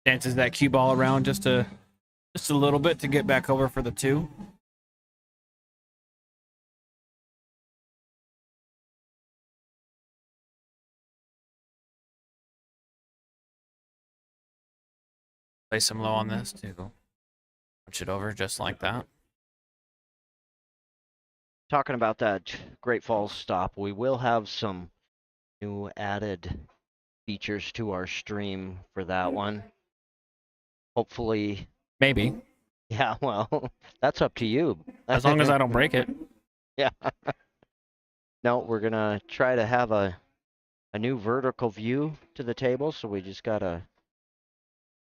Dances that cue ball around just a little bit to get back over for the 2. Place him low on this to punch it over just like that. Talking about that Great Falls stop, we will have some new added features to our stream for that one. Hopefully, Maybe. yeah, well, that's up to you. As long as I don't break it. Yeah. No, we're gonna try to have a new vertical view to the table, so we just got a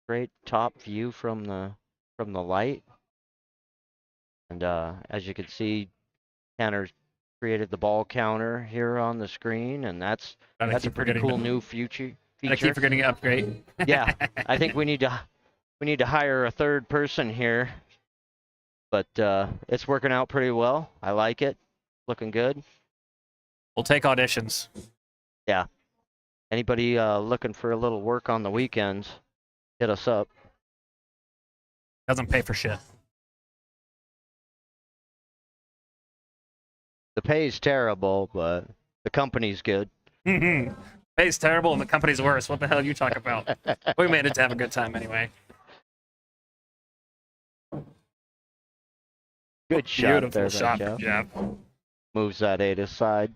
great top view from the light. And as you can see, Tanner created the ball counter here on the screen, and that's a pretty cool new feature. I keep forgetting to upgrade. Yeah, I think we need to hire a third person here, but it's working out pretty well. I like it, looking good. We'll take auditions. Yeah. Anybody looking for a little work on the weekends, hit us up. Doesn't pay for shit. The pay's terrible, but the company's good. Pay's terrible and the company's worse. What the hell are you talking about? We made it to have a good time anyway. Good shot Beautiful there, shot Jeff. from Jeff. Moves that 8 aside.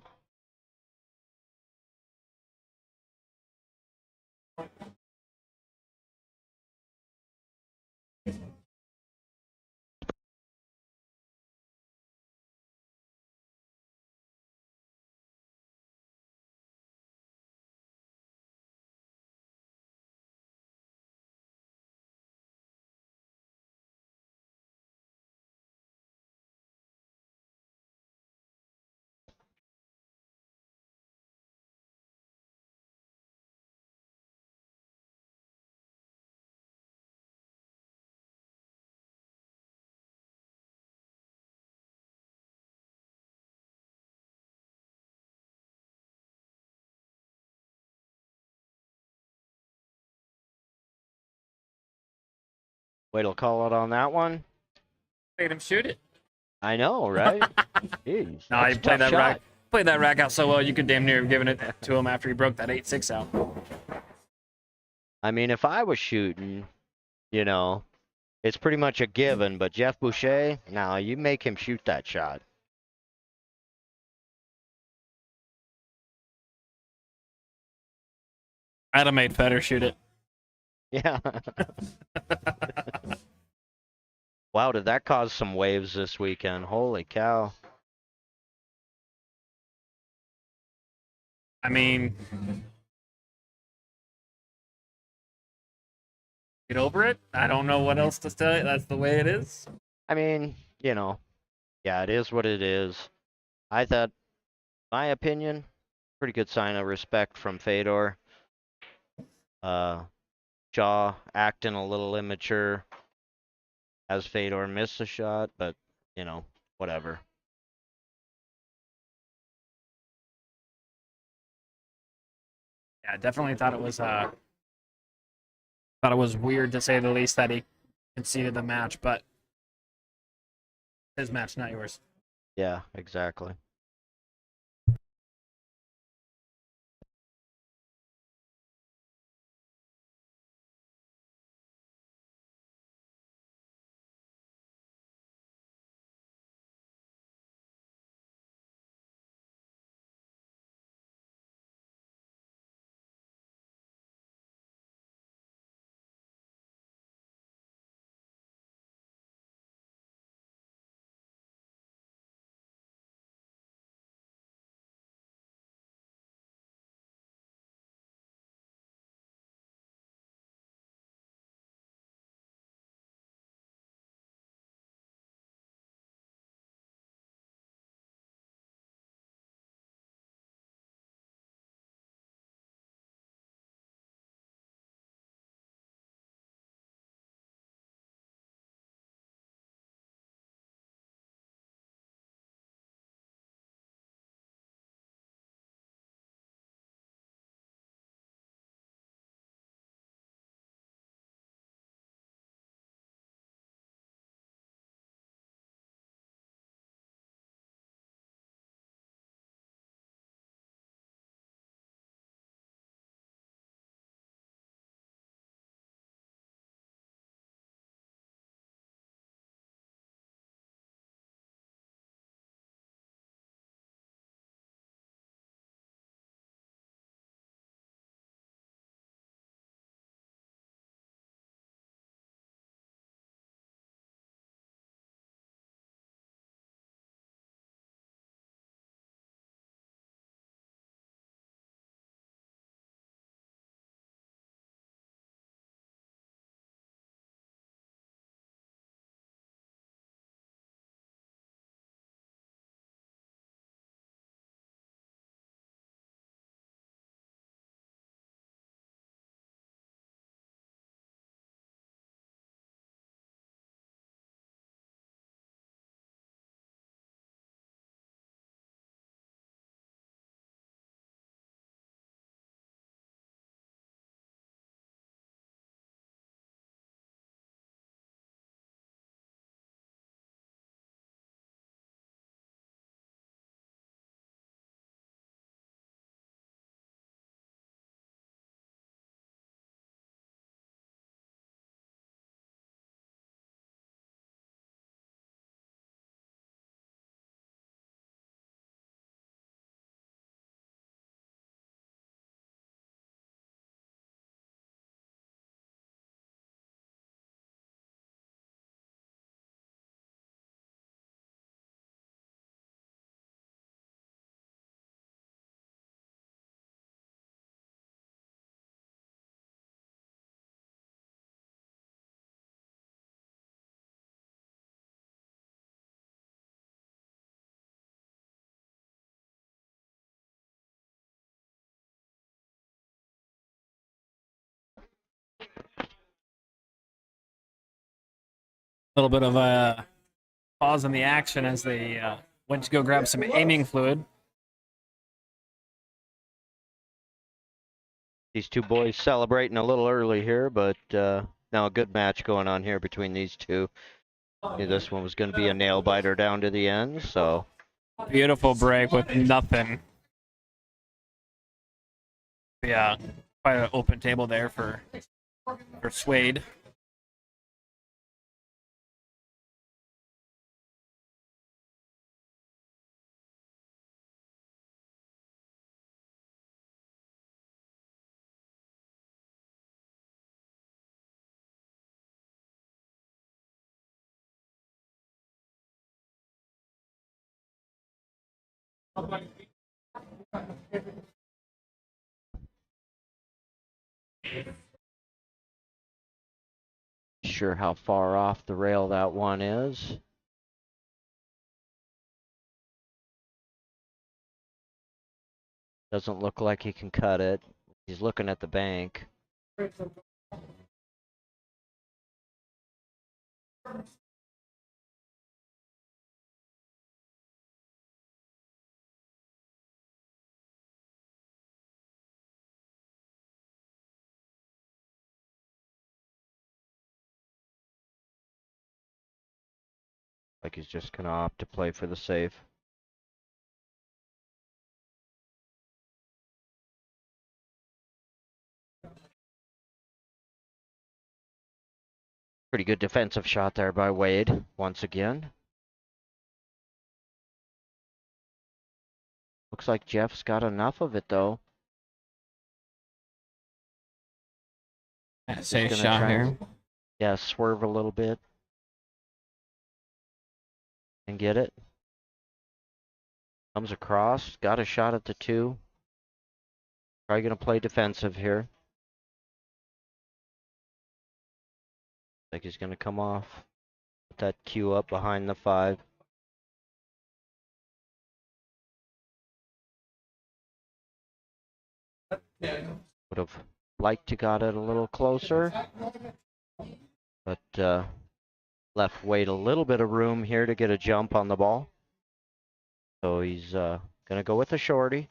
Wait till call it on that one. Made him shoot it. I know, right? Jeez, No, he that's a played tough that shot. rack. Played that rack out so well, you could damn near have given it to him after he broke that 8-6 out. I mean, if I was shooting, you know, it's pretty much a given. But Jeff Boucher, now you make him shoot that shot. I'd have made Federer shoot it. Yeah. Wow, did that cause some waves this weekend? Holy cow. I mean, get over it. I don't know what else to tell you. That's the way it is. I mean, you know, yeah, it is what it is. I thought, my opinion, pretty good sign of respect from Fedor. Jaw acting a little immature as Fedor missed a shot, but, you know, whatever. Yeah, I definitely thought it was weird to say the least that he conceded the match, but his match, not yours. Yeah, exactly. A little bit of a pause in the action as they went to go grab some aiming fluid. These two boys celebrating a little early here, but Now a good match going on here between these two. Knew this one was going to be a nail biter down to the end, so Beautiful break with nothing. Yeah, quite an open table there for Suede. sure how far off the rail that one is. Doesn't look like he can cut it. He's looking at the bank. Like he's just gonna opt to play for the save. Pretty good defensive shot there by Wade, once again. Looks like Jeff's got enough of it though. Safe gonna shot try here. and- Yeah, swerve a little bit. And get it. Comes across, got a shot at the 2. Probably gonna play defensive here. Like he's gonna come off. Put that cue up behind the 5. Would have liked to got it a little closer. But left Wade a little bit of room here to get a jump on the ball. So he's gonna go with a shorty.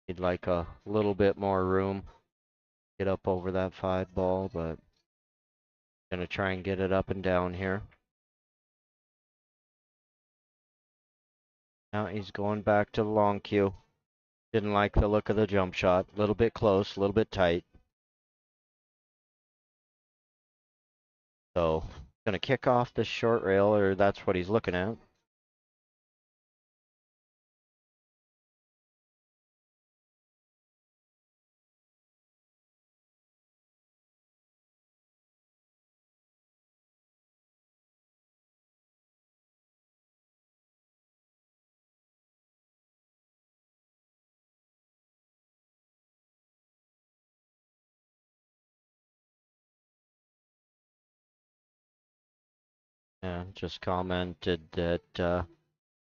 He'd like a little bit more room. Get up over that 5 ball, but gonna try and get it up and down here. Now he's going back to the long cue. Didn't like the look of the jump shot. A little bit close, a little bit tight. So, gonna kick off the short rail, or that's what he's looking at. And just commented that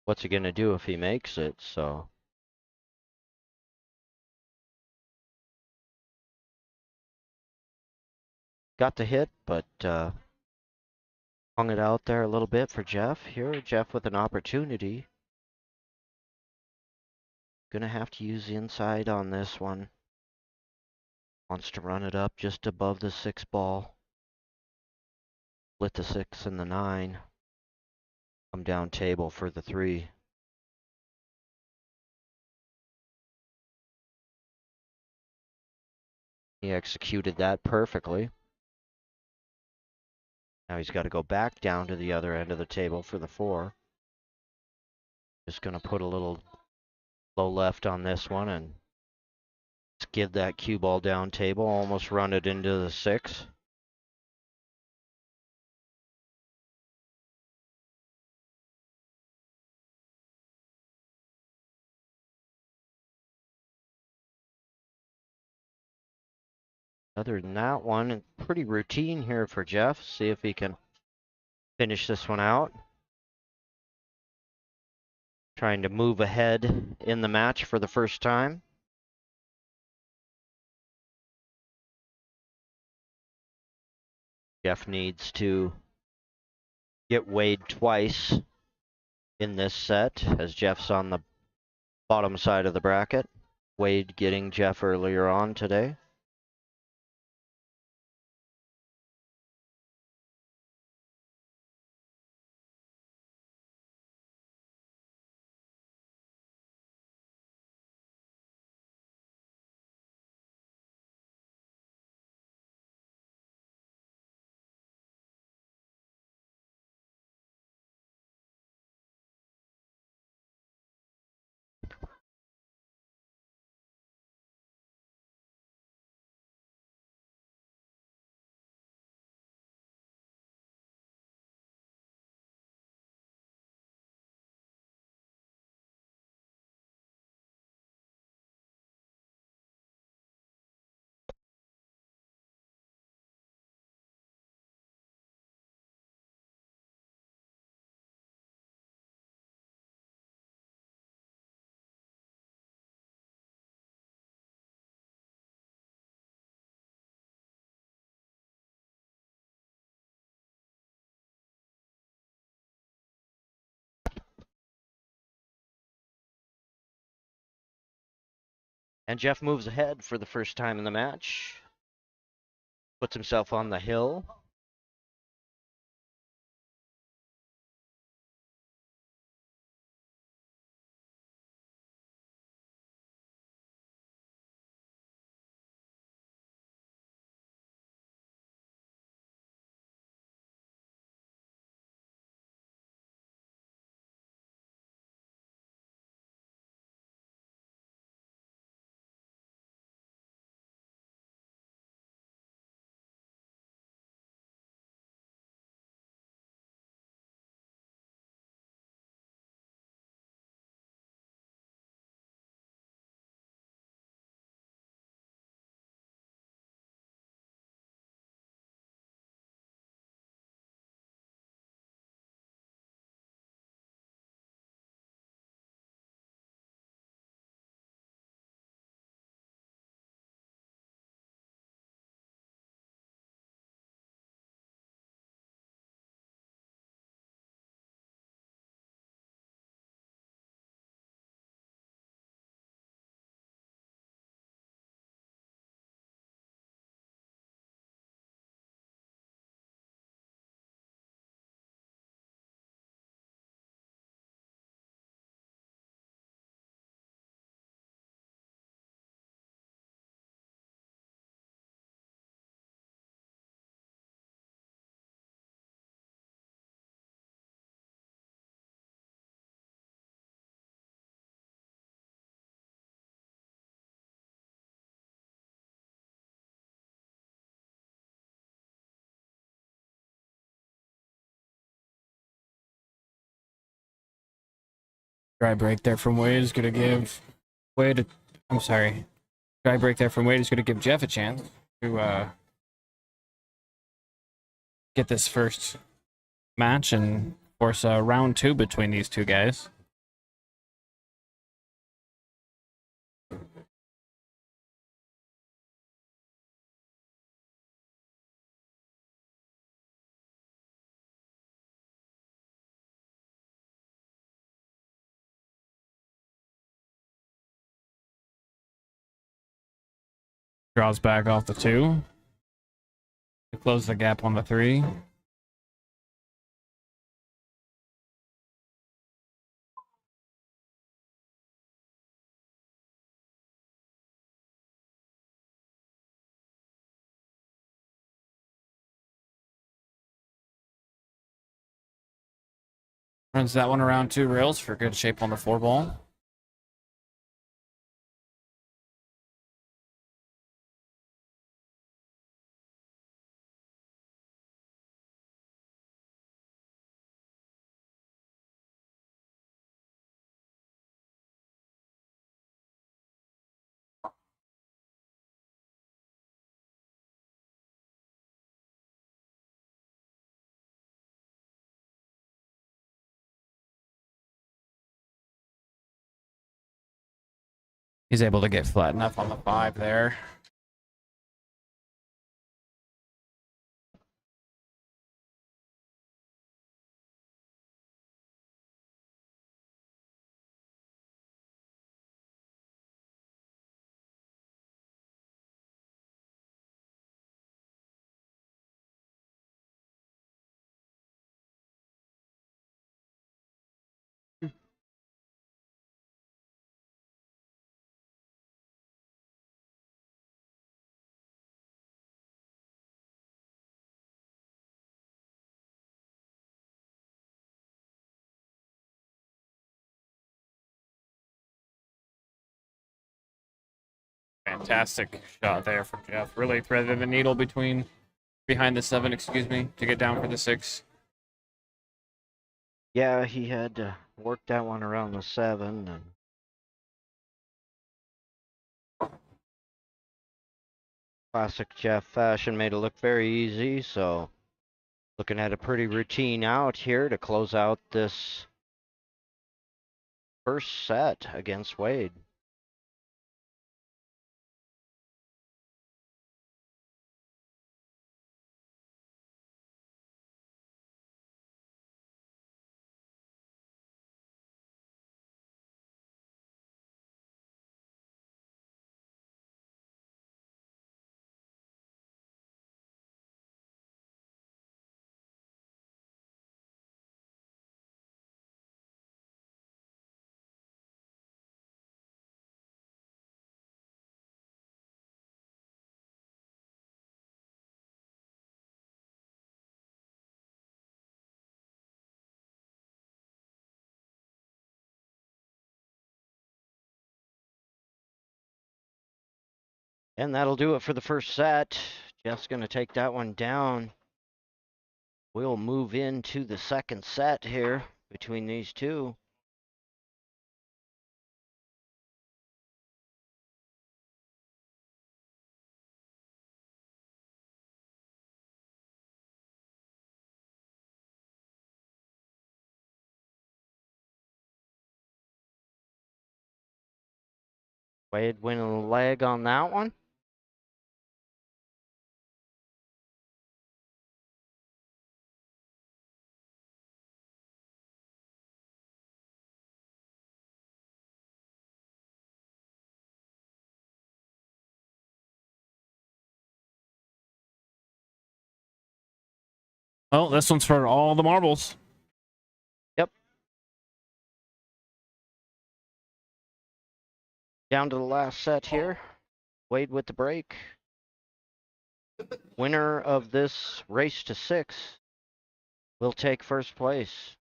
what's he gonna do if he makes it, so. Got the hit, but hung it out there a little bit for Jeff. Here, Jeff with an opportunity. Gonna have to use the inside on this one. Wants to run it up just above the 6 ball. Split the 6 and the 9. Come down table for the 3. He executed that perfectly. Now he's got to go back down to the other end of the table for the 4. Just gonna put a little low left on this one and skid that cue ball down table, almost run it into the 6. Other than that one, pretty routine here for Jeff. See if he can finish this one out. Trying to move ahead in the match for the first time. Jeff needs to get Wade twice in this set, as Jeff's on the bottom side of the bracket. Wade getting Jeff earlier on today. And Jeff moves ahead for the first time in the match. Puts himself on the hill. Dry break there from Wade is going to give Wade. I'm sorry. Dry break there from Wade is going to give Jeff a chance to get this first match and force round 2 between these two guys. Draws back off the 2 to close the gap on the 3. Runs that one around 2 rails for good shape on the 4 ball. He's able to get flat enough on the 5 there. Fantastic shot there from Jeff. Really threaded the needle behind the 7, excuse me, to get down for the 6. Yeah, he had to work that one around the 7 and classic Jeff fashion made it look very easy, so looking at a pretty routine out here to close out this first set against Wade. And that'll do it for the first set. Jeff's going to take that one down. We'll move into the second set here between these two. Wade winning the leg on that one. Well, this one's for all the marbles. Yep. Down to the last set here. Wade with the break. Winner of this race to 6 will take first place.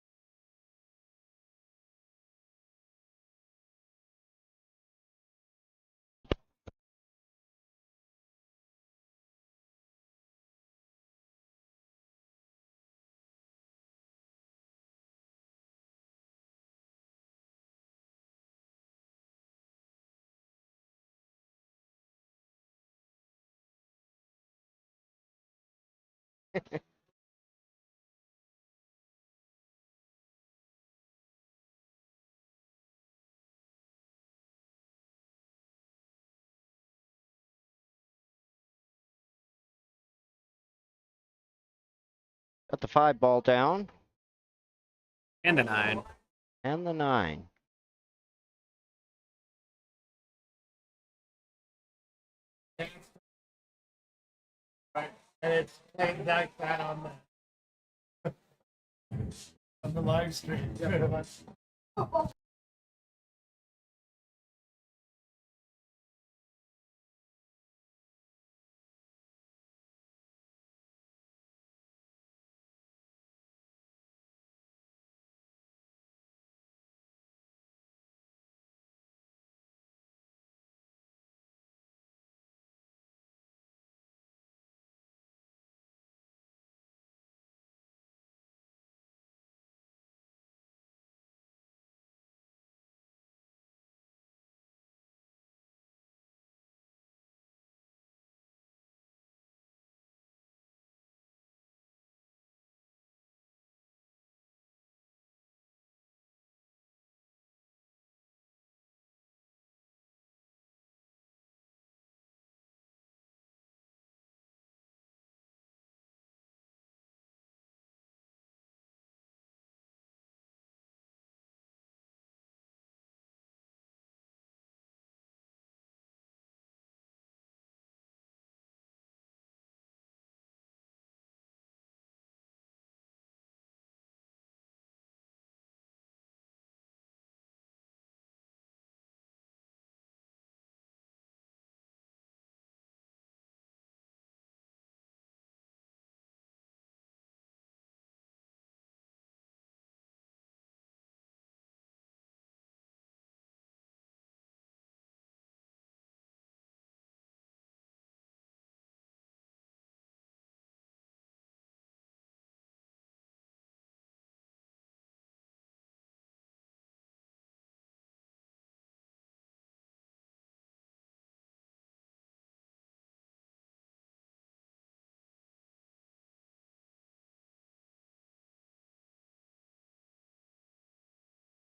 Got the 5 ball down. And a 9. And the 9. Right. And it's playing like that on the live stream.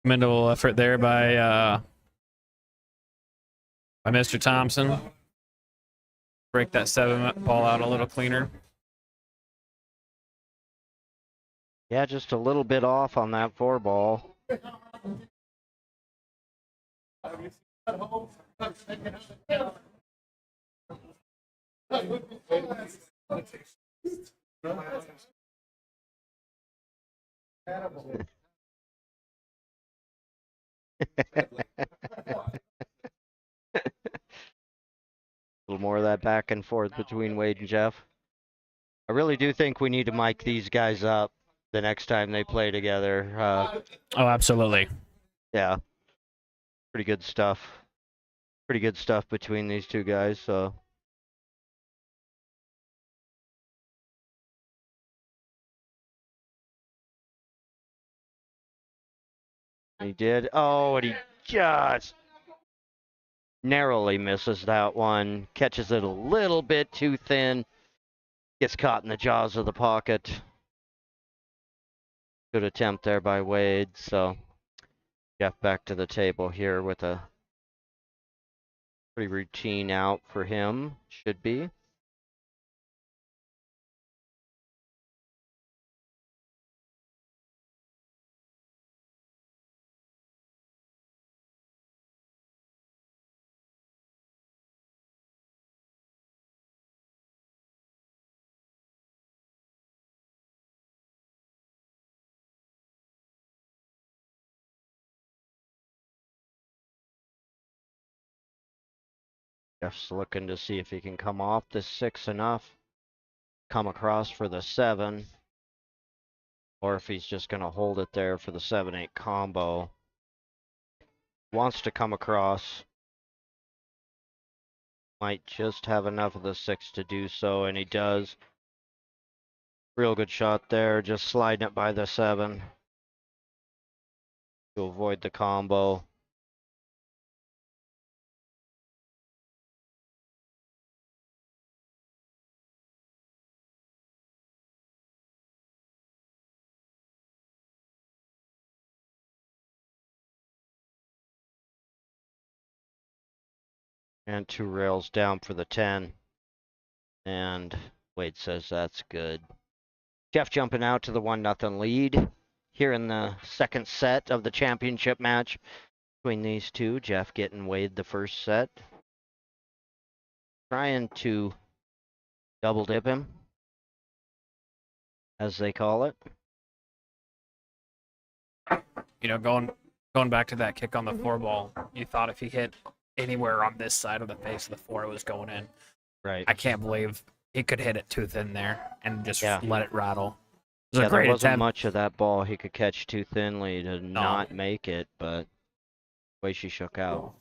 Commendable effort there by Mr. Thompson. Break that 7 ball out a little cleaner. Yeah, just a little bit off on that 4 ball. A little more of that back and forth between Wade and Jeff. I really do think we need to mic these guys up the next time they play together. Oh, absolutely. Yeah, pretty good stuff. Pretty good stuff between these two guys. So he did. Oh, and he just narrowly misses that one. Catches it a little bit too thin. Gets caught in the jaws of the pocket. Good attempt there by Wade. So Jeff back to the table here with a pretty routine out for him. Should be. Jeff's looking to see if he can come off this 6 enough. Come across for the 7. Or if he's just going to hold it there for the 7-8 combo. Wants to come across. Might just have enough of the 6 to do so, and he does. Real good shot there, just sliding it by the 7 to avoid the combo. And 2 rails down for the 10. And Wade says that's good. Jeff jumping out to the 1-0 lead here in the second set of the championship match between these two. Jeff getting Wade the first set. Trying to double dip him, as they call it. You know, going back to that kick on the 4 ball, you thought if he hit anywhere on this side of the face of the 4, it was going in. Right. I can't believe he could hit it too thin there and just Yeah. let it rattle. It was Yeah, a great there wasn't attempt. much of that ball he could catch too thinly to not make it, but the way she shook out.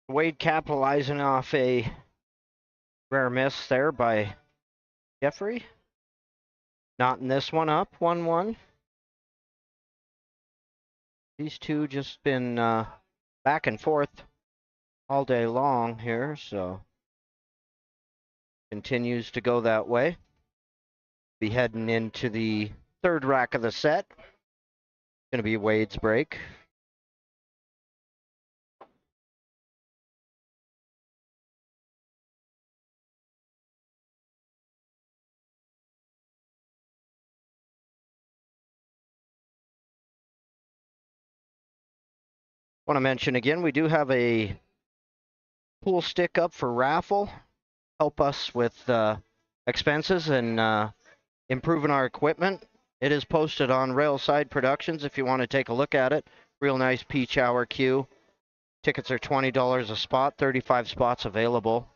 Wade capitalizing off a rare miss there by Jeffrey. Knotting this one up, 1-1. These two just been back and forth all day long here, so continues to go that way. Be heading into the third rack of the set. Gonna be Wade's break. Want to mention again, we do have a pool stick up for raffle. Help us with expenses and improving our equipment. It is posted on Railside Productions if you want to take a look at it. Real nice peach hour queue. Tickets are $20 a spot, 35 spots available.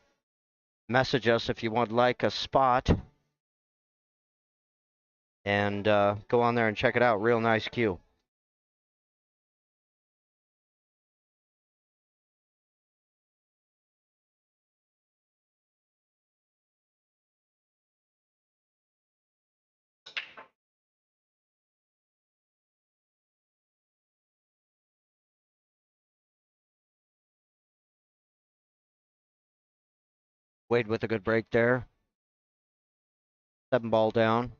Message us if you would like a spot. And go on there and check it out. Real nice queue. Wade with a good break there. 7 ball down.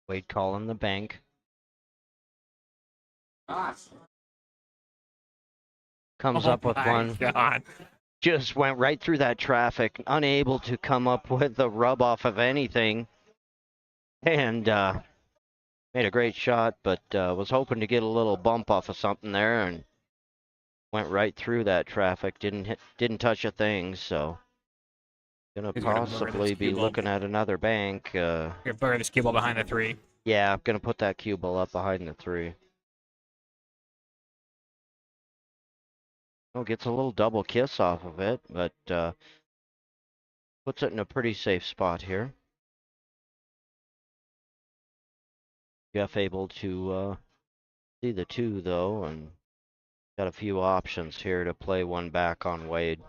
Wade calling the bank. Comes up with one. God. Just went right through that traffic, unable to come up with the rub off of anything. And made a great shot, but was hoping to get a little bump off of something there and went right through that traffic. Didn't touch a thing, so gonna He's gonna bury possibly this be cue ball. looking at another bank. Here, bury this cue ball behind the 3. Yeah, I'm gonna put that cue ball up behind the 3. Oh, gets a little double kiss off of it, but puts it in a pretty safe spot here. Jeff able to see the 2 though, and got a few options here to play one back on Wade.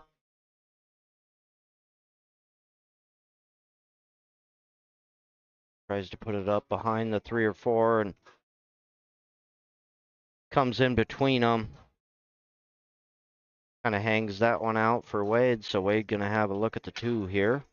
Tries to put it up behind the 3 or 4 and comes in between them. Kind of hangs that one out for Wade, so Wade gonna have a look at the 2 here.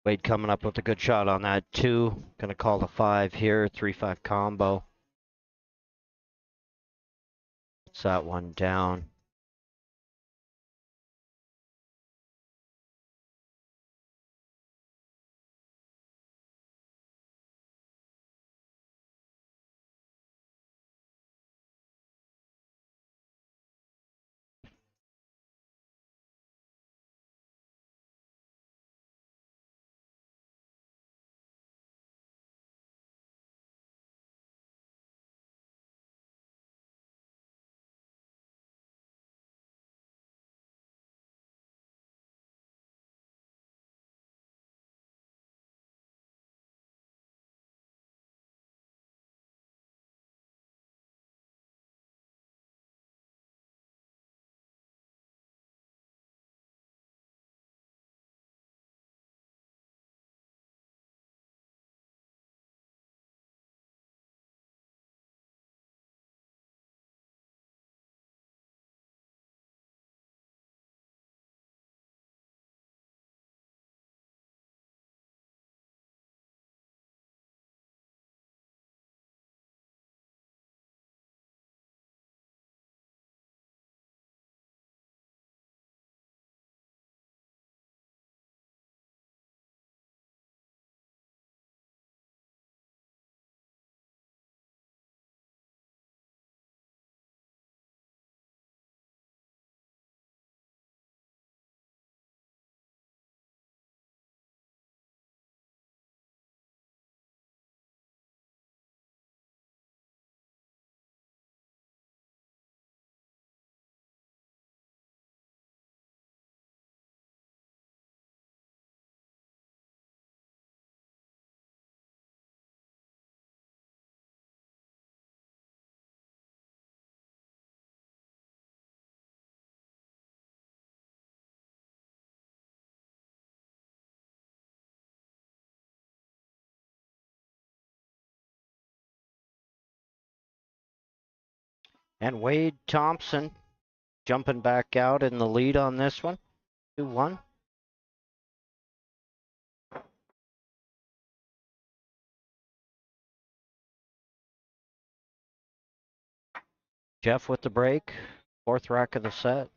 Wade coming up with a good shot on that 2. Gonna call the 5 here, 3-5 combo. Puts that one down. And Wade Thompson jumping back out in the lead on this one. 2-1. Jeff with the break. 4th rack of the set.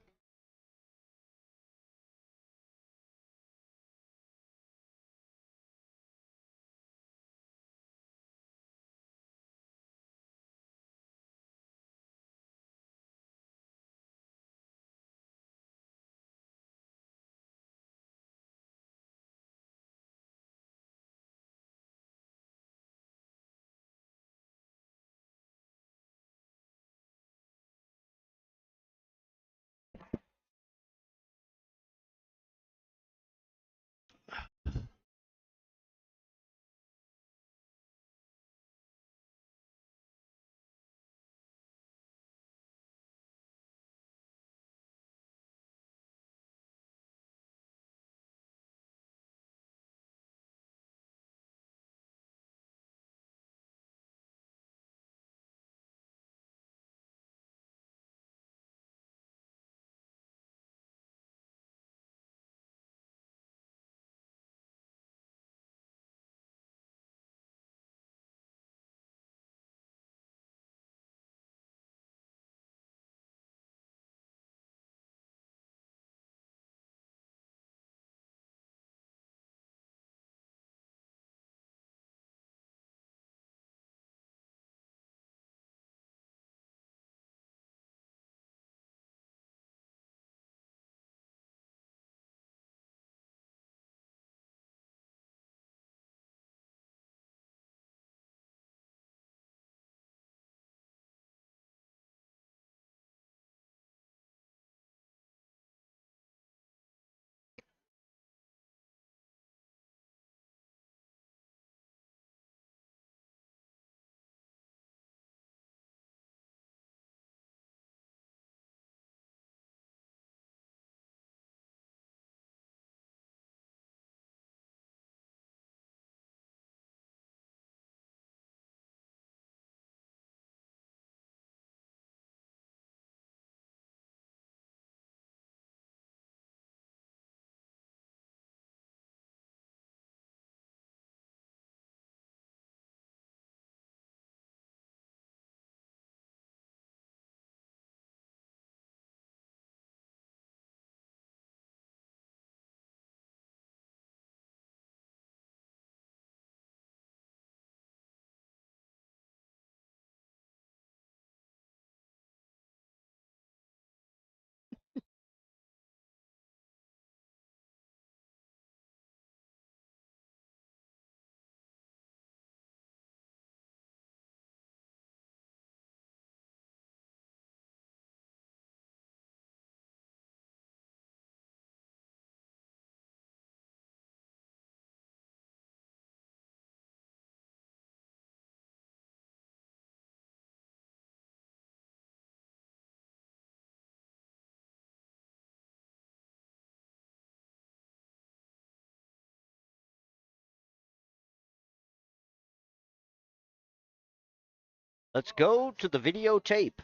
Let's go to the videotape.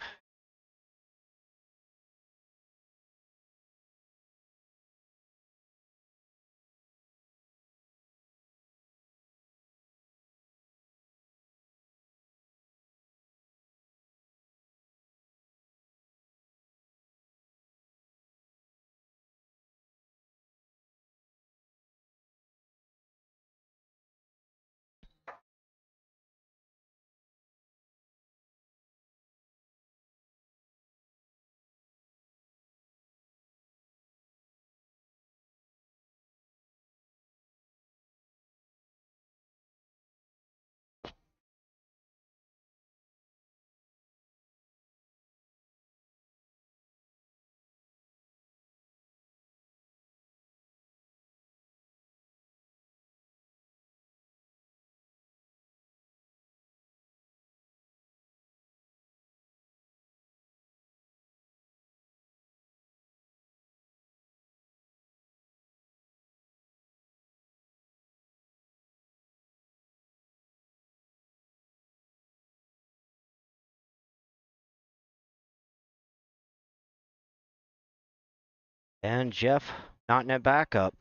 And Jeff not net back up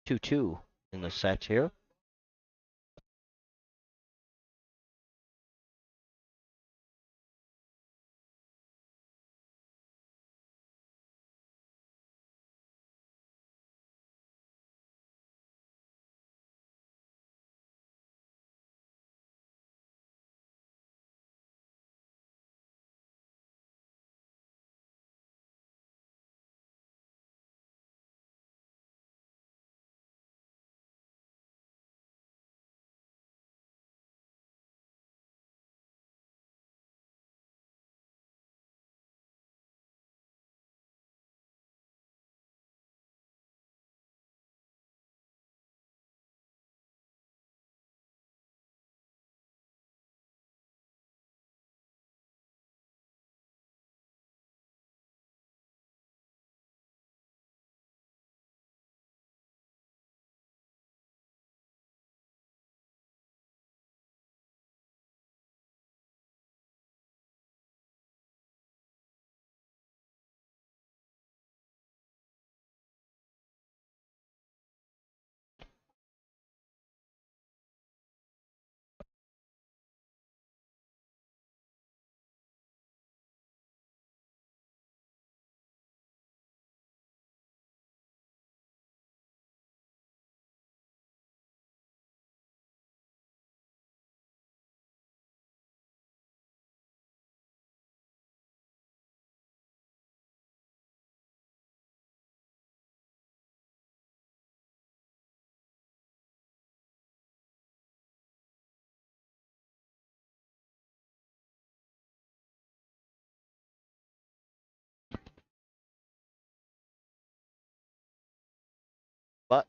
2-2 in the set here. But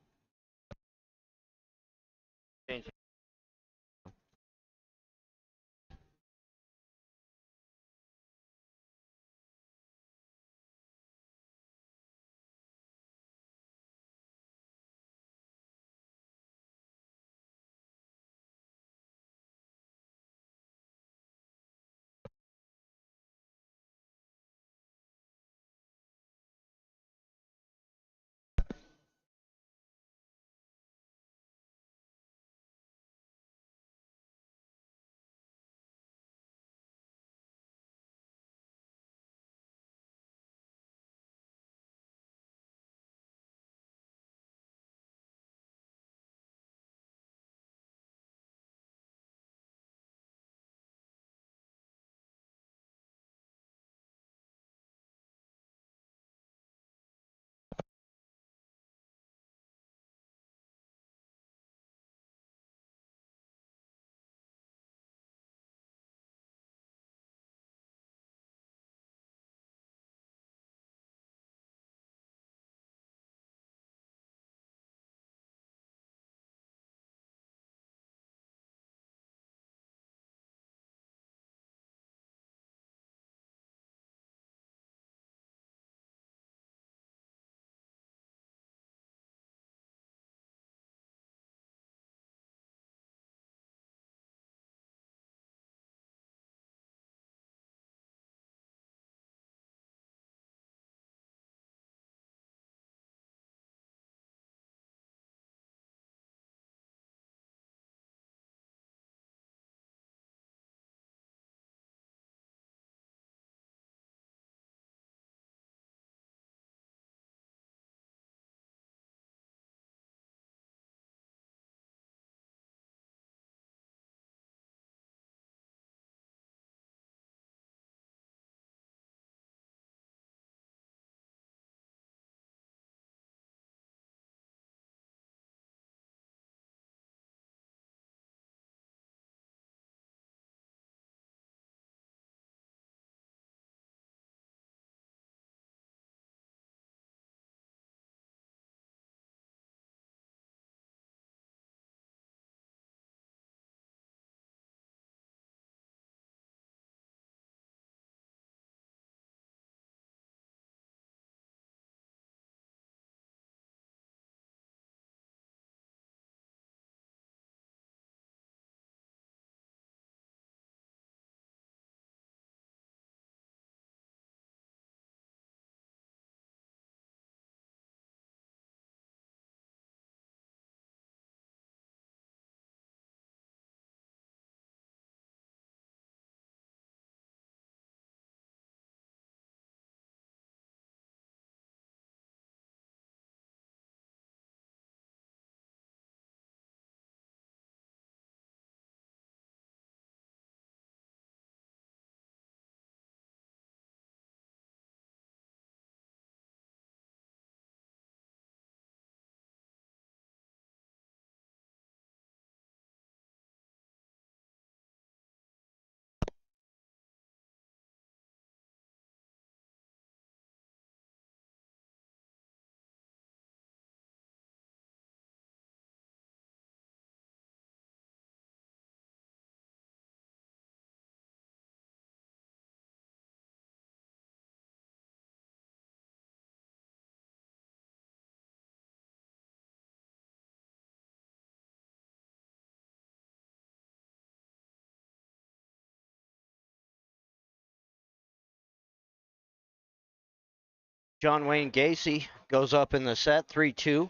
John Wayne Gacy goes up in the set, 3-2.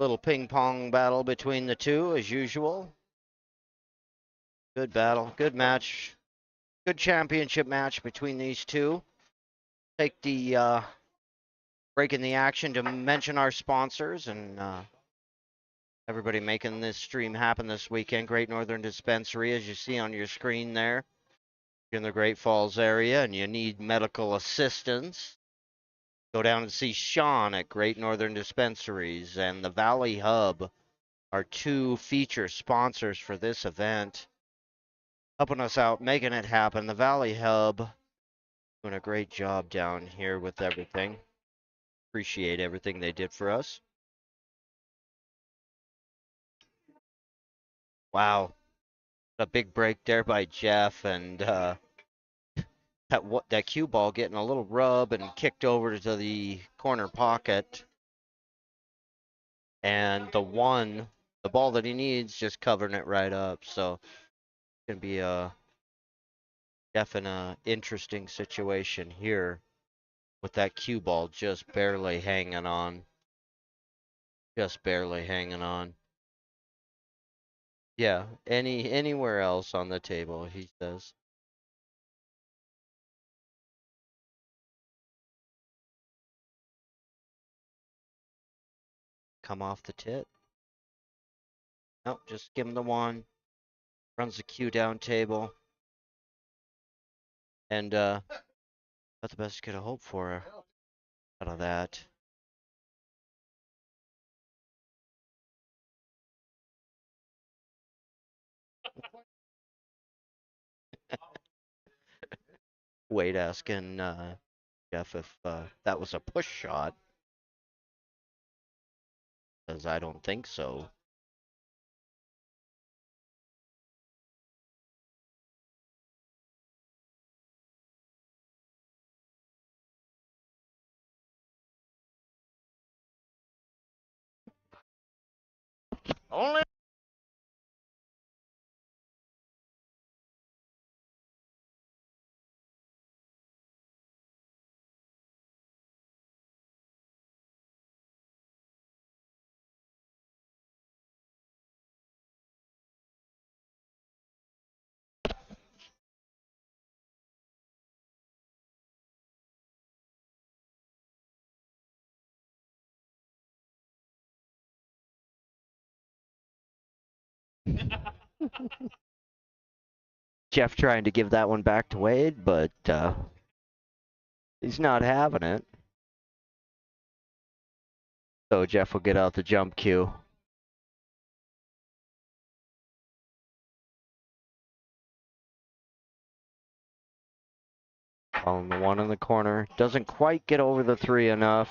Little ping pong battle between the two, as usual. Good battle, good match, good championship match between these two. Take the break in the action to mention our sponsors and everybody making this stream happen this weekend. Great Northern Dispensary, as you see on your screen there. If you're in the Great Falls area and you need medical assistance, go down and see Sean at Great Northern Dispensaries and the Valley Hub, our two feature sponsors for this event, helping us out, making it happen. The Valley Hub doing a great job down here with everything. Appreciate everything they did for us. Wow, a big break there by Jeff, and that cue ball getting a little rub and kicked over to the corner pocket, and the ball that he needs, just covering it right up. So it's gonna be a definite interesting situation here with that cue ball just barely hanging on. Just barely hanging on. Yeah, anywhere else on the table, he says. Come off the tit. Nope, just give him the one. Runs the cue down table. And that's the best you could have hoped for out of that. Wade asking Jeff if that was a push shot. Says I don't think so. Only Jeff trying to give that one back to Wade, but he's not having it. So Jeff will get out the jump cue. On the one in the corner. Doesn't quite get over the three enough.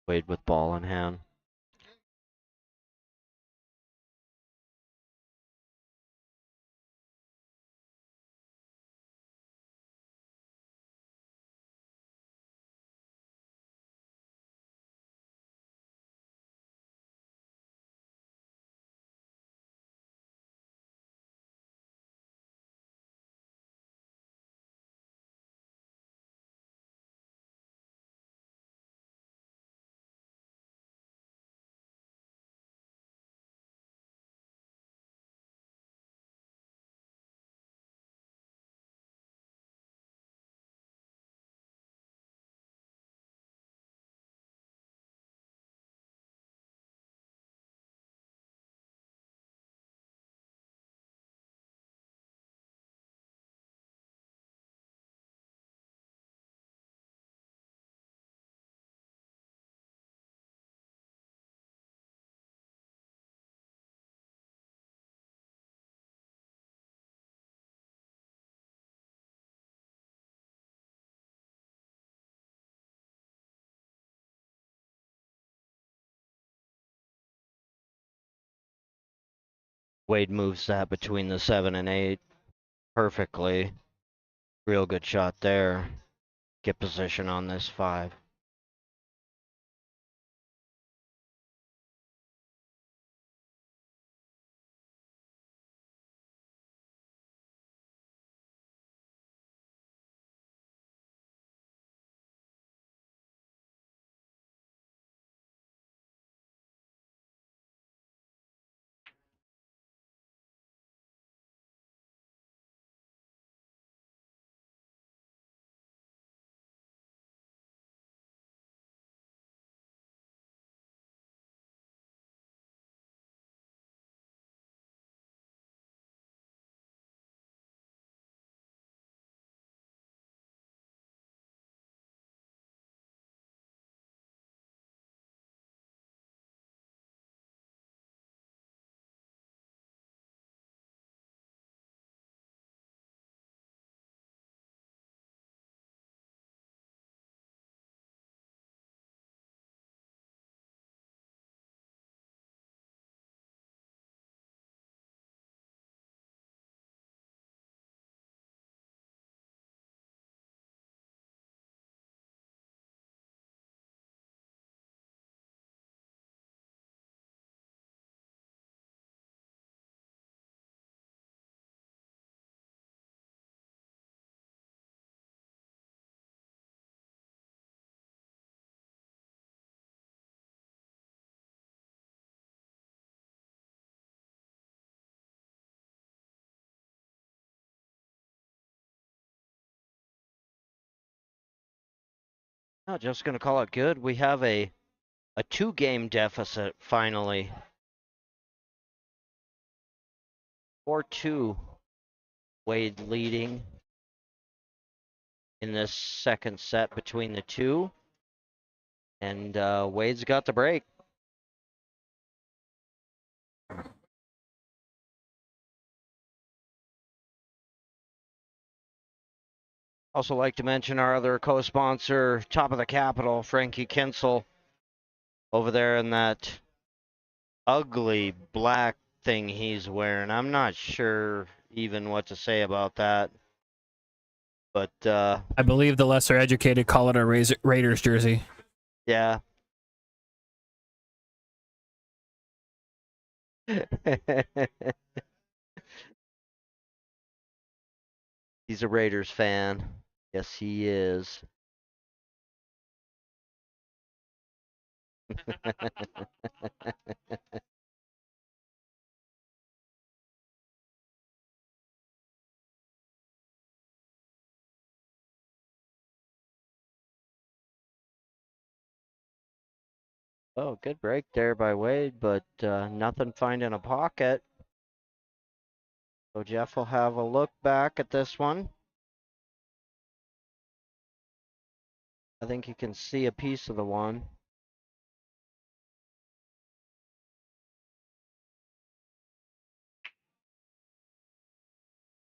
Wade with ball in hand. Wade moves that between the 7 and 8 perfectly. Real good shot there. Get position on this 5. Not just gonna call it good. We have a 2-game deficit finally. 4-2. Wade leading in this second set between the two. And Wade's got the break. Also like to mention our other co-sponsor, Top of the Capitol, Frankie Kinsel, over there in that ugly black thing he's wearing. I'm not sure even what to say about that. But I believe the lesser educated call it a Raiders jersey. yeah. He's a Raiders fan. Yes, he is. Oh, good break there by Wade, but nothing finding a pocket. So Jeff will have a look back at this one. I think you can see a piece of the one.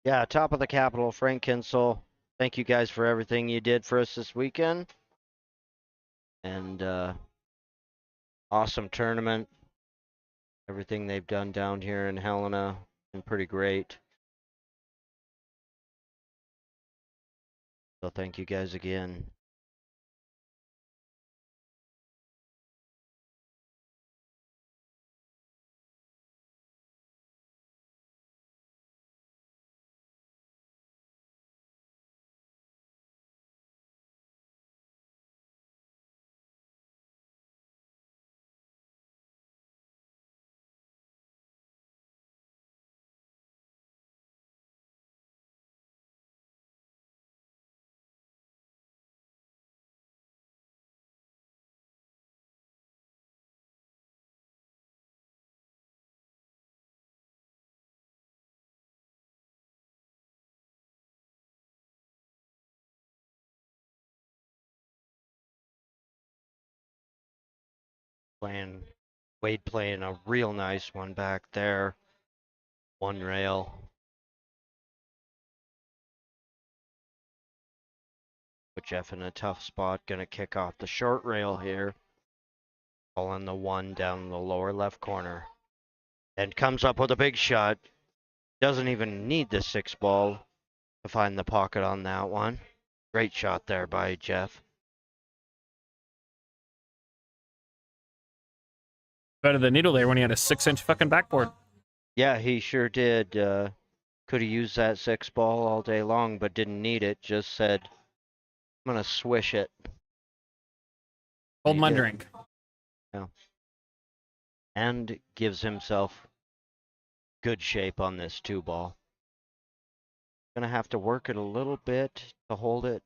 Yeah, Top of the Capitol, Frank Kinsel. Thank you guys for everything you did for us this weekend. And awesome tournament. Everything they've done down here in Helena been pretty great. So thank you guys again. Wade playing a real nice one back there. One rail. Put Jeff in a tough spot. Gonna kick off the short rail here. Pulling the one down the lower left corner. And comes up with a big shot. Doesn't even need the 6 ball to find the pocket on that one. Great shot there by Jeff. Better the needle there when he had a 6-inch fucking backboard. Yeah, he sure did. Could have used that 6 ball all day long, but didn't need it. Just said, I'm gonna swish it. Hold He my did. drink. And gives himself good shape on this 2 ball. Gonna have to work it a little bit to hold it.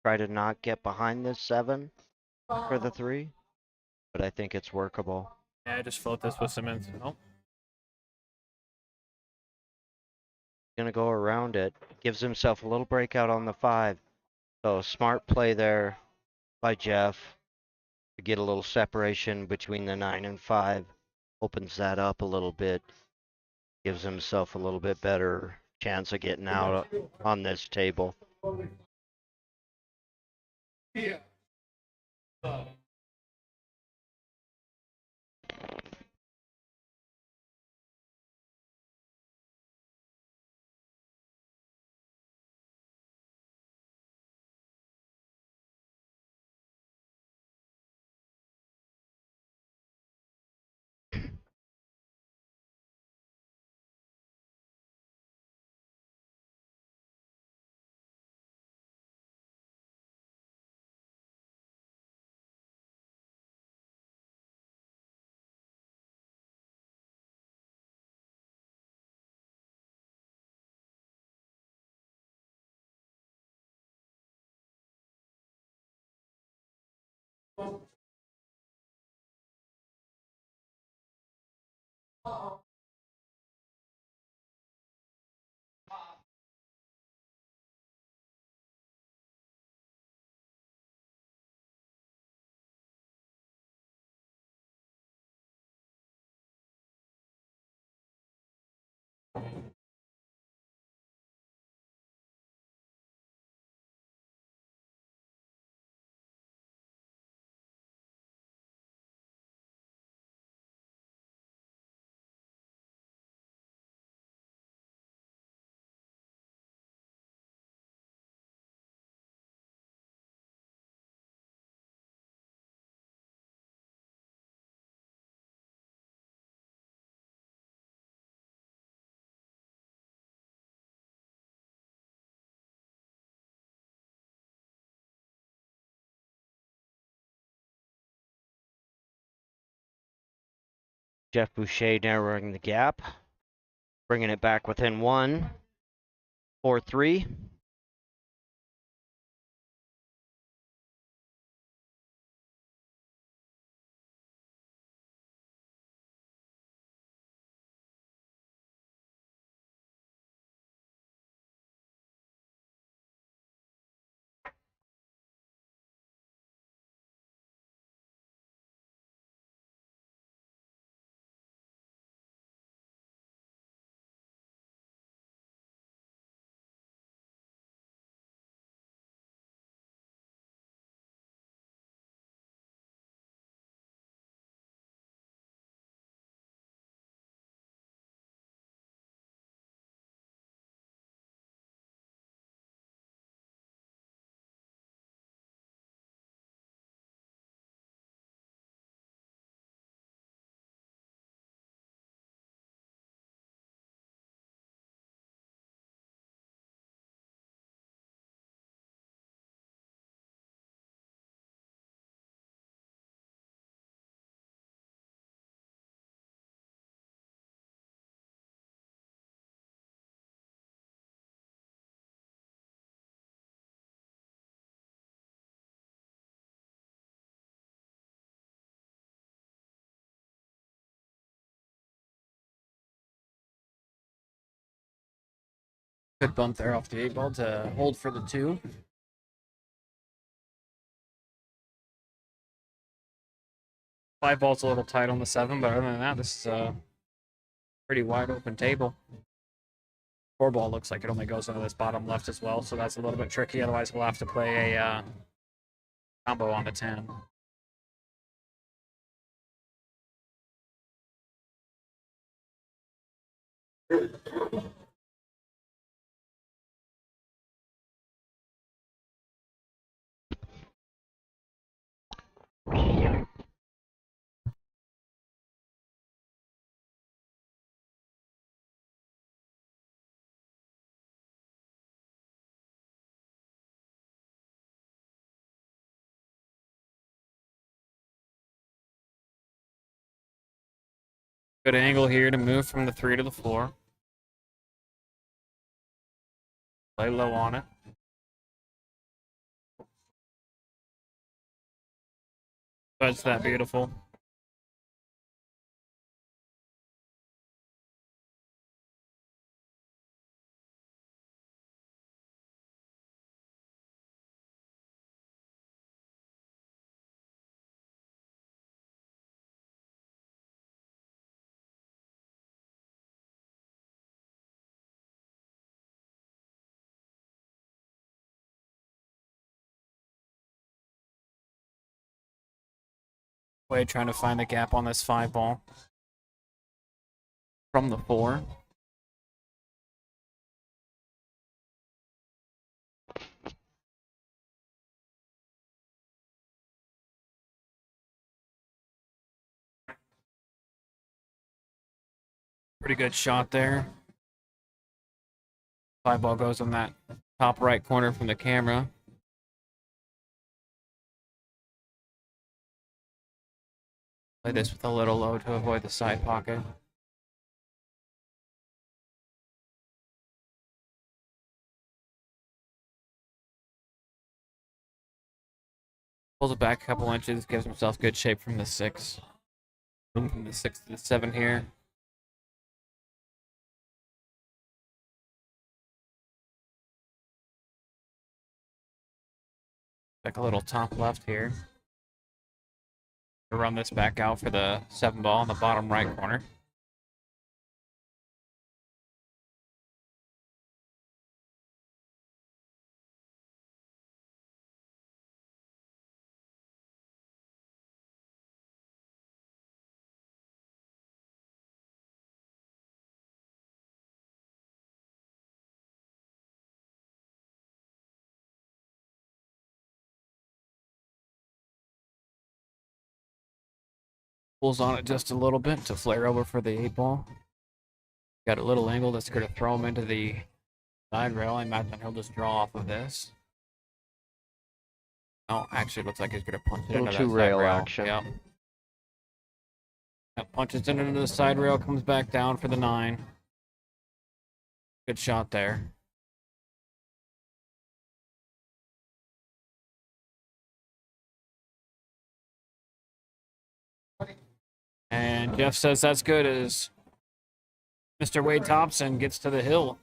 Try to not get behind this 7 for the 3. But I think it's workable. Yeah, just float this with Simmons. Oh, Gonna go around it. Gives himself a little breakout on the 5. So smart play there by Jeff to get a little separation between the 9 and 5. Opens that up a little bit. Gives himself a little bit better chance of getting out on this table. Yeah. Jeff Boucher narrowing the gap. Bringing it back within 1. 4-3. good bump there off the 8 ball to hold for the 2. Five ball's a little tight on the 7, but other than that, this is a pretty wide open table. 4 ball looks like it only goes into this bottom left as well, so that's a little bit tricky. Otherwise, we'll have to play a combo on the 10. Good angle here to move from the 3 to the 4. Play low on it. That's that beautiful. Way trying to find the gap on this 5 ball. From the 4. Pretty good shot there. 5 ball goes on that top right corner from the camera. Play this with a little low to avoid the side pocket. Pulls it back a couple inches, gives himself good shape from the 6. From the 6 to the 7 here. Like a little top left here. Run this back out for the 7 ball in the bottom right corner. Pulls on it just a little bit to flare over for the 8 ball. Got a little angle that's going to throw him into the side rail. I imagine he'll just draw off of this. Oh, actually, looks like he's going to punch it Little into that two side rail rail. action. Yep. Yep. Punches it into the side rail, comes back down for the 9. Good shot there. And Jeff says that's good as Mr. Wade Thompson gets to the hill.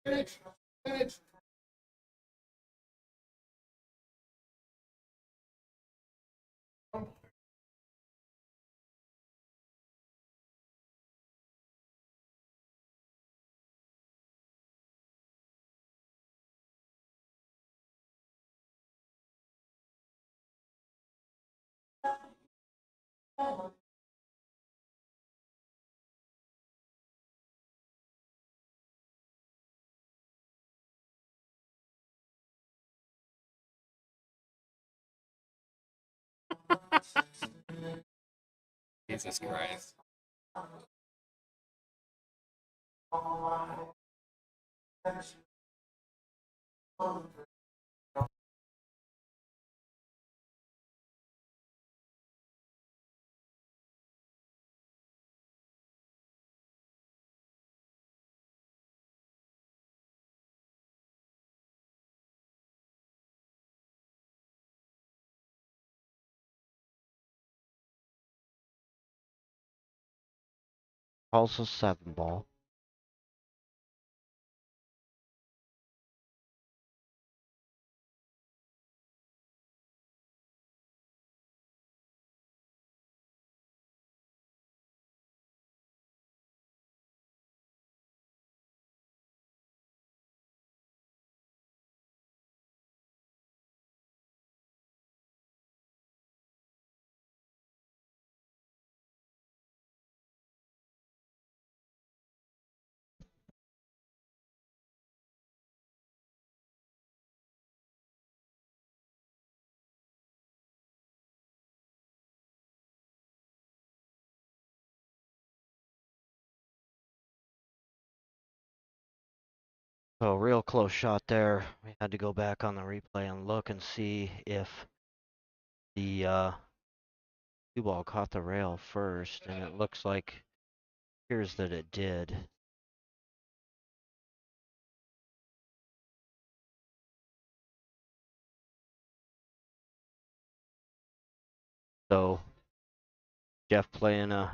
Finish. Finish. Jesus Christ. Also 7 ball. So real close shot there. We had to go back on the replay and look and see if the cue ball caught the rail first, and it looks like appears that it did. So Jeff playing a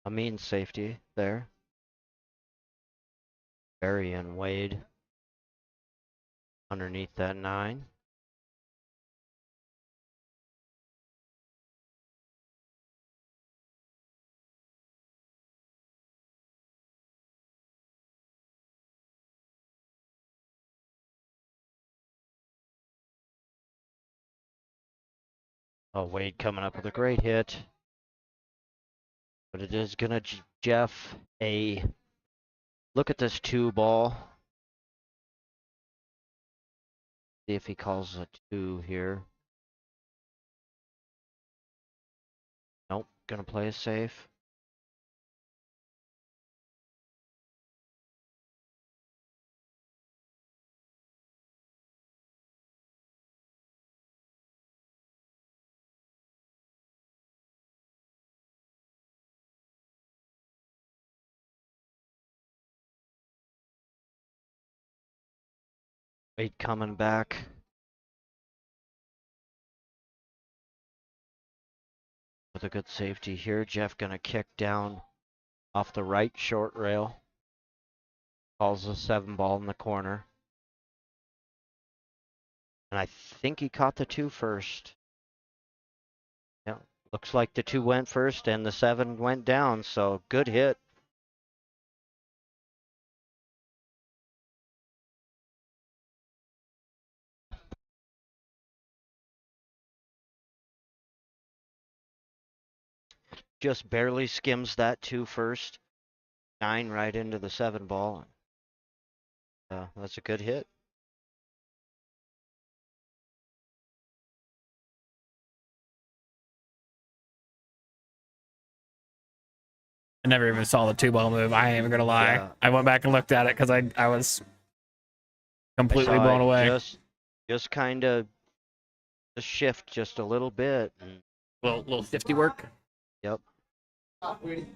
mean safety there. Barry and Wade underneath that 9. Oh, Wade coming up with a great hit. But it is gonna Jeff a look at this 2 ball. See if he calls a 2 here. Nope, gonna play it safe. Wade coming back. With a good safety here. Jeff gonna kick down off the right short rail. Calls a 7 ball in the corner. And I think he caught the 2 first. Yeah, looks like the 2 went first and the 7 went down, so good hit. Just barely skims that 2 first. 9 right into the 7 ball. That's a good hit. I never even saw the 2 ball move. I ain't even gonna lie. Yeah. I went back and looked at it because I was I completely saw blown it away. just kind of shift just a little bit. And Little shifty work. Yep. Stop, Woody.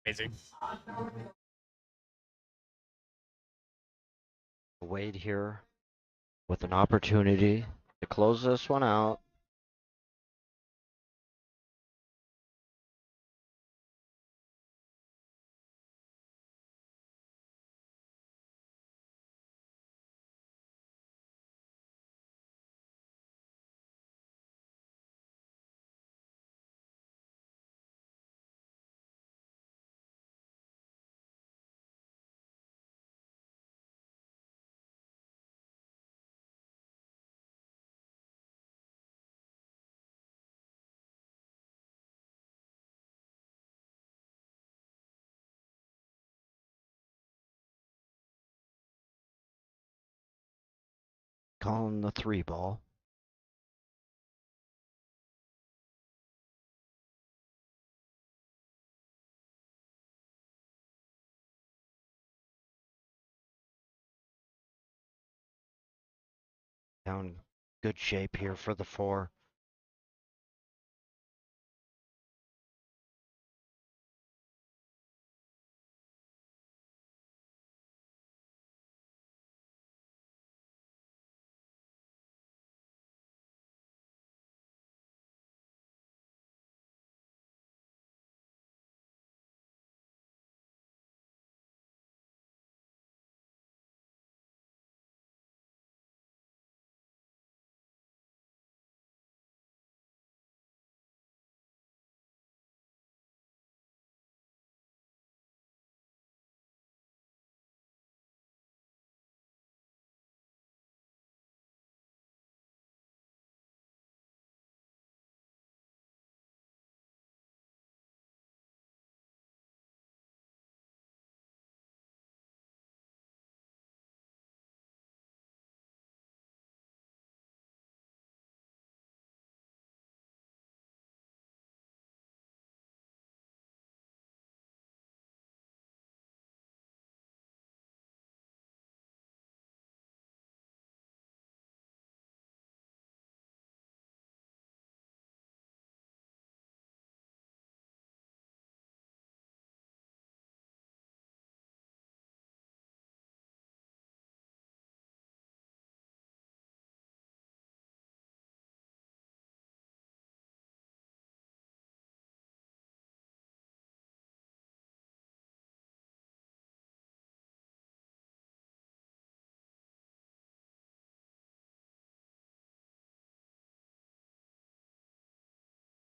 Amazing. Wade here with an opportunity to close this one out. Calling the 3 ball. Down good shape here for the 4.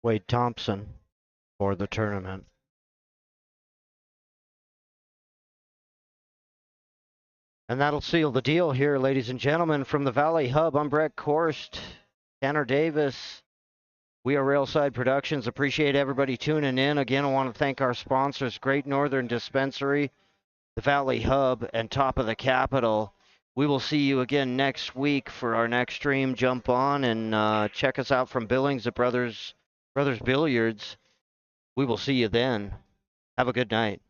Wade Thompson for the tournament. And that'll seal the deal here, ladies and gentlemen. From the Valley Hub, I'm Brett Korst, Tanner Davis. We are Railside Productions. Appreciate everybody tuning in. Again, I want to thank our sponsors, Great Northern Dispensary, the Valley Hub, and Top of the Capital. We will see you again next week for our next stream. Jump on and check us out from Billings at Brothers Billiards. We will see you then. Have a good night.